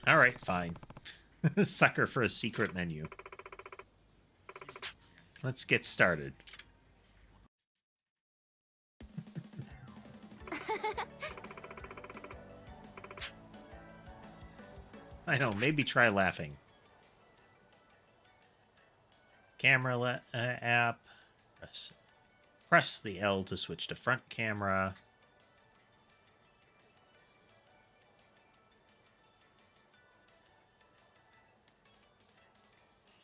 All right, fine. Sucker for a secret menu. Let's get started. I know, maybe try laughing. Camera app. Press the L to switch to front camera.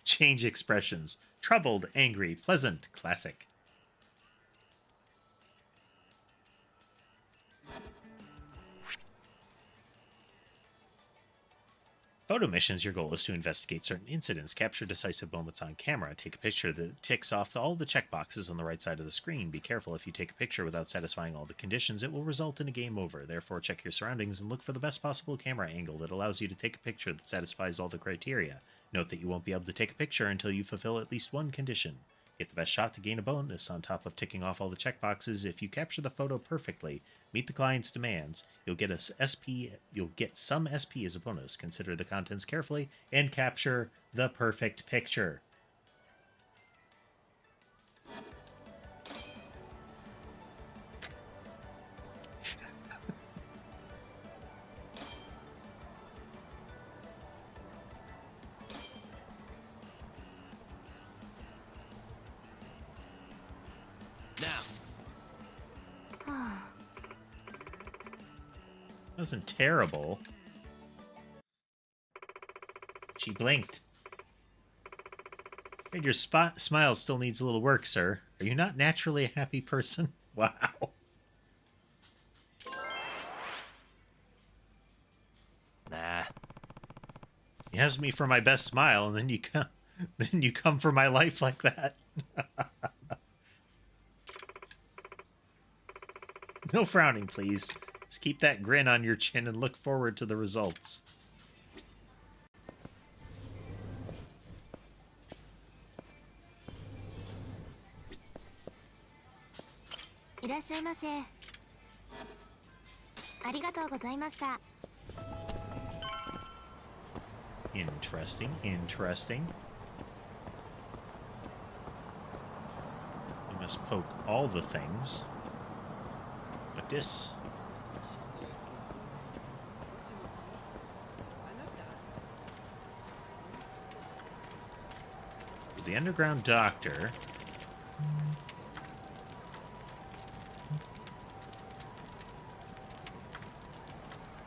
Change expressions. Troubled, angry, pleasant, classic. Photo missions, your goal is to investigate certain incidents, capture decisive moments on camera, take a picture that ticks off all the checkboxes on the right side of the screen. Be careful, if you take a picture without satisfying all the conditions, it will result in a game over. Therefore, check your surroundings and look for the best possible camera angle that allows you to take a picture that satisfies all the criteria. Note that you won't be able to take a picture until you fulfill at least one condition. Get the best shot to gain a bonus on top of ticking off all the checkboxes. If you capture the photo perfectly, meet the client's demands, you'll get some SP as a bonus. Consider the contents carefully and capture the perfect picture. Wasn't terrible. She blinked. And your smile still needs a little work, sir. Are you not naturally a happy person? Wow. Nah. You asked me for my best smile, and then you come for my life like that. No frowning, please. Just keep that grin on your chin and look forward to the results. Interesting, interesting. You must poke all the things. Like this. The underground doctor.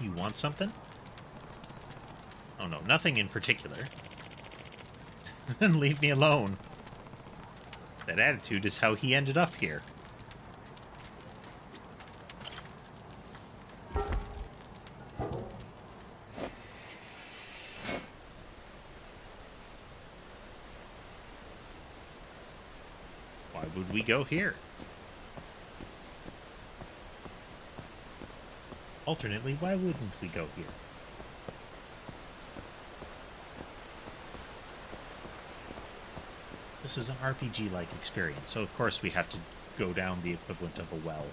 You want something? Oh no, nothing in particular. Then leave me alone. That attitude is how he ended up here. Why would we go here? Alternately, why wouldn't we go here? This is an RPG-like experience, so of course we have to go down the equivalent of a well.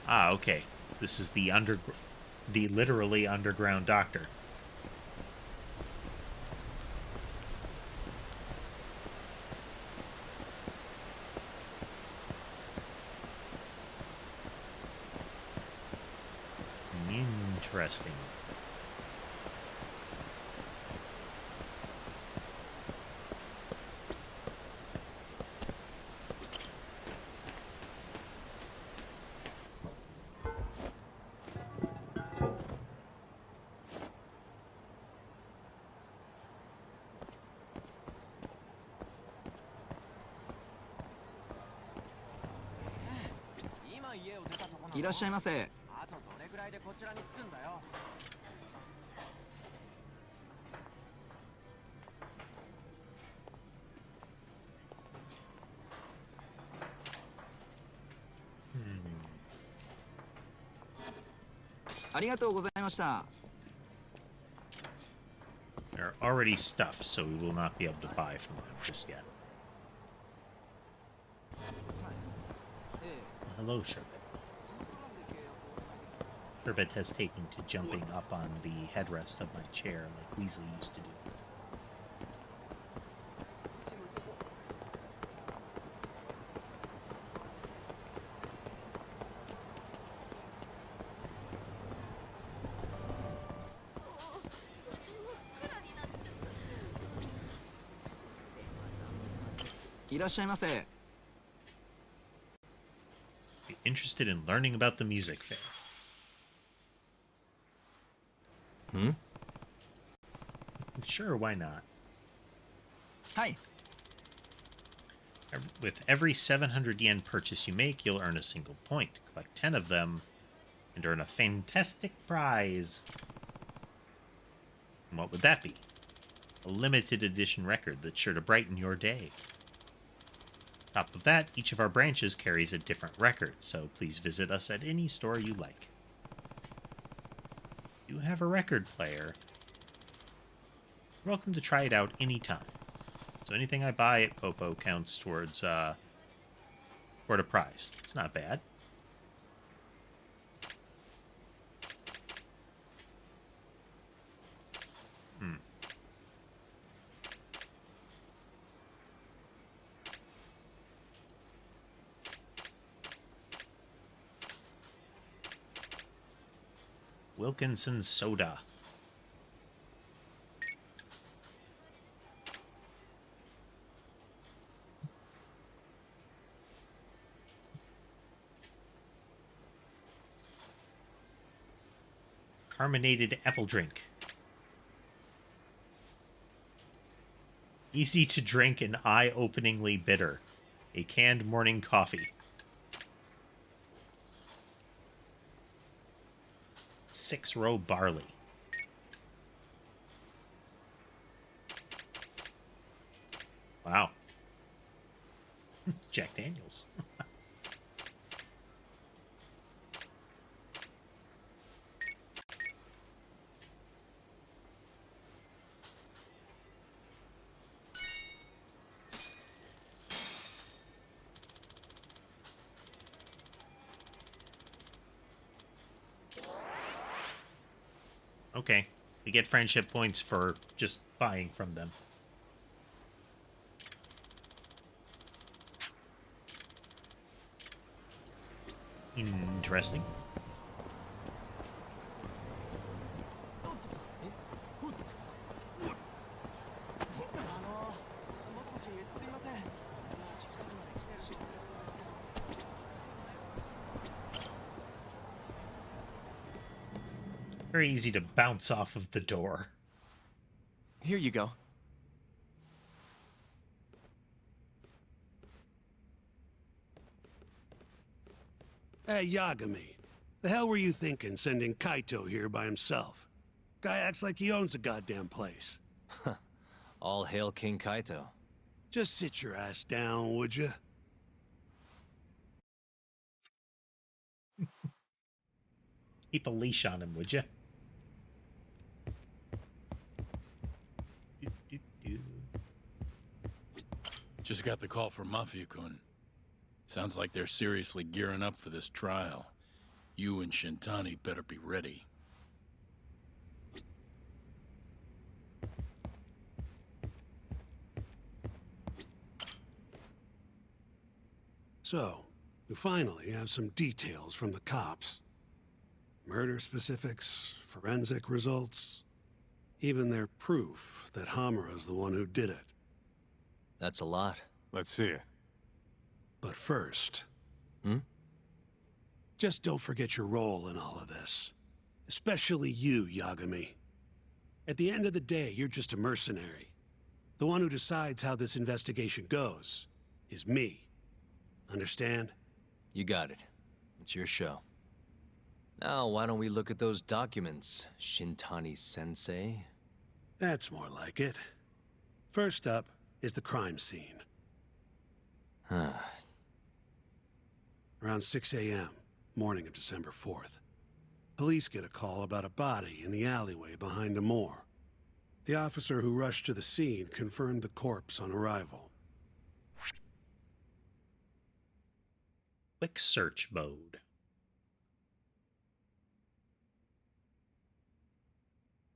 Ah, okay. This is the literally underground doctor. Interesting. They're already stuffed, so we will not be able to buy from them just yet. Hello, Sherbet. Sherbet has taken to jumping up on the headrest of my chair like Weasley used to do. Be interested in learning about the music fair. Sure, why not? Hi. With every 700 yen purchase you make, you'll earn a single point. Collect 10 of them and earn a fantastic prize. And what would that be? A limited edition record that's sure to brighten your day. Top of that, each of our branches carries a different record, so please visit us at any store you like. You have a record player. You're welcome to try it out anytime. So anything I buy at Popo counts towards toward a prize. It's not bad. Wilkinson soda. Carbonated apple drink. Easy to drink and eye-openingly bitter. A canned morning coffee. 6-row barley. Wow. Jack Daniels. Okay, we get friendship points for just buying from them. Interesting. Very easy to bounce off of the door. Here you go. Hey, Yagami. The hell were you thinking sending Kaito here by himself? Guy acts like he owns the goddamn place. All hail King Kaito. Just sit your ass down, would you? Keep a leash on him, would you? Just got the call from Mafia-kun. Sounds like they're seriously gearing up for this trial. You and Shintani better be ready. So, we finally have some details from the cops. Murder specifics, forensic results, even their proof that Hamura's the one who did it. That's a lot. Let's see it. But first... Just don't forget your role in all of this. Especially you, Yagami. At the end of the day, you're just a mercenary. The one who decides how this investigation goes is me. Understand? You got it. It's your show. Now, why don't we look at those documents, Shintani-sensei? That's more like it. First up is the crime scene. Around 6 a.m., morning of December 4th. Police get a call about a body in the alleyway behind a moor. The officer who rushed to the scene confirmed the corpse on arrival. Quick search mode.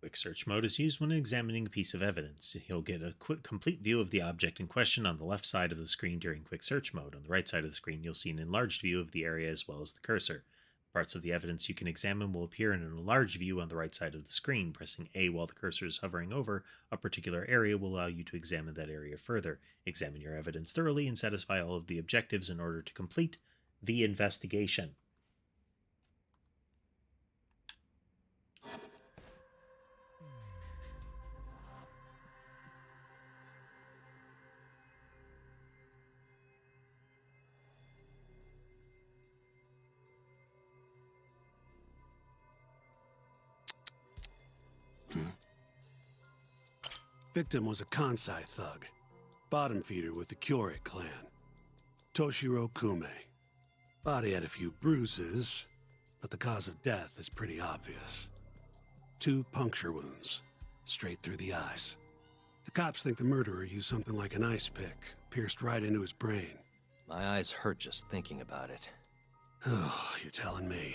Quick search mode is used when examining a piece of evidence. You'll get a complete view of the object in question on the left side of the screen during quick search mode. On the right side of the screen, you'll see an enlarged view of the area as well as the cursor. Parts of the evidence you can examine will appear in an enlarged view on the right side of the screen. Pressing A while the cursor is hovering over a particular area will allow you to examine that area further. Examine your evidence thoroughly and satisfy all of the objectives in order to complete the investigation. Victim was a Kansai thug, bottom feeder with the Kyorei clan. Toshiro Kume. Body had a few bruises, but the cause of death is pretty obvious. 2 puncture wounds, straight through the eyes. The cops think the murderer used something like an ice pick, pierced right into his brain. My eyes hurt just thinking about it. Oh, you're telling me.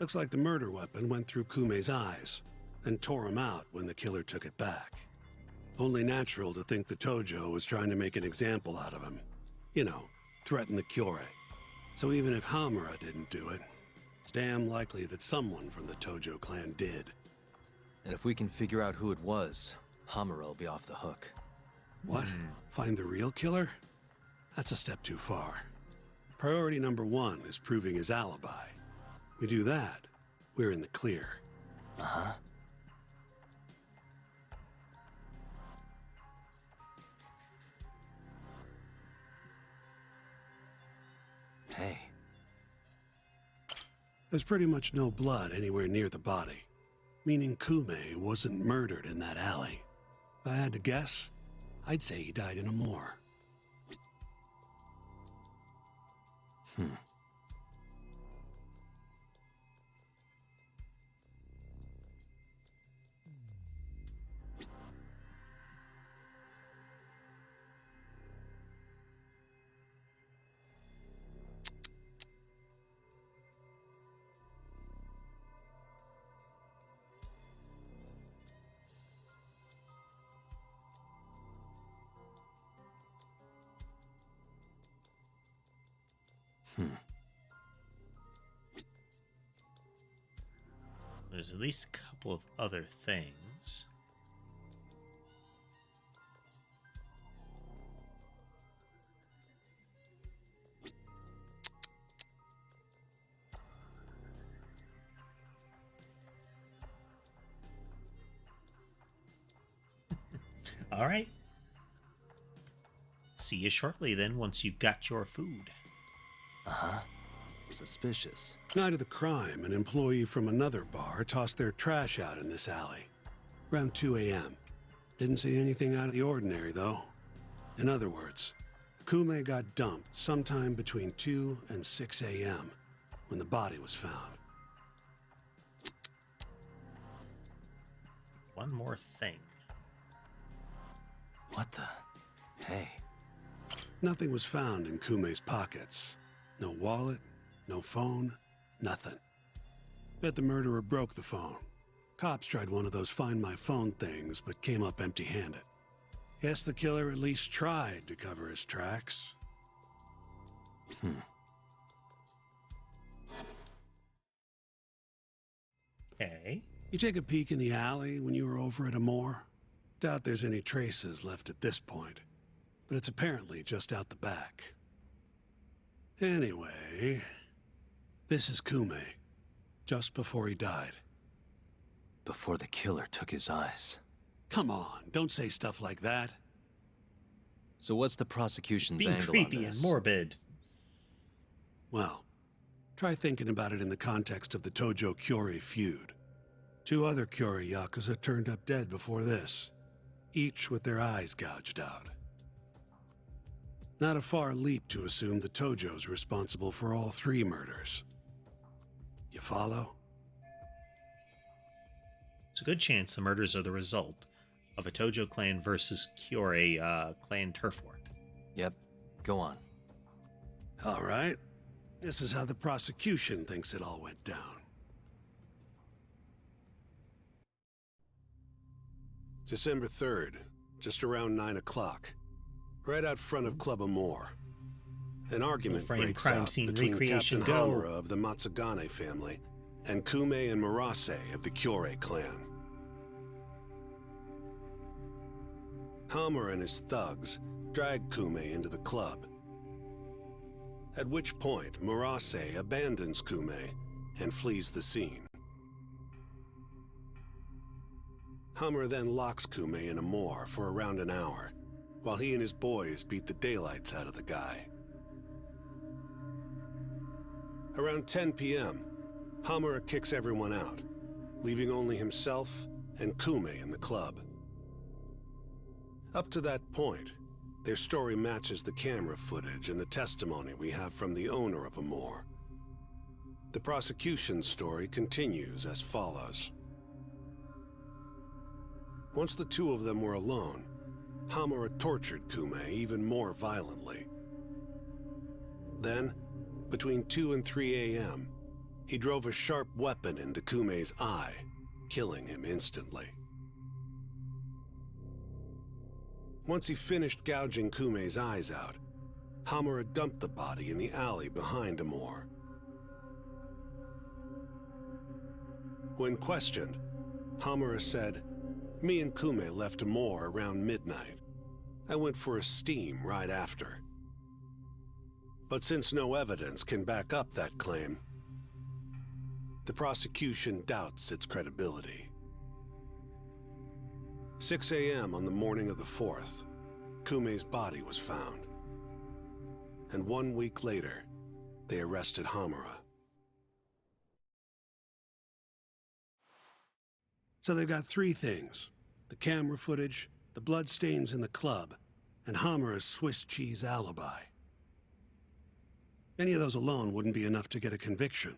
Looks like the murder weapon went through Kume's eyes, then tore him out when the killer took it back. Only natural to think the Tojo was trying to make an example out of him. You know, threaten the Kyorei. So even if Hamura didn't do it, it's damn likely that someone from the Tojo clan did. And if we can figure out who it was, Hamura will be off the hook. What? Find the real killer? That's a step too far. Priority number 1 is proving his alibi. We do that, we're in the clear. Uh-huh. Hey. There's pretty much no blood anywhere near the body, meaning Kume wasn't murdered in that alley. If I had to guess, I'd say he died in a moor. There's at least a couple of other things. All right. See you shortly then, once you've got your food. Uh-huh. Suspicious. Night of the crime, an employee from another bar tossed their trash out in this alley. Around 2 a.m. Didn't see anything out of the ordinary, though. In other words, Kume got dumped sometime between 2 and 6 a.m. when the body was found. One more thing. What the? Hey. Nothing was found in Kume's pockets. No wallet, no phone, nothing. Bet the murderer broke the phone. Cops tried one of those Find My Phone things, but came up empty-handed. Guess the killer at least tried to cover his tracks. Okay. You take a peek in the alley when you were over at Amore? Doubt there's any traces left at this point, but it's apparently just out the back. Anyway, this is Kume, just before he died. Before the killer took his eyes. Come on, don't say stuff like that. So what's the prosecution's Being angle creepy on and this? morbid. Well, try thinking about it in the context of the Tojo Kyorei feud. 2 other Kyorei Yakuza turned up dead before this, each with their eyes gouged out. Not a far leap to assume the Tojo's responsible for all 3 murders. You follow? It's a good chance the murders are the result of a Tojo clan versus Kyorei clan turf war. Yep. Go on. All right. This is how the prosecution thinks it all went down. December 3rd, just around 9 o'clock. Right out front of Club Amore. An argument Frame breaks crime out scene between recreation Captain go. Hamura of the Matsugane family and Kume and Murase of the Kyorei clan. Hamura and his thugs drag Kume into the club. At which point, Murase abandons Kume and flees the scene. Hamura then locks Kume in Amore for around an hour, while he and his boys beat the daylights out of the guy. Around 10 p.m., Hamura kicks everyone out, leaving only himself and Kume in the club. Up to that point, their story matches the camera footage and the testimony we have from the owner of Amor. The prosecution's story continues as follows. Once the two of them were alone, Hamura tortured Kume even more violently. Then, between 2 and 3 a.m., he drove a sharp weapon into Kume's eye, killing him instantly. Once he finished gouging Kume's eyes out, Hamura dumped the body in the alley behind Amor. When questioned, Hamura said, "Me and Kume left Amor around midnight. I went for a steam right after." But since no evidence can back up that claim, the prosecution doubts its credibility. 6 a.m. on the morning of the 4th, Kume's body was found. And 1 week later, they arrested Hamura. So they've got 3 things: the camera footage, the bloodstains in the club, and Hamura's Swiss cheese alibi. Any of those alone wouldn't be enough to get a conviction.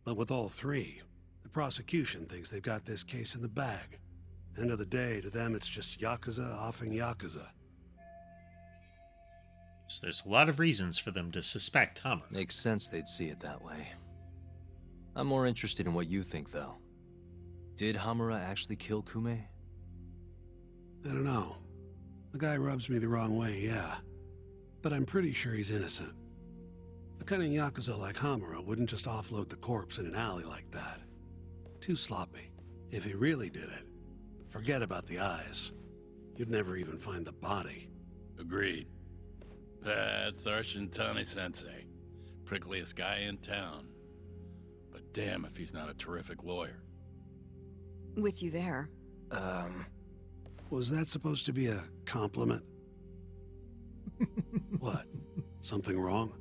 But with all 3, the prosecution thinks they've got this case in the bag. End of the day, to them it's just Yakuza offing Yakuza. So there's a lot of reasons for them to suspect Hamura. Makes sense they'd see it that way. I'm more interested in what you think, though. Did Hamura actually kill Kume? I don't know. The guy rubs me the wrong way, yeah. But I'm pretty sure he's innocent. A cunning Yakuza like Hamura wouldn't just offload the corpse in an alley like that. Too sloppy. If he really did it, forget about the eyes. You'd never even find the body. Agreed. That's our Shintani-sensei. Prickliest guy in town. But damn if he's not a terrific lawyer. With you there. Was that supposed to be a compliment? What? Something wrong?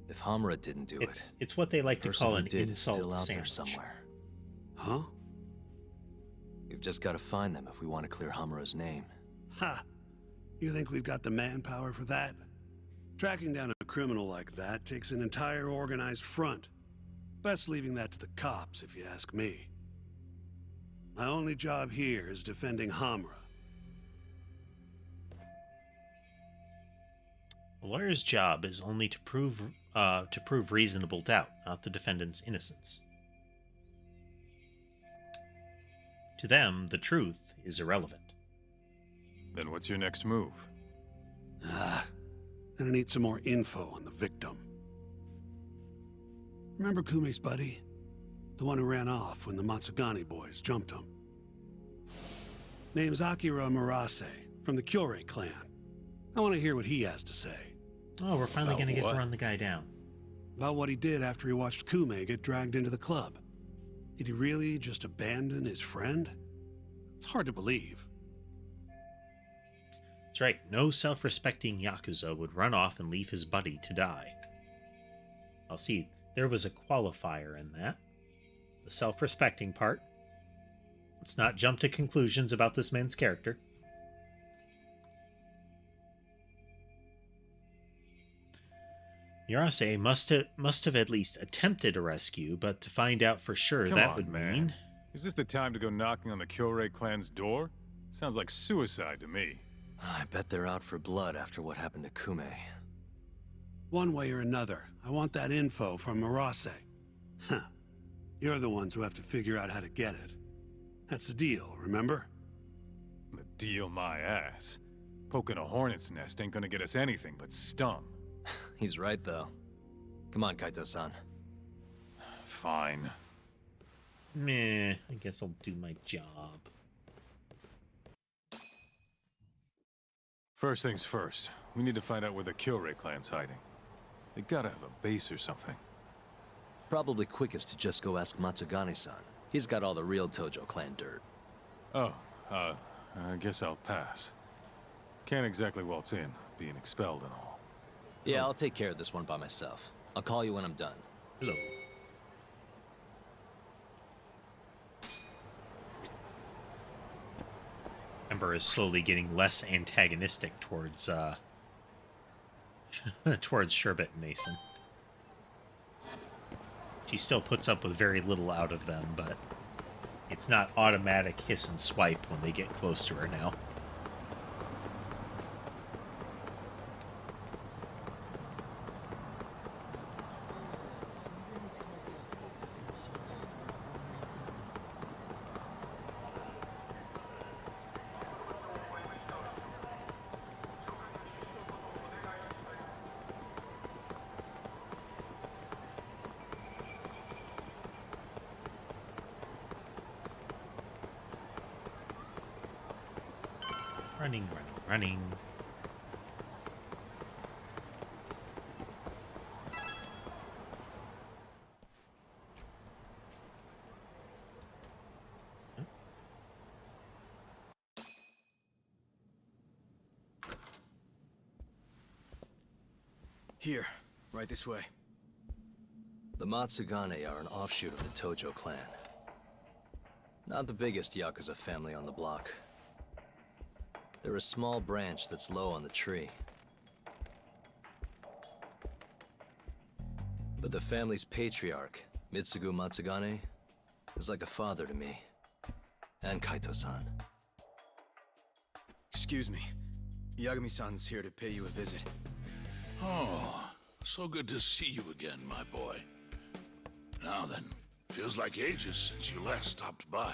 If Hamura didn't do it, it's what they like to call an insult still out there sandwich. somewhere. Huh? We've just got to find them if we want to clear Hamura's name. Ha! You think we've got the manpower for that? Tracking down a criminal like that takes an entire organized front. Best leaving that to the cops, if you ask me. My only job here is defending Hamura. The lawyer's job is only to prove reasonable doubt, not the defendant's innocence. To them, the truth is irrelevant. Then what's your next move? Gonna need some more info on the victim. Remember Kume's buddy? The one who ran off when the Matsugane boys jumped him. Name's Akira Murase, from the Kyorei clan. I want to hear what he has to say. Oh, we're finally going to get to run the guy down. About what he did after he watched Kume get dragged into the club. Did he really just abandon his friend? It's hard to believe. That's right. No self-respecting Yakuza would run off and leave his buddy to die. I'll see. There was a qualifier in that. The self-respecting part. Let's not jump to conclusions about this man's character. Murase must have at least attempted a rescue, but to find out for sure Come that on, would man. mean... Is this the time to go knocking on the Kyorei clan's door? Sounds like suicide to me. I bet they're out for blood after what happened to Kume. One way or another, I want that info from Murase. Huh. You're the ones who have to figure out how to get it. That's the deal, remember? The deal my ass. Poking a hornet's nest ain't gonna get us anything but stung. He's right, though. Come on, Kaito-san. Fine. Meh, I guess I'll do my job. First things first, we need to find out where the Kyorei clan's hiding. They gotta have a base or something. Probably quickest to just go ask Matsugane-san. He's got all the real Tojo clan dirt. Oh, I guess I'll pass. Can't exactly waltz in, being expelled and all. Yeah, I'll take care of this one by myself. I'll call you when I'm done. Hello. I'm Amber is slowly getting less antagonistic towards towards Sherbet and Mason. She still puts up with very little out of them, but it's not automatic hiss and swipe when they get close to her now. Running, running, running. Here, right this way. The Matsugane are an offshoot of the Tojo clan. Not the biggest Yakuza family on the block. They're a small branch that's low on the tree. But the family's patriarch, Mitsugu Matsugane, is like a father to me. And Kaito-san. Excuse me. Yagami-san's here to pay you a visit. Oh, so good to see you again, my boy. Now then, feels like ages since you last stopped by.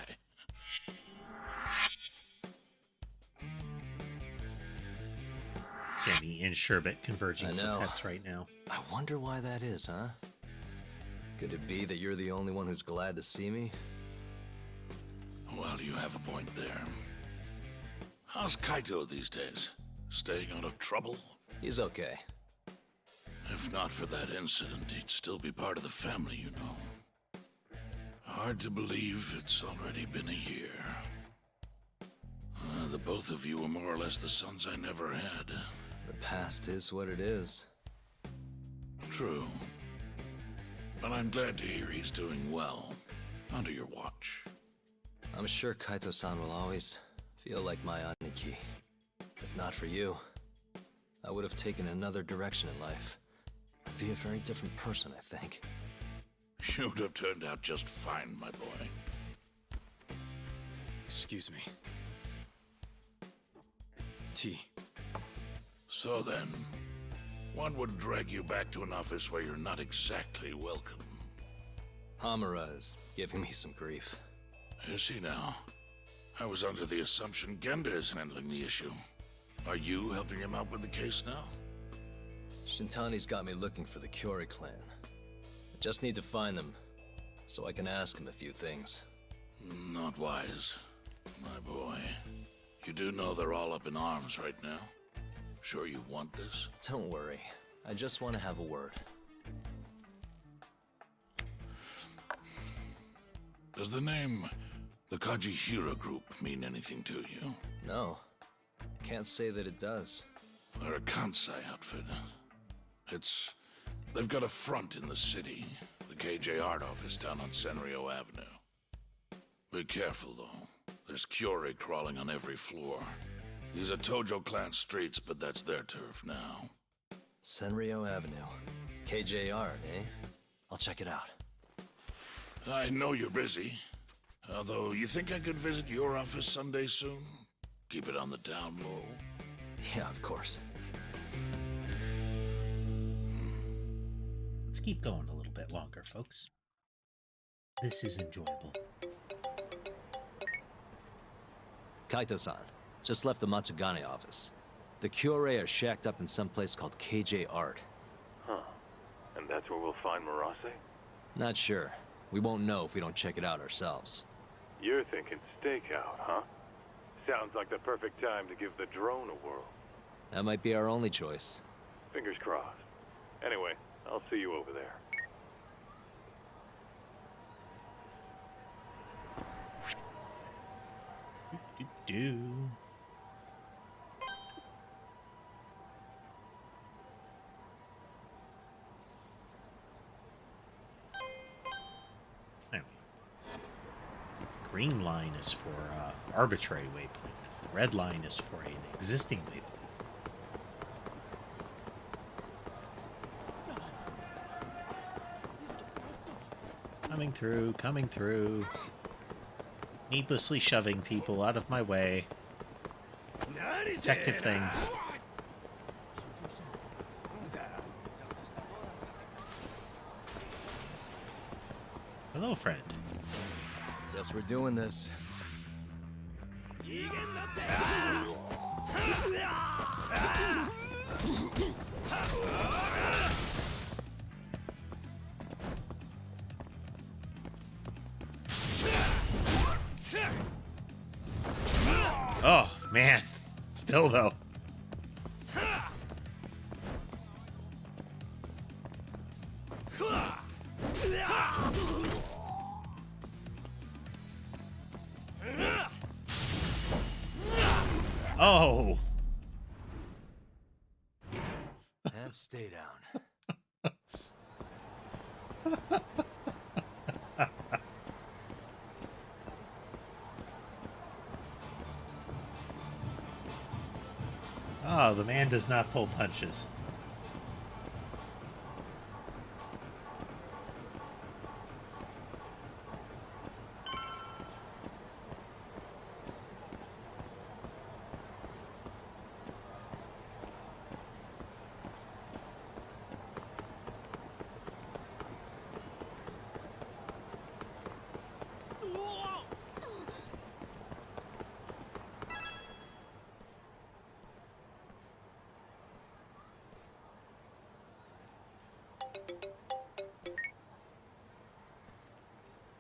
Sammy and Sherbet converging for pets right now. I wonder why that is, huh? Could it be that you're the only one who's glad to see me? Well, you have a point there. How's Kaito these days? Staying out of trouble? He's okay. If not for that incident, he'd still be part of the family, you know. Hard to believe it's already been a year. The both of you were more or less the sons I never had. The past is what it is. True. But I'm glad to hear he's doing well, under your watch. I'm sure Kaito-san will always feel like my Aniki. If not for you, I would have taken another direction in life. I'd be a very different person, I think. You'd have turned out just fine, my boy. Excuse me. Tea. So then, what would drag you back to an office where you're not exactly welcome? Hamura is giving me some grief. Is he now? I was under the assumption Genda is handling the issue. Are you helping him out with the case now? Shintani's got me looking for the Kyori clan. I just need to find them, so I can ask him a few things. Not wise, my boy. You do know they're all up in arms right now? Sure you want this? Don't worry. I just want to have a word. Does the name the Kajihira Group mean anything to you? No. Can't say that it does. They're a Kansai outfit. They've got a front in the city. The KJ Art office down on Senryo Avenue. Be careful, though. There's Kyori crawling on every floor. These are Tojo clan streets, but that's their turf now. Senryo Avenue. KJ Art, eh? I'll check it out. I know you're busy. Although, you think I could visit your office someday soon? Keep it on the down low. Yeah, of course. Let's keep going a little bit longer, folks. This is enjoyable. Kaito-san, just left the Matsugane office. The Kyore are shacked up in some place called KJ Art. Huh. And that's where we'll find Murase? Not sure. We won't know if we don't check it out ourselves. You're thinking stakeout, huh? Sounds like the perfect time to give the drone a whirl. That might be our only choice. Fingers crossed. Anyway, I'll see you over there. Do. Green line is for arbitrary waypoint. The red line is for an existing label. Coming through, coming through. Needlessly shoving people out of my way. Protective things. Hello, friend. Guess we're doing this. Oh, man. Still, though. Oh. And stay down. Oh, the man does not pull punches.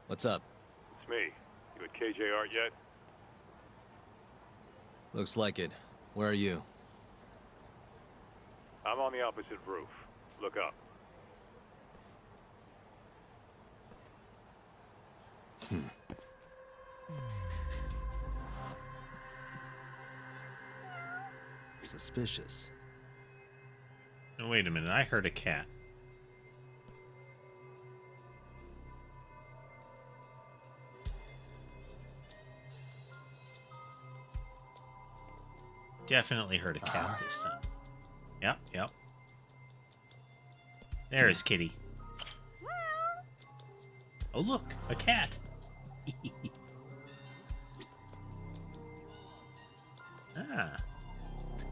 What's up? It's me. You at KJ Art yet? Looks like it. Where are you? I'm on the opposite roof. Look up. Suspicious. No, wait a minute. I heard a cat. Definitely heard a cat this time. Yep, yep. There's Kitty. Oh, look, a cat. Ah.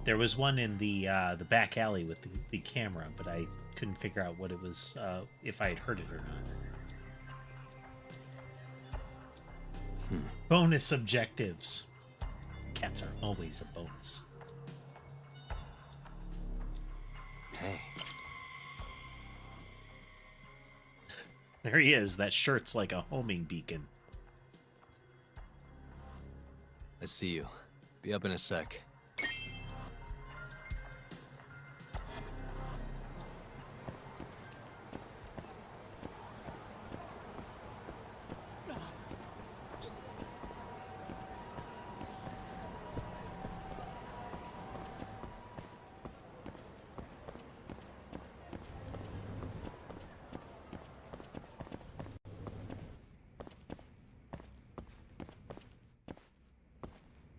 There was one in the back alley with the camera, but I couldn't figure out what it was, if I had heard it or not. Bonus objectives. Cats are always a bonus. Hey. There he is. That shirt's like a homing beacon. I see you. Be up in a sec.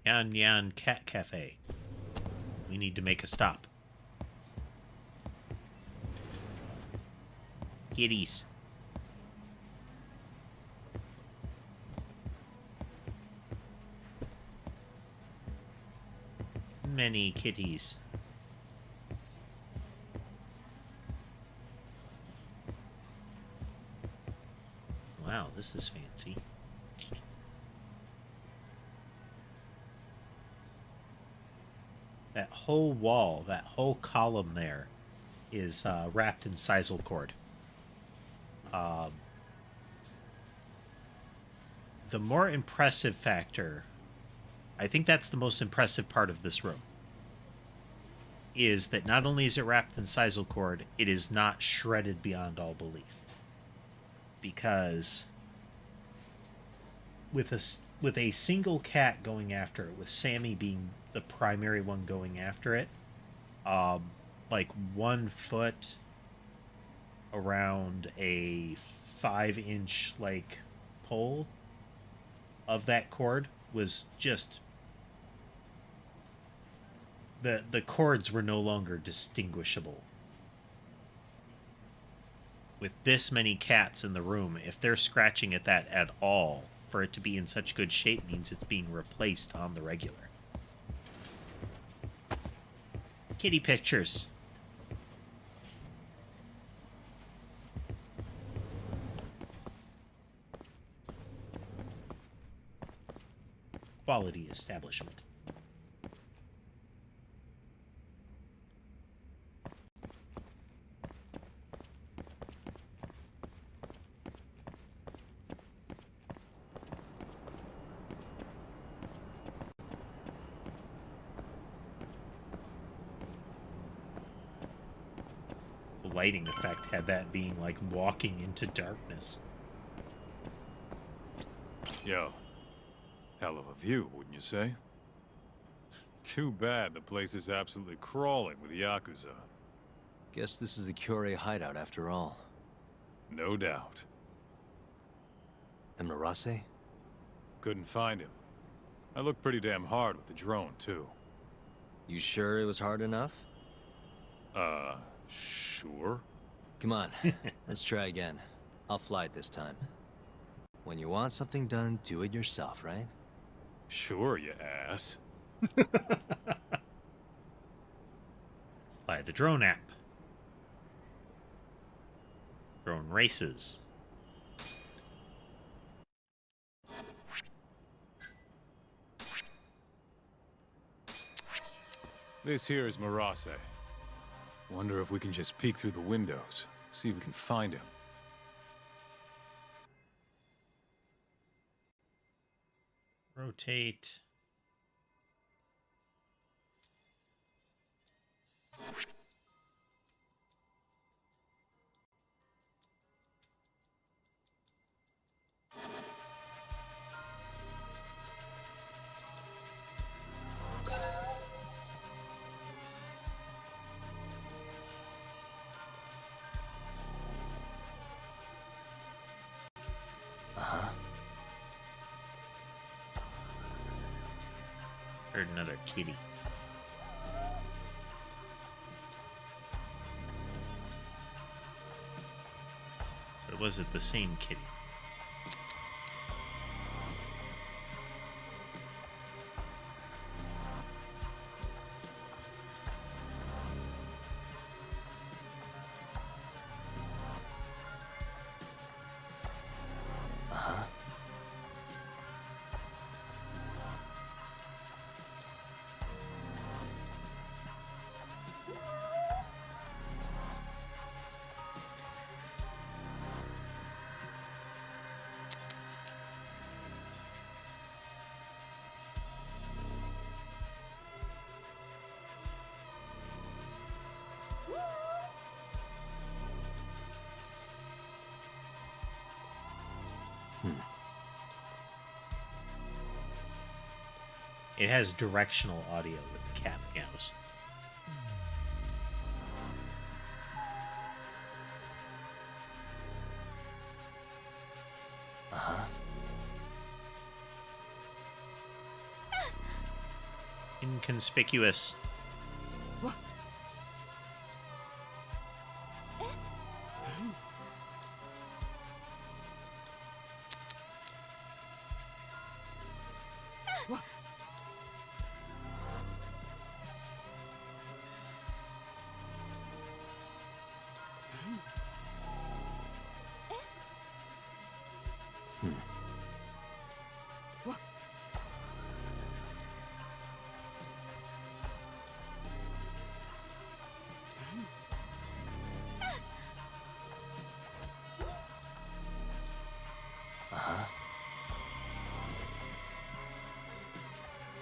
Yan Yan Cat Cafe. We need to make a stop. Kitties. Many kitties. Wow, this is fancy. That whole wall, that whole column there is wrapped in sisal cord. The more impressive factor, I think that's the most impressive part of this room, is that not only is it wrapped in sisal cord, it is not shredded beyond all belief. Because with a single cat going after it, with Sammy being the primary one going after it, like 1 foot around a 5-inch like pole of that cord was just The chords were no longer distinguishable. With this many cats in the room, if they're scratching at that at all, for it to be in such good shape means it's being replaced on the regular. Kitty pictures. Quality establishment. The lighting effect had that being like walking into darkness. Yo, hell of a view, wouldn't you say? Too bad the place is absolutely crawling with Yakuza. Guess this is the Kyorei hideout after all. No doubt. And Marase? Couldn't find him. I looked pretty damn hard with the drone, too. You sure it was hard enough? Sure. Come on, let's try again. I'll fly it this time. When you want something done, do it yourself, right? Sure, you ass. Fly the drone app. Drone races. This here is Marase. Wonder if we can just peek through the windows, see if we can find him. Rotate. Heard another kitty. But was it the same kitty? It has directional audio with the cat meows. Inconspicuous.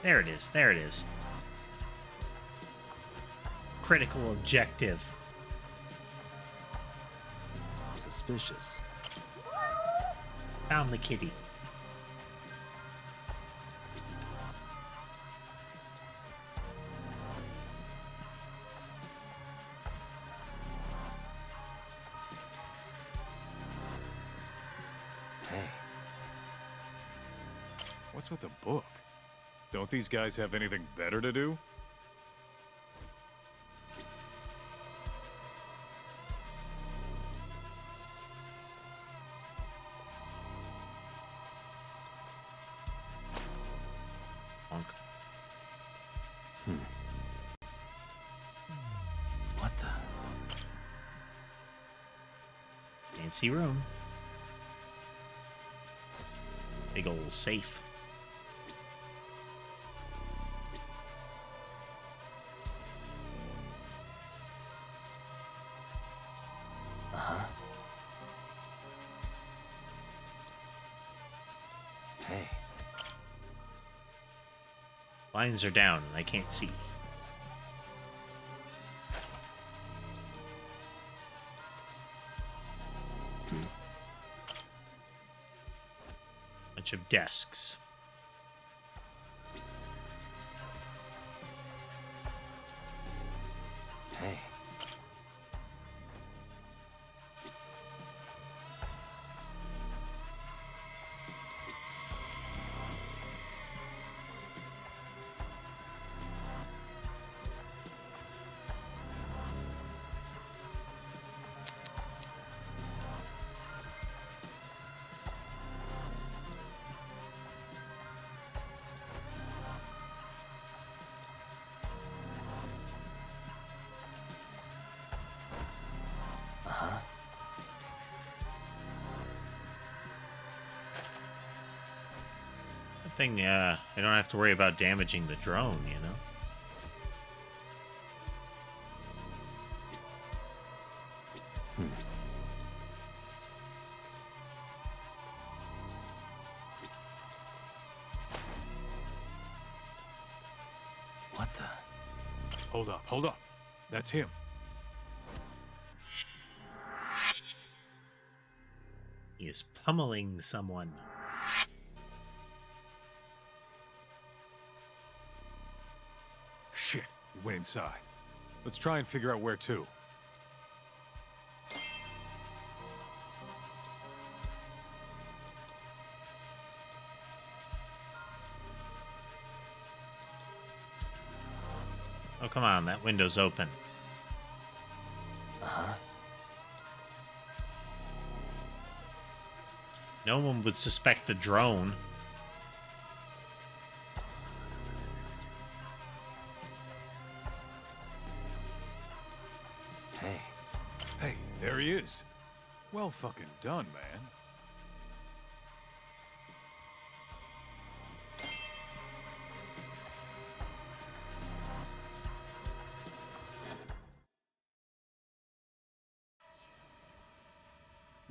There it is. There it is. Critical objective. Suspicious. Found the kitty. Hey. What's with the book? Don't these guys have anything better to do? Fancy room. Big old safe. Uh-huh. Hey. Blinds are down and I can't see. Bunch of desks. Hey. Thing, I don't have to worry about damaging the drone, you know? What the? Hold up. That's him. He is pummeling someone. Shit, he went inside. Let's try and figure out where to. Oh, come on, that window's open. Uh-huh. No one would suspect the drone. Hey, there he is. Well fucking done, man.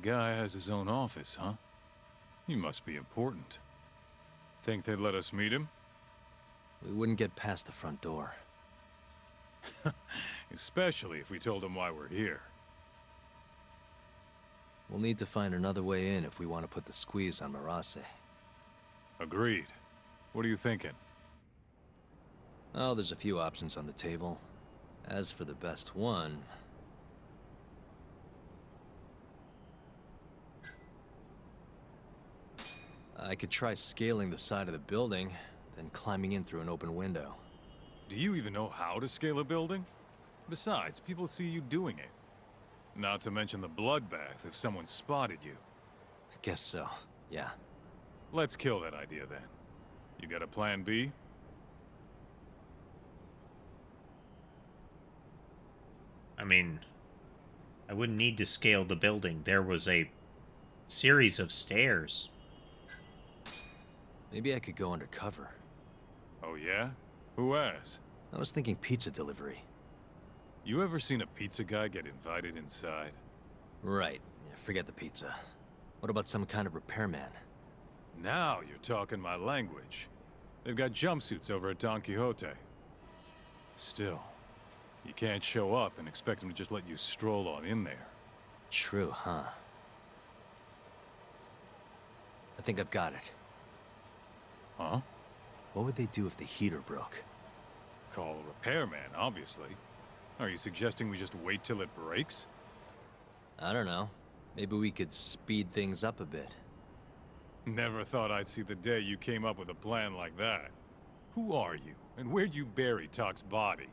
Guy has his own office, huh? He must be important. Think they'd let us meet him? We wouldn't get past the front door. Especially if we told him why we're here. We'll need to find another way in if we want to put the squeeze on Marase. Agreed. What are you thinking? Oh, there's a few options on the table. As for the best one... I could try scaling the side of the building, then climbing in through an open window. Do you even know how to scale a building? Besides, people see you doing it. Not to mention the bloodbath if someone spotted you. Guess so, yeah. Let's kill that idea then. You got a plan B? I mean, I wouldn't need to scale the building. There was a series of stairs. Maybe I could go undercover. Oh yeah? Who has? I was thinking pizza delivery. You ever seen a pizza guy get invited inside? Right. Yeah, forget the pizza. What about some kind of repairman? Now you're talking my language. They've got jumpsuits over at Don Quixote. Still, you can't show up and expect them to just let you stroll on in there. True, huh? I think I've got it. Huh? What would they do if the heater broke? Call a repairman, obviously. Are you suggesting we just wait till it breaks? I don't know. Maybe we could speed things up a bit. Never thought I'd see the day you came up with a plan like that. Who are you, and where'd you bury Talk's body?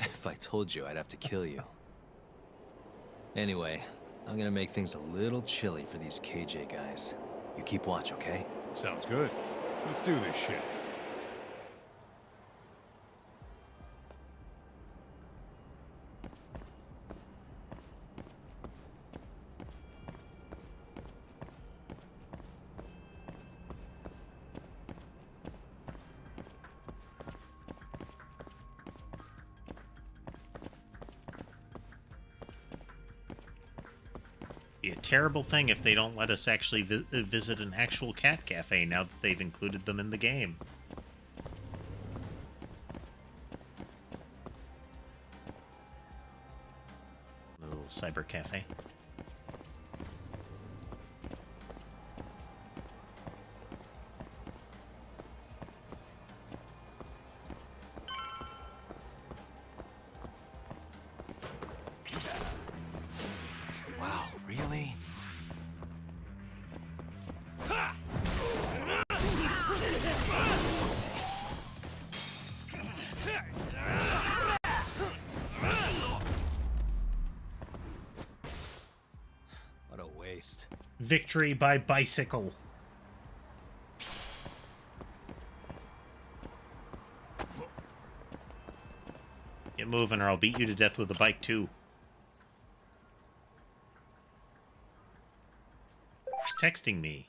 If I told you, I'd have to kill you. Anyway, I'm gonna make things a little chilly for these KJ guys. You keep watch, okay? Sounds good. Let's do this shit. Be a terrible thing if they don't let us actually visit an actual cat cafe now that they've included them in the game. A little cyber cafe. Wow, really? What a waste. Victory by bicycle. Get moving or I'll beat you to death with a bike too. Who's texting me?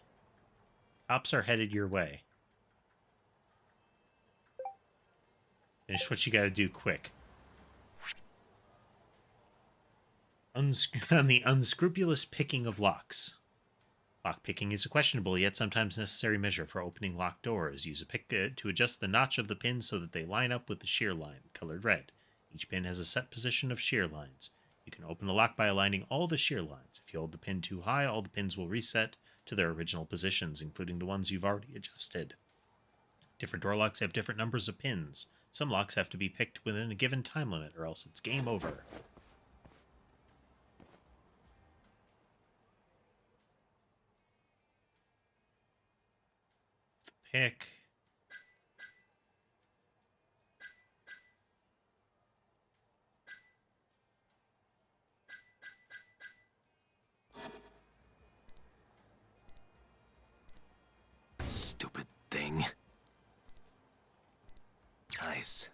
Cops are headed your way. Finish what you gotta do quick. On the unscrupulous picking of locks. Lock-picking is a questionable yet sometimes necessary measure for opening locked doors. Use a pick to adjust the notch of the pin so that they line up with the shear line, colored red. Each pin has a set position of shear lines. You can open the lock by aligning all the shear lines. If you hold the pin too high, all the pins will reset to their original positions, including the ones you've already adjusted. Different door locks have different numbers of pins. Some locks have to be picked within a given time limit, or else it's game over. Pick. Stupid thing. Nice.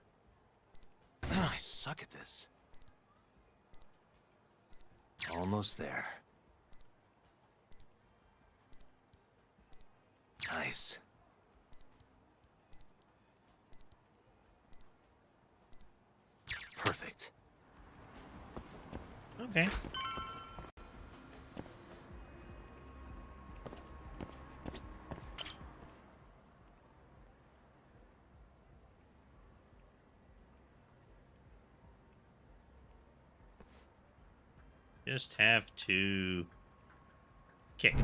I suck at this. Almost there. Nice. Perfect. Okay. Just have to kick.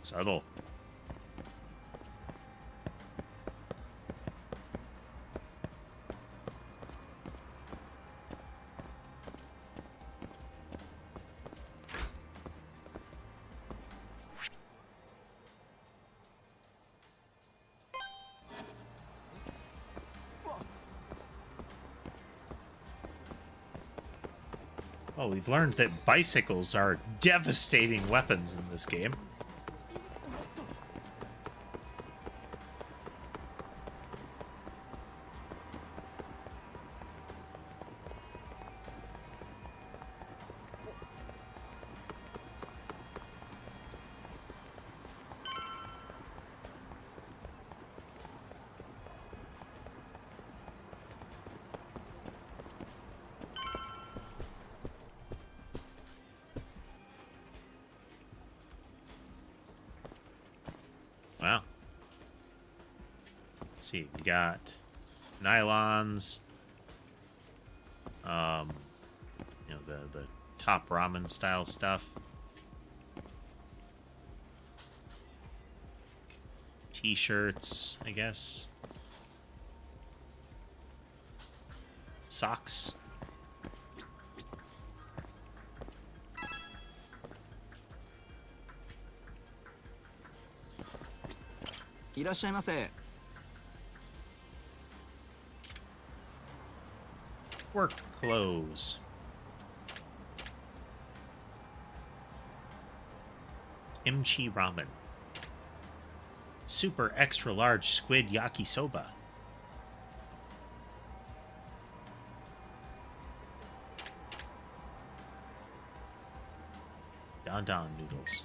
Subtle. Well, we've learned that bicycles are devastating weapons in this game. Wow. Let's see, we got nylons, you know, the top ramen style stuff. T-shirts, I guess. Socks. Work clothes. Kimchi ramen. Super extra large squid yakisoba. Don Don noodles.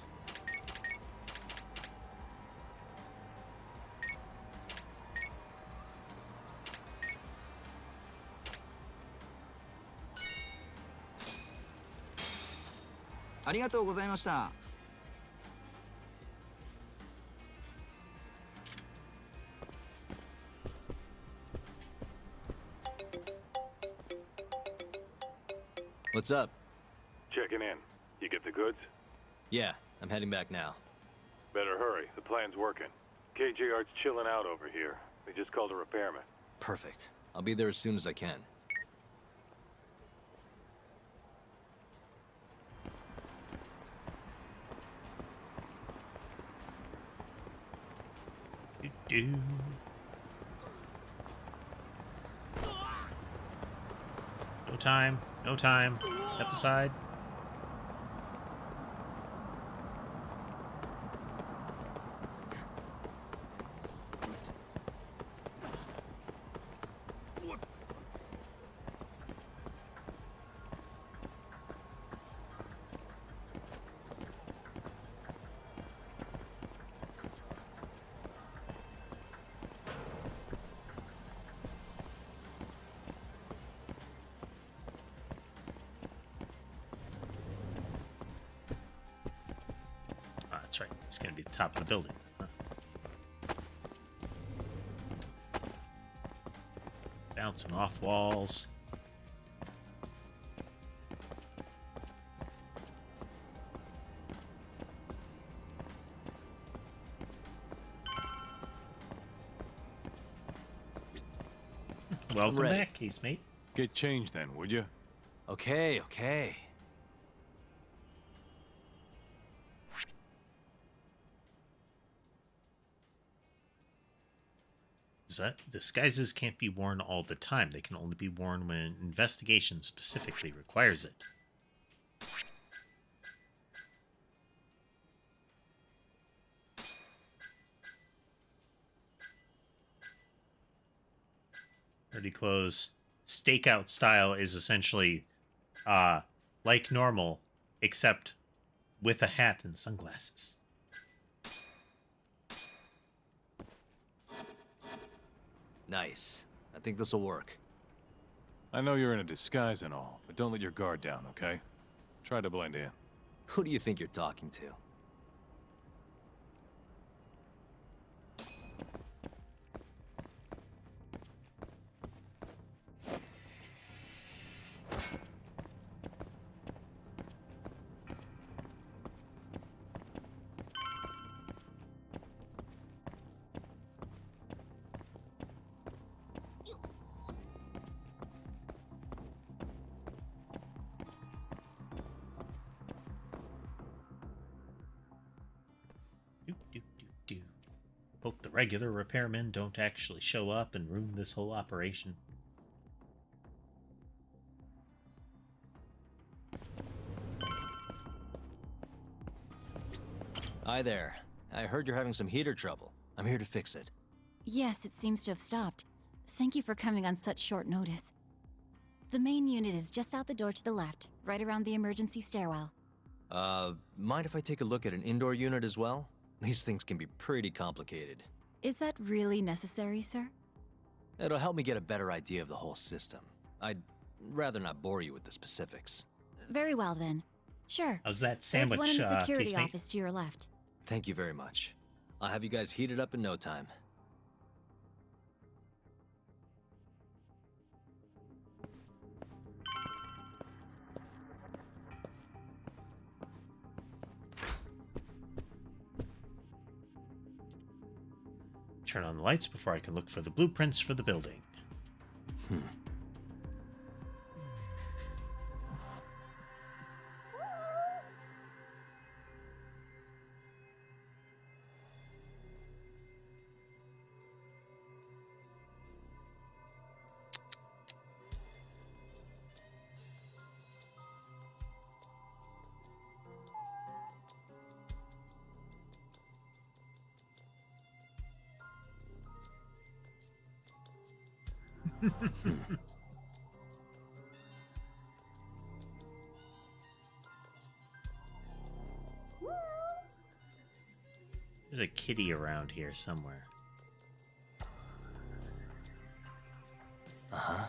What's up? Checking in. You get the goods? Yeah, I'm heading back now. Better hurry. The plan's working. KJR's chilling out over here. We just called a repairman. Perfect. I'll be there as soon as I can. Do. No time. No time. Step aside. That's right. It's going to be the top of the building. Huh. Bouncing off walls. Welcome back, casemate. Get changed then, would you? Okay, okay. Disguises can't be worn all the time. They can only be worn when an investigation specifically requires it. Pretty close. Stakeout style is essentially like normal, except with a hat and sunglasses. Nice. I think this'll work. I know you're in a disguise and all, but don't let your guard down, okay? Try to blend in. Who do you think you're talking to? Hope the regular repairmen don't actually show up and ruin this whole operation. Hi there. I heard you're having some heater trouble. I'm here to fix it. Yes, it seems to have stopped. Thank you for coming on such short notice. The main unit is just out the door to the left, right around the emergency stairwell. Mind if I take a look at an indoor unit as well? These things can be pretty complicated. Is that really necessary, sir? It'll help me get a better idea of the whole system. I'd rather not bore you with the specifics. Very well, then. Sure. How's that sandwich, There's one in the security casemate? office to your left. Thank you very much. I'll have you guys heated up in no time. Turn on the lights before I can look for the blueprints for the building. There's a kitty around here somewhere. Uh-huh.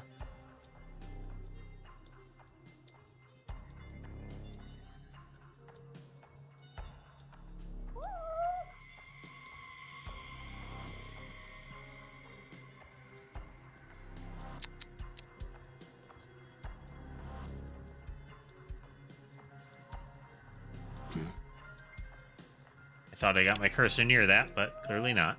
I thought I got my cursor near that, but clearly not.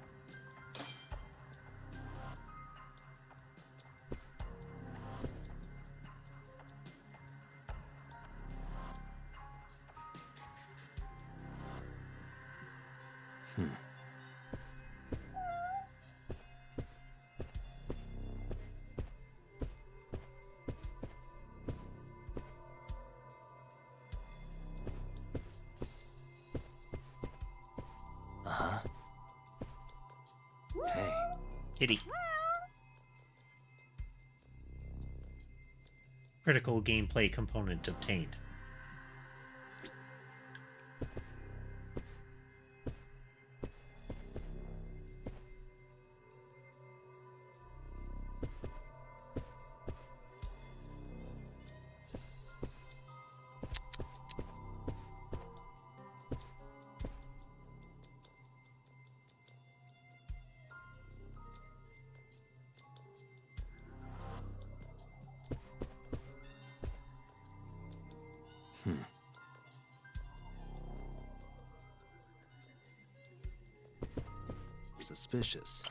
Uh-huh. Hey. Kitty. Critical gameplay component obtained. Suspicious.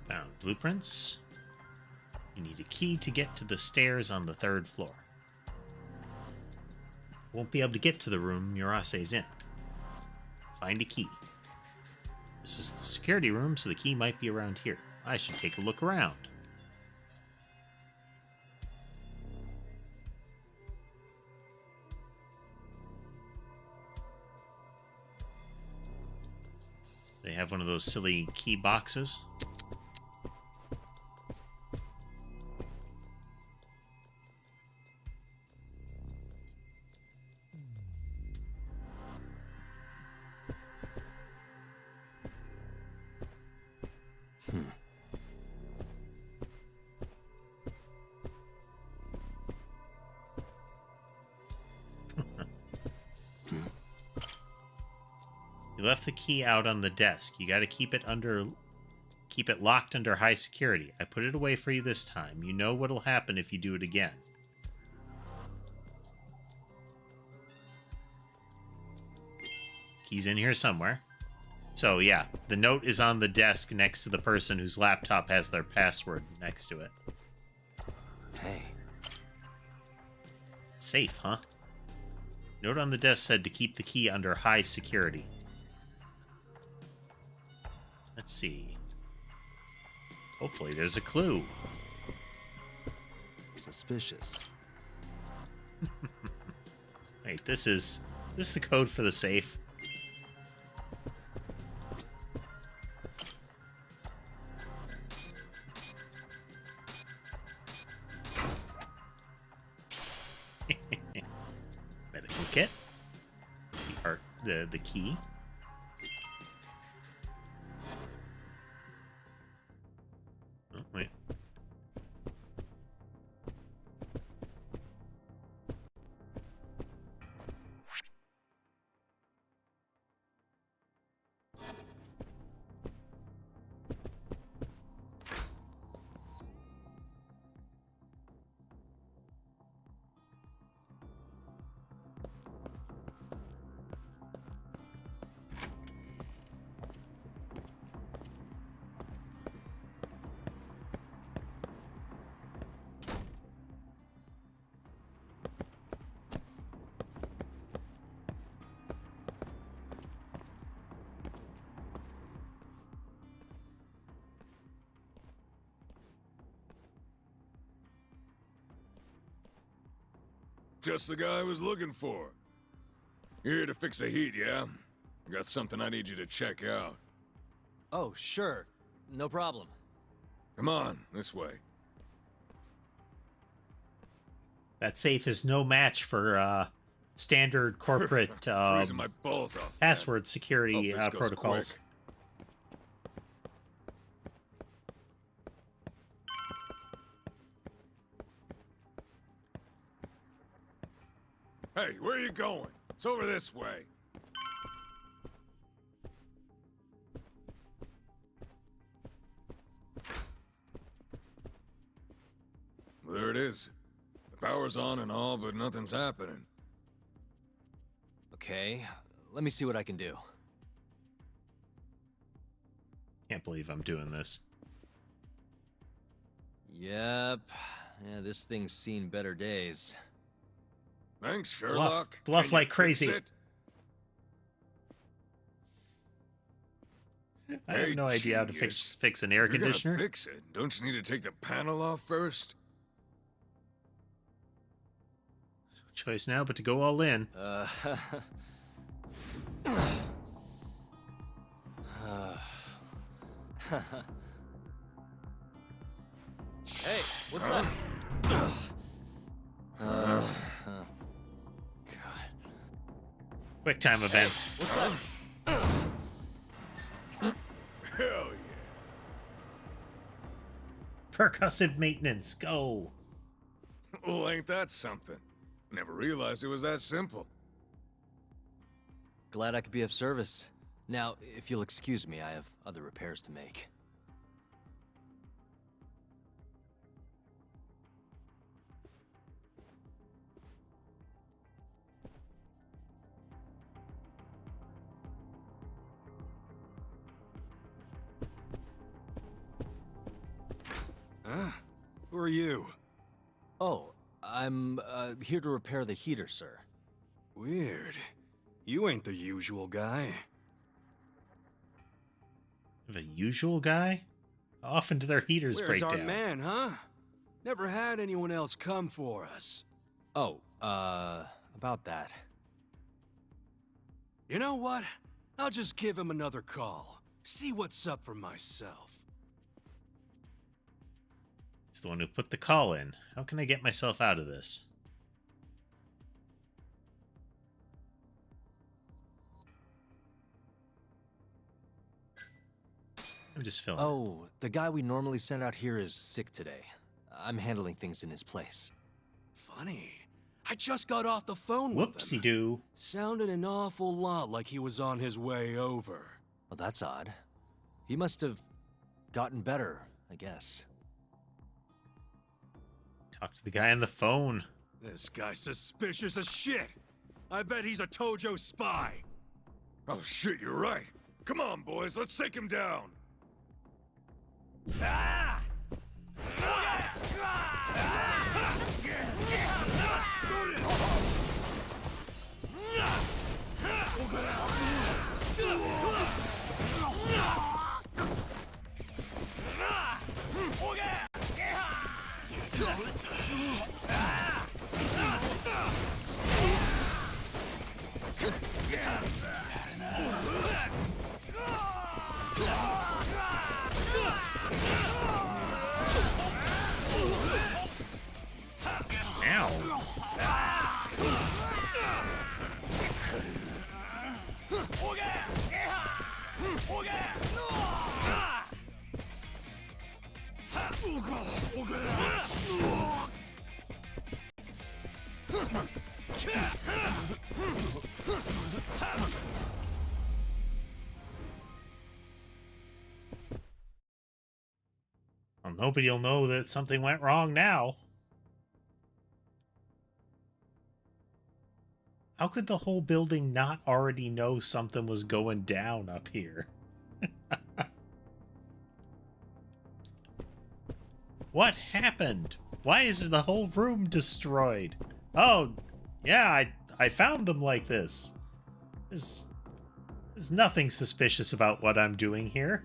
Found blueprints. You need a key to get to the stairs on the 3rd floor. Won't be able to get to the room Murase's in. Find a key. This is the security room, so the key might be around here. I should take a look around. They have one of those silly key boxes. You left the key out on the desk. You got to keep it locked under high security. I put it away for you this time. You know what'll happen if you do it again. Key's in here somewhere. So yeah, the note is on the desk next to the person whose laptop has their password next to it. Hey. Safe, huh? Note on the desk said to keep the key under high security. Let's see. Hopefully there's a clue. Suspicious. Wait, this is the code for the safe? Medical kit. The key. Oh, wait. Just the guy I was looking for. You're here to fix the heat, yeah? Got something I need you to check out. Oh, sure. No problem. Come on, this way. That safe is no match for standard corporate Freezing my balls off, password security Hope this goes protocols. quick. Hey, where are you going? It's over this way. Well, there it is. The power's on and all, but nothing's happening. Okay, let me see what I can do. Can't believe I'm doing this. Yep. Yeah, this thing's seen better days. Thanks, Sherlock. Bluff Can like you fix crazy. it? I have no idea how to fix an air If you're conditioner. gonna fix it, don't you need to take the panel off first? Choice now, but to go all in. Hey, what's up? Quick time events. What's up? Hell yeah. Percussive maintenance, go. Well, ain't that something? Never realized it was that simple. Glad I could be of service. Now, if you'll excuse me, I have other repairs to make. Huh? Who are you? Oh, I'm here to repair the heater, sir. Weird. You ain't the usual guy. The usual guy? How often do their heaters Where's break our down? man, huh? Never had anyone else come for us. Oh, about that. You know what? I'll just give him another call. See what's up for myself. He's the one who put the call in. How can I get myself out of this? I'm just filling. Oh, the guy we normally send out here is sick today. I'm handling things in his place. Funny. I just got off the phone with him. Whoopsie-doo. Sounded an awful lot like he was on his way over. Well, that's odd. He must have gotten better, I guess. Talk to the guy on the phone. This guy's suspicious as shit. I bet he's a Tojo spy. Oh shit, you're right. Come on, boys, let's take him down. Well, nobody will know that something went wrong now. How could the whole building not already know something was going down up here? What happened? Why is the whole room destroyed? Oh, yeah, I found them like this. There's nothing suspicious about what I'm doing here.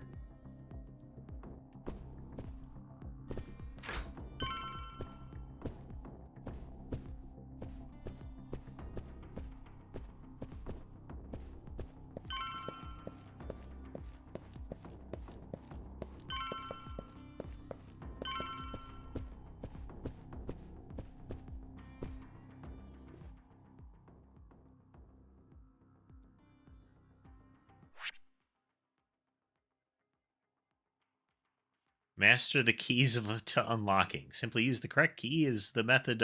Master the keys to unlocking. Simply using the correct key is the method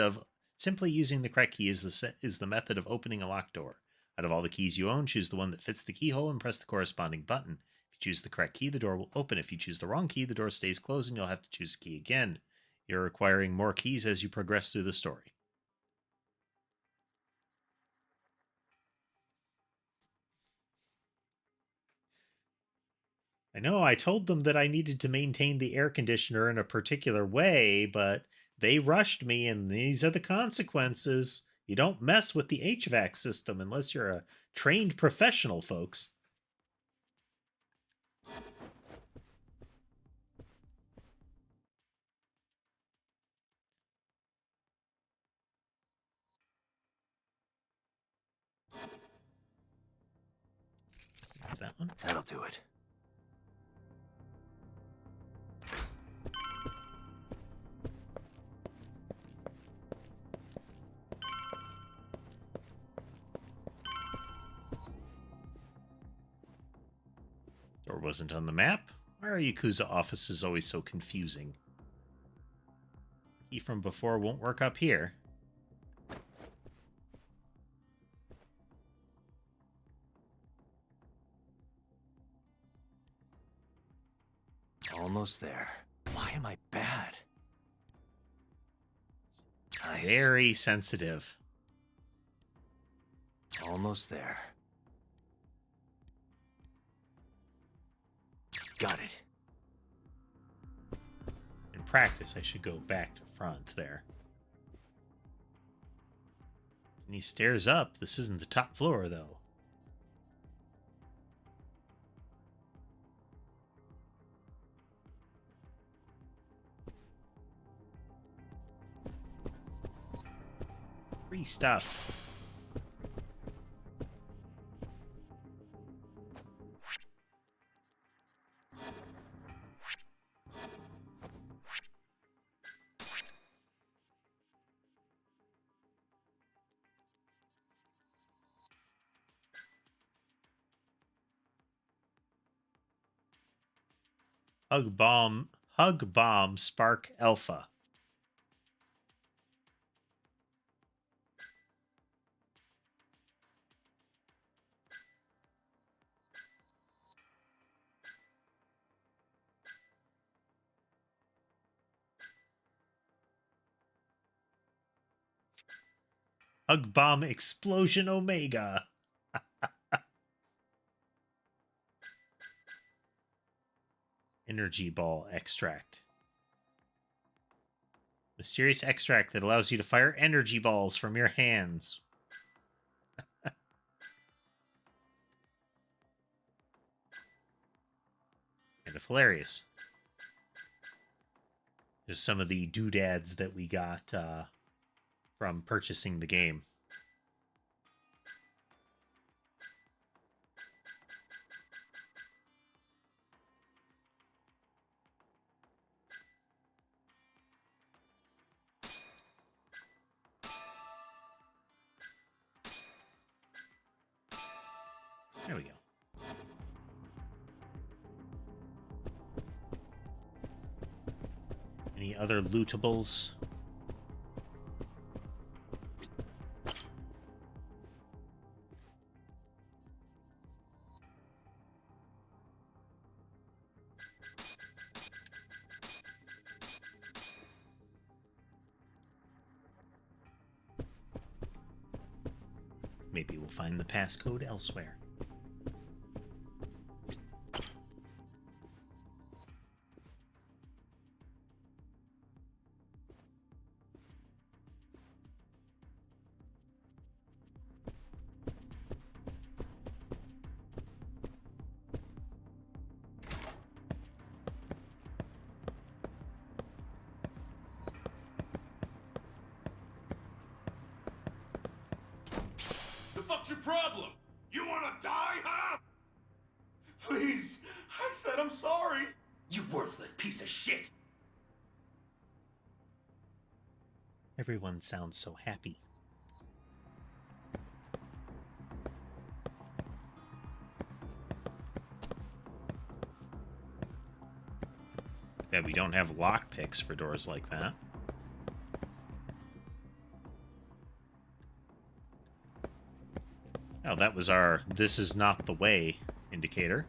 of opening a locked door. Out of all the keys you own, choose the one that fits the keyhole and press the corresponding button. If you choose the correct key, the door will open. If you choose the wrong key, the door stays closed and you'll have to choose a key again. You're acquiring more keys as you progress through the story. I know I told them that I needed to maintain the air conditioner in a particular way, but they rushed me, and these are the consequences. You don't mess with the HVAC system unless you're a trained professional, folks. Is that one? That'll do it. Door wasn't on the map. Why are Yakuza offices always so confusing? Key from before won't work up here. Almost there. Why am I bad? Nice. Very sensitive. Almost there. Got it. In practice, I should go back to front there. And he stares up. This isn't the top floor, though. Free stuff. Hug bomb, spark alpha. Hug bomb explosion omega. Energy ball extract. Mysterious extract that allows you to fire energy balls from your hands. Kind of hilarious. There's some of the doodads that we got from purchasing the game. There we go. Any other lootables? Maybe we'll find the passcode elsewhere. What's your problem? You wanna die, huh? Please, I said I'm sorry. You worthless piece of shit. Everyone sounds so happy. Bet we don't have lockpicks for doors like that. Oh, that was our "this is not the way" indicator.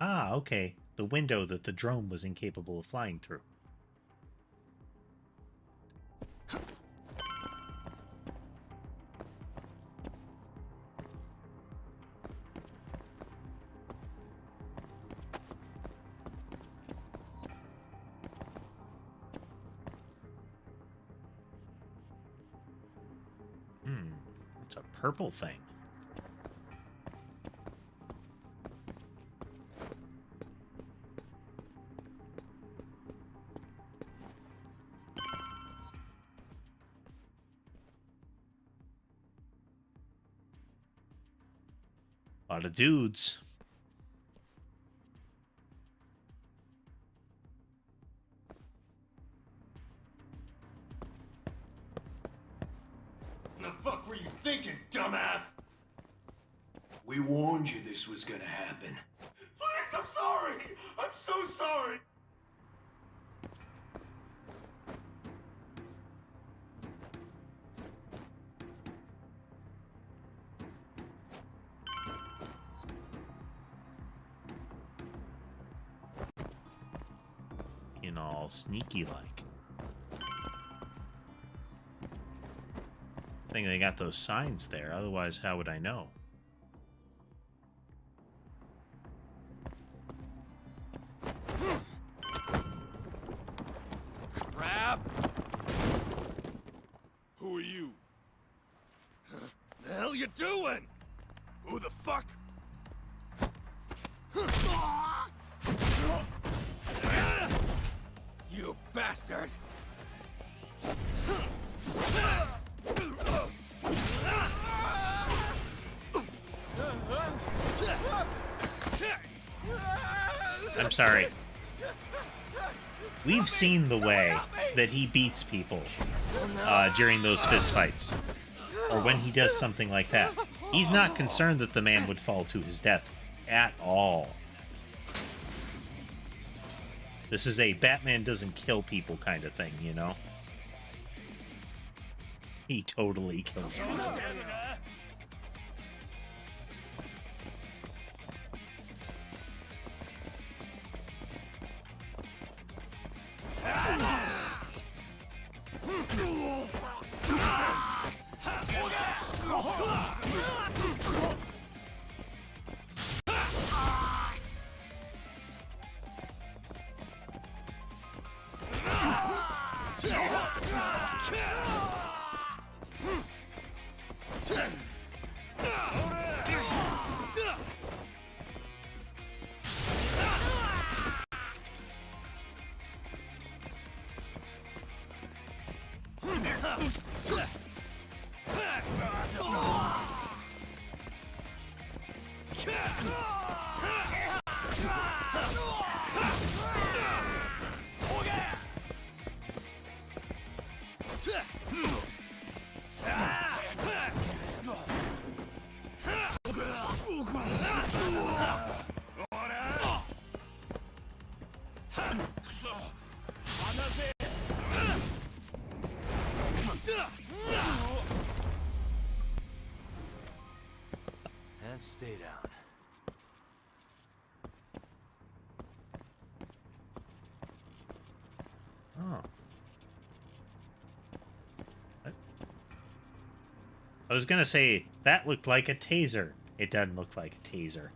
Ah, okay. The window that the drone was incapable of flying through. It's a purple thing. A lot of dudes. The fuck were you thinking, dumbass? We warned you this was gonna happen. Please, I'm sorry! I'm so sorry! Being all sneaky like. I think they got those signs there, otherwise how would I know? Crap! Who are you? The hell you doing? Who the fuck? You bastard! I'm sorry. We've seen the way that he beats people during those fistfights, or when he does something like that. He's not concerned that the man would fall to his death at all. This is a Batman doesn't kill people kind of thing, you know? He totally kills people. And stay down. Oh. What? I was gonna say, that looked like a taser. It doesn't look like a taser.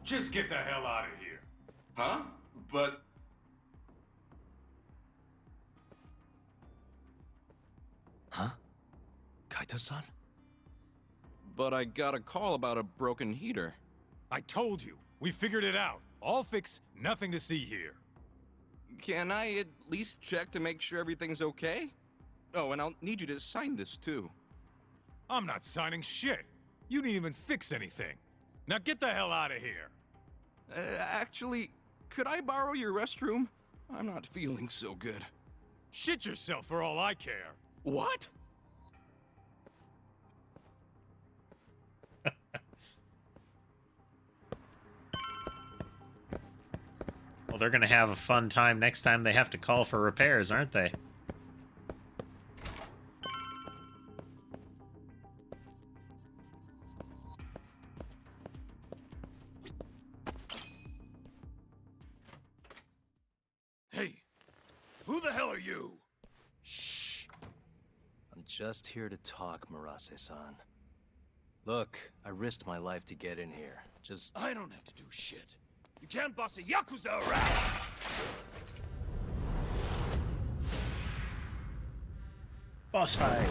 Just get the hell out of here. Huh? But... Huh? Kaito-san? but I got a call about a broken heater. I told you, we figured it out. All fixed, nothing to see here. Can I at least check to make sure everything's okay? Oh, and I'll need you to sign this too. I'm not signing shit. You didn't even fix anything. Now get the hell out of here. Actually, could I borrow your restroom? I'm not feeling so good. Shit yourself for all I care. What? Well, they're gonna have a fun time next time they have to call for repairs, aren't they? Hey, who the hell are you? Shh. I'm just here to talk, Murase-san. Look, I risked my life to get in here. Just... I don't have to do shit. You can't boss a Yakuza around! Boss fight!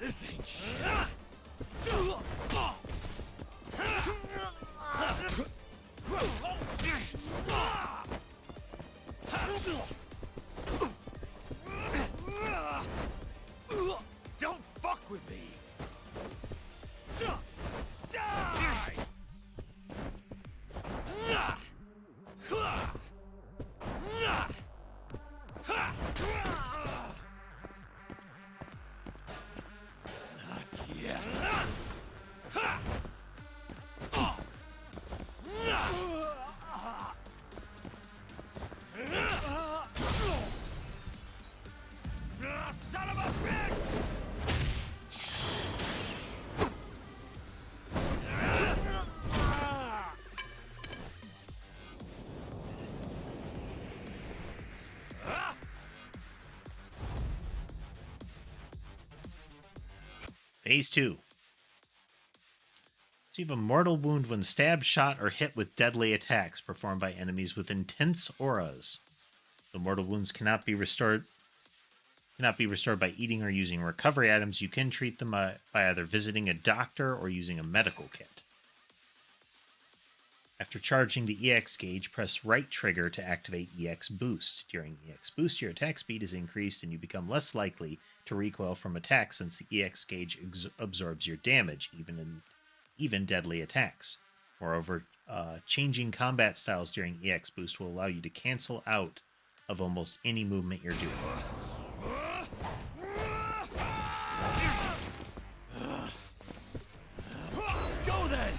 This ain't shit. Don't fuck with me. Die! Not yet. Son of a bitch! Phase 2. Receive a mortal wound when stabbed, shot, or hit with deadly attacks performed by enemies with intense auras. The mortal wounds cannot be restored by eating or using recovery items. You can treat them by either visiting a doctor or using a medical kit. After charging the EX gauge, press right trigger to activate EX Boost. During EX Boost, your attack speed is increased and you become less likely to recoil from attacks since the EX gauge absorbs your damage, even deadly attacks. Moreover, changing combat styles during EX Boost will allow you to cancel out of almost any movement you're doing. Let's go then!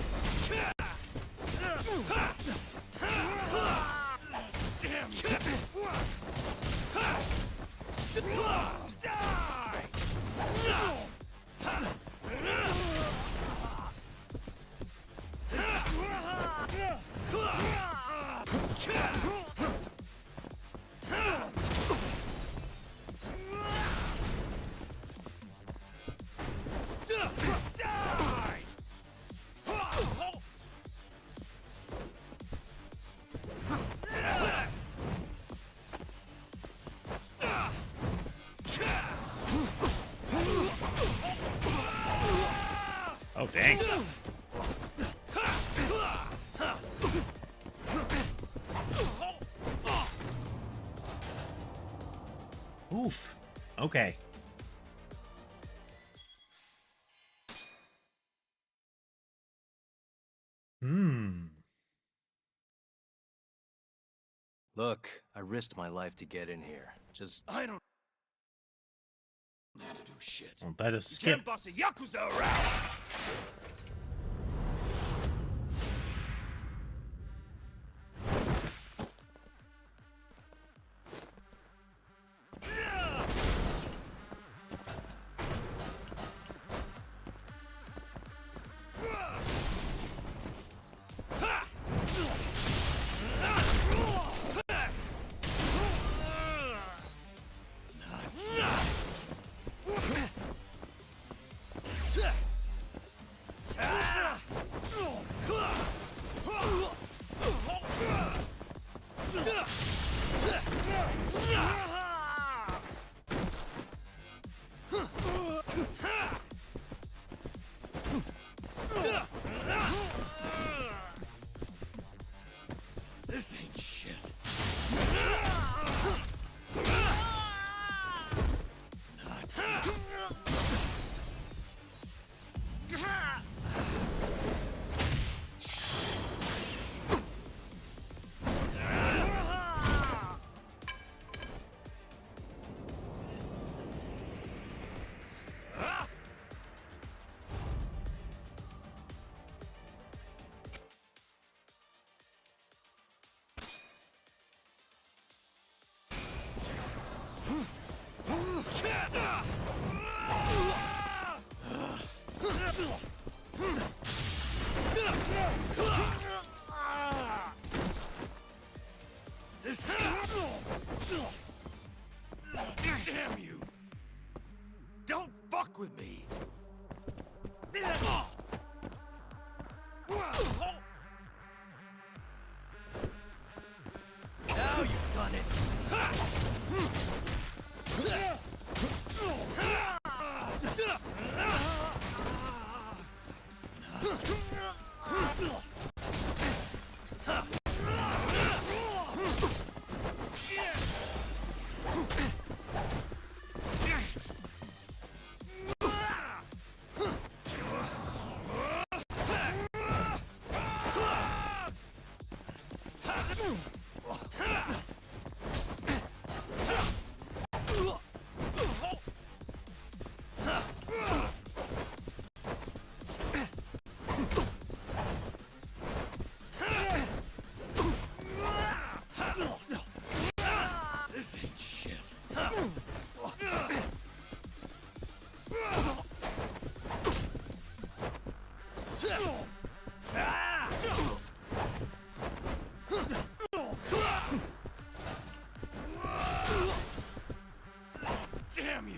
Damn! Oh, dang. Okay. Look, I risked my life to get in here. Just... I don't have to do shit. Well, that is You skip. can't boss a Yakuza around! This ain't shit. Damn you! Don't fuck with me! Now you've done it! This ain't shit. Damn you!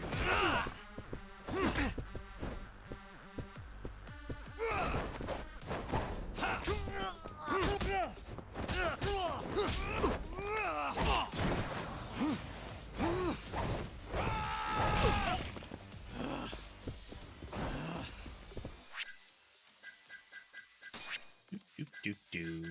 Do.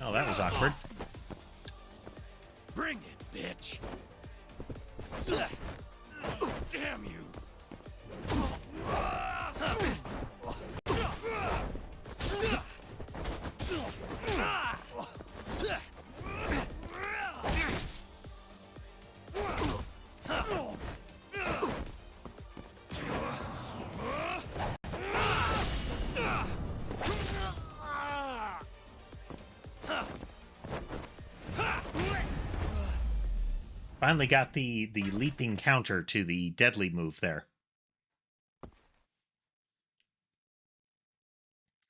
Oh, that was awkward. Bring it, bitch! Damn you! Finally got the leaping counter to the deadly move there.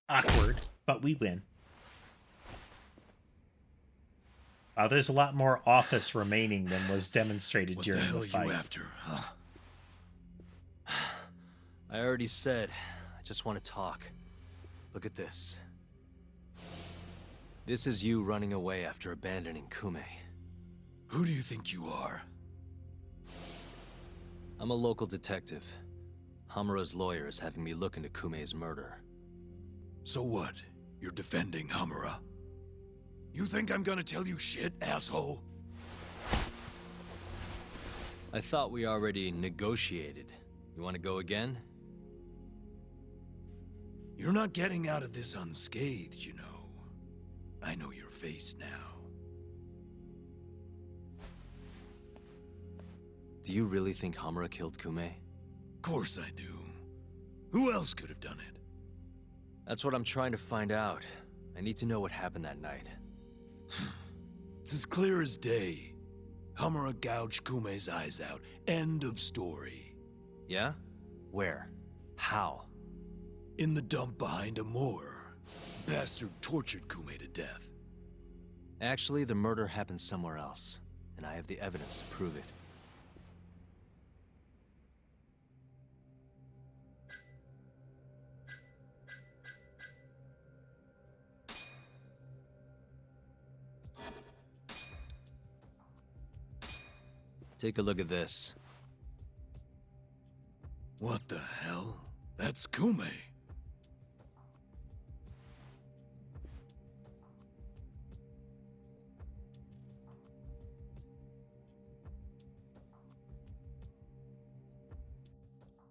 Awkward, but we win. There's a lot more office remaining than was demonstrated during the fight. What the hell are you after, huh? I already said, I just want to talk. Look at this. This is you running away after abandoning Kume. Who do you think you are? I'm a local detective. Hamura's lawyer is having me look into Kume's murder. So what? You're defending Hamura? You think I'm gonna tell you shit, asshole? I thought we already negotiated. You want to go again? You're not getting out of this unscathed, you know. I know your face now. Do you really think Hamura killed Kume? Course I do. Who else could have done it? That's what I'm trying to find out. I need to know what happened that night. It's as clear as day. Hamura gouged Kume's eyes out. End of story. Yeah? Where? How? In the dump behind a moor. Bastard tortured Kume to death. Actually, the murder happened somewhere else, and I have the evidence to prove it. Take a look at this. What the hell? That's Kume.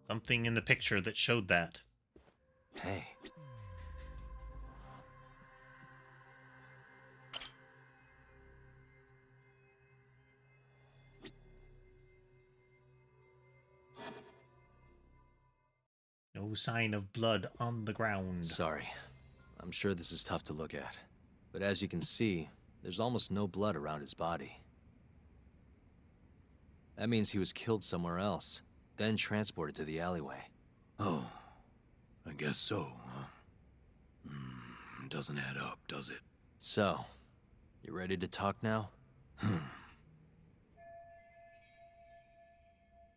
Something in the picture that showed that. Hey. No sign of blood on the ground. Sorry. I'm sure this is tough to look at. But as you can see, there's almost no blood around his body. That means he was killed somewhere else, then transported to the alleyway. Oh, I guess so, huh? Doesn't add up, does it? So, you ready to talk now?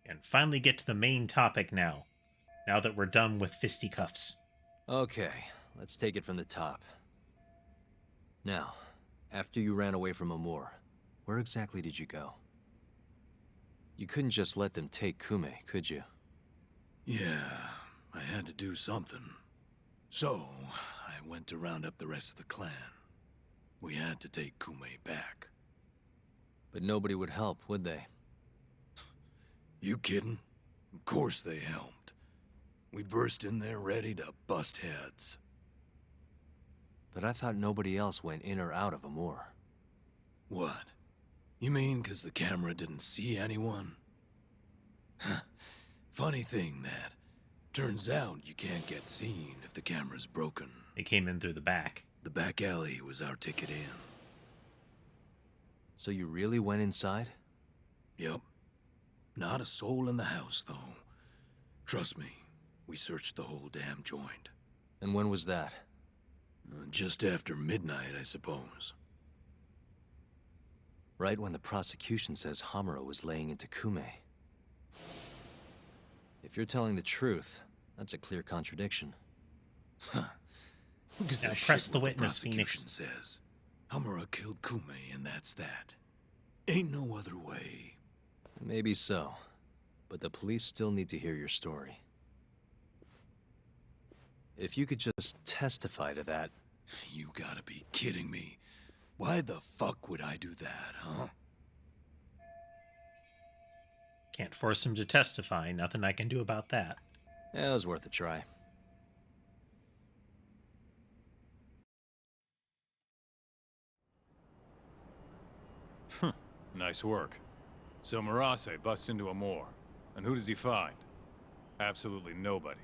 And finally get to the main topic now. Now that we're done with fisticuffs. Okay, let's take it from the top. Now, after you ran away from Amur, where exactly did you go? You couldn't just let them take Kume, could you? Yeah, I had to do something. So, I went to round up the rest of the clan. We had to take Kume back. But nobody would help, would they? You kidding? Of course they helped. We burst in there ready to bust heads. But I thought nobody else went in or out of Amur. What? You mean 'cause the camera didn't see anyone? Funny thing that. Turns out you can't get seen if the camera's broken. It came in through the back. The back alley was our ticket in. So you really went inside? Yep. Not a soul in the house, though. Trust me, we searched the whole damn joint. And when was that? Just after midnight, I suppose. Right when the prosecution says Hamura was laying into Kume. If you're telling the truth, that's a clear contradiction. Huh. Who gives Now a press shit the what witness, prosecution Phoenix. says? Hamura killed Kume, and that's that. Ain't no other way. Maybe so. But the police still need to hear your story. If you could just testify to that... You gotta be kidding me. Why the fuck would I do that, huh? Can't force him to testify. Nothing I can do about that. Yeah, it was worth a try. Nice work. So Murase busts into Amur. And who does he find? Absolutely nobody.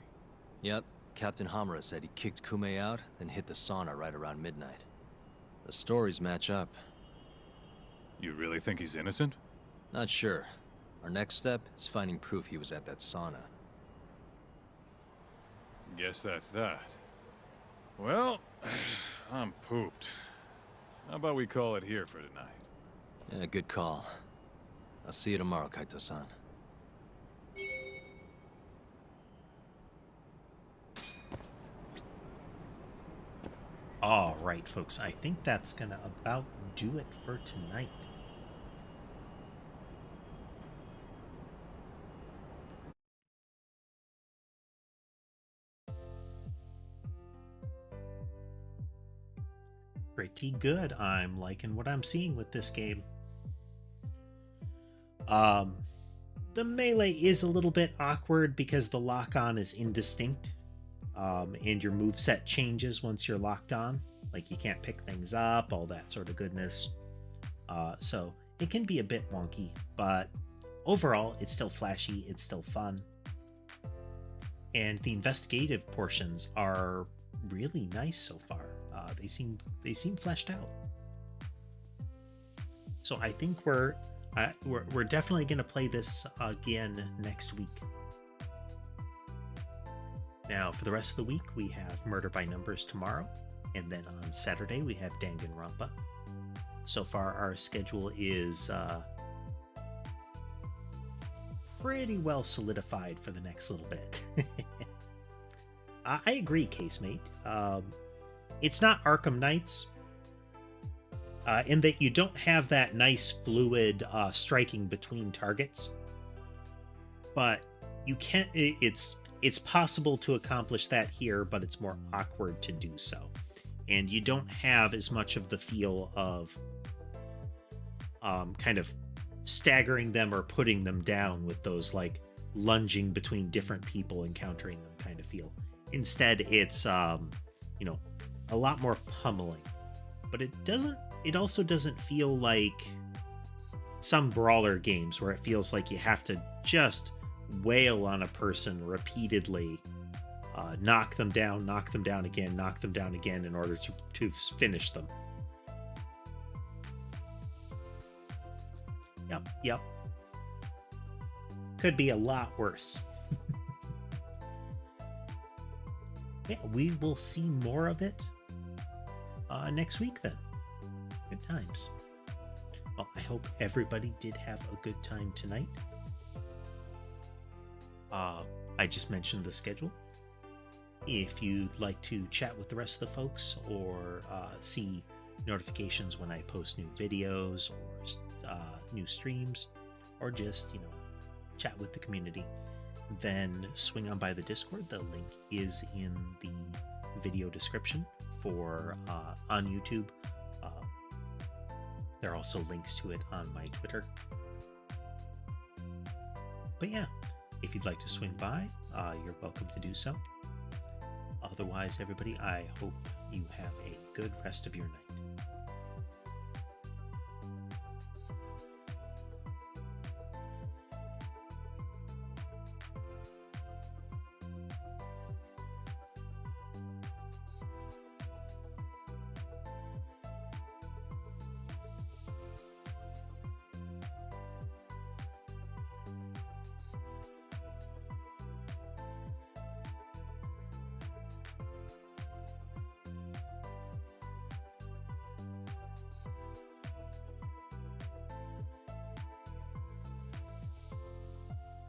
Yep, Captain Hamura said he kicked Kume out, then hit the sauna right around midnight. The stories match up. You really think he's innocent? Not sure. Our next step is finding proof he was at that sauna. Guess that's that. Well, I'm pooped. How about we call it here for tonight? Yeah, good call. I'll see you tomorrow, Kaito-san. All right, folks, I think that's gonna about do it for tonight. Pretty good. I'm liking what I'm seeing with this game. The melee is a little bit awkward because the lock-on is indistinct. And your moveset changes once you're locked on. Like, you can't pick things up, all that sort of goodness. So it can be a bit wonky, but overall, it's still flashy, it's still fun. And the investigative portions are really nice so far. They seem fleshed out. So I think we're definitely going to play this again next week. Now, for the rest of the week, we have Murder by Numbers tomorrow, and then on Saturday we have Danganronpa. So far, our schedule is pretty well solidified for the next little bit. I agree, Casemate. It's not Arkham Knights, in that you don't have that nice fluid striking between targets, but you can't. It's possible to accomplish that here, but it's more awkward to do so. And you don't have as much of the feel of kind of staggering them or putting them down with those like lunging between different people encountering them kind of feel. Instead, it's you know, a lot more pummeling. But it also doesn't feel like some brawler games where it feels like you have to just wail on a person repeatedly, knock them down again, knock them down again in order to finish them. Yep. Could be a lot worse. Yeah, we will see more of it next week then. Good times. Well, I hope everybody did have a good time tonight. I just mentioned the schedule. If you'd like to chat with the rest of the folks or see notifications when I post new videos or new streams, or just, chat with the community, then swing on by the Discord. The link is in the video description for on YouTube. There are also links to it on my Twitter. But yeah, if you'd like to swing by, you're welcome to do so. Otherwise, everybody, I hope you have a good rest of your night.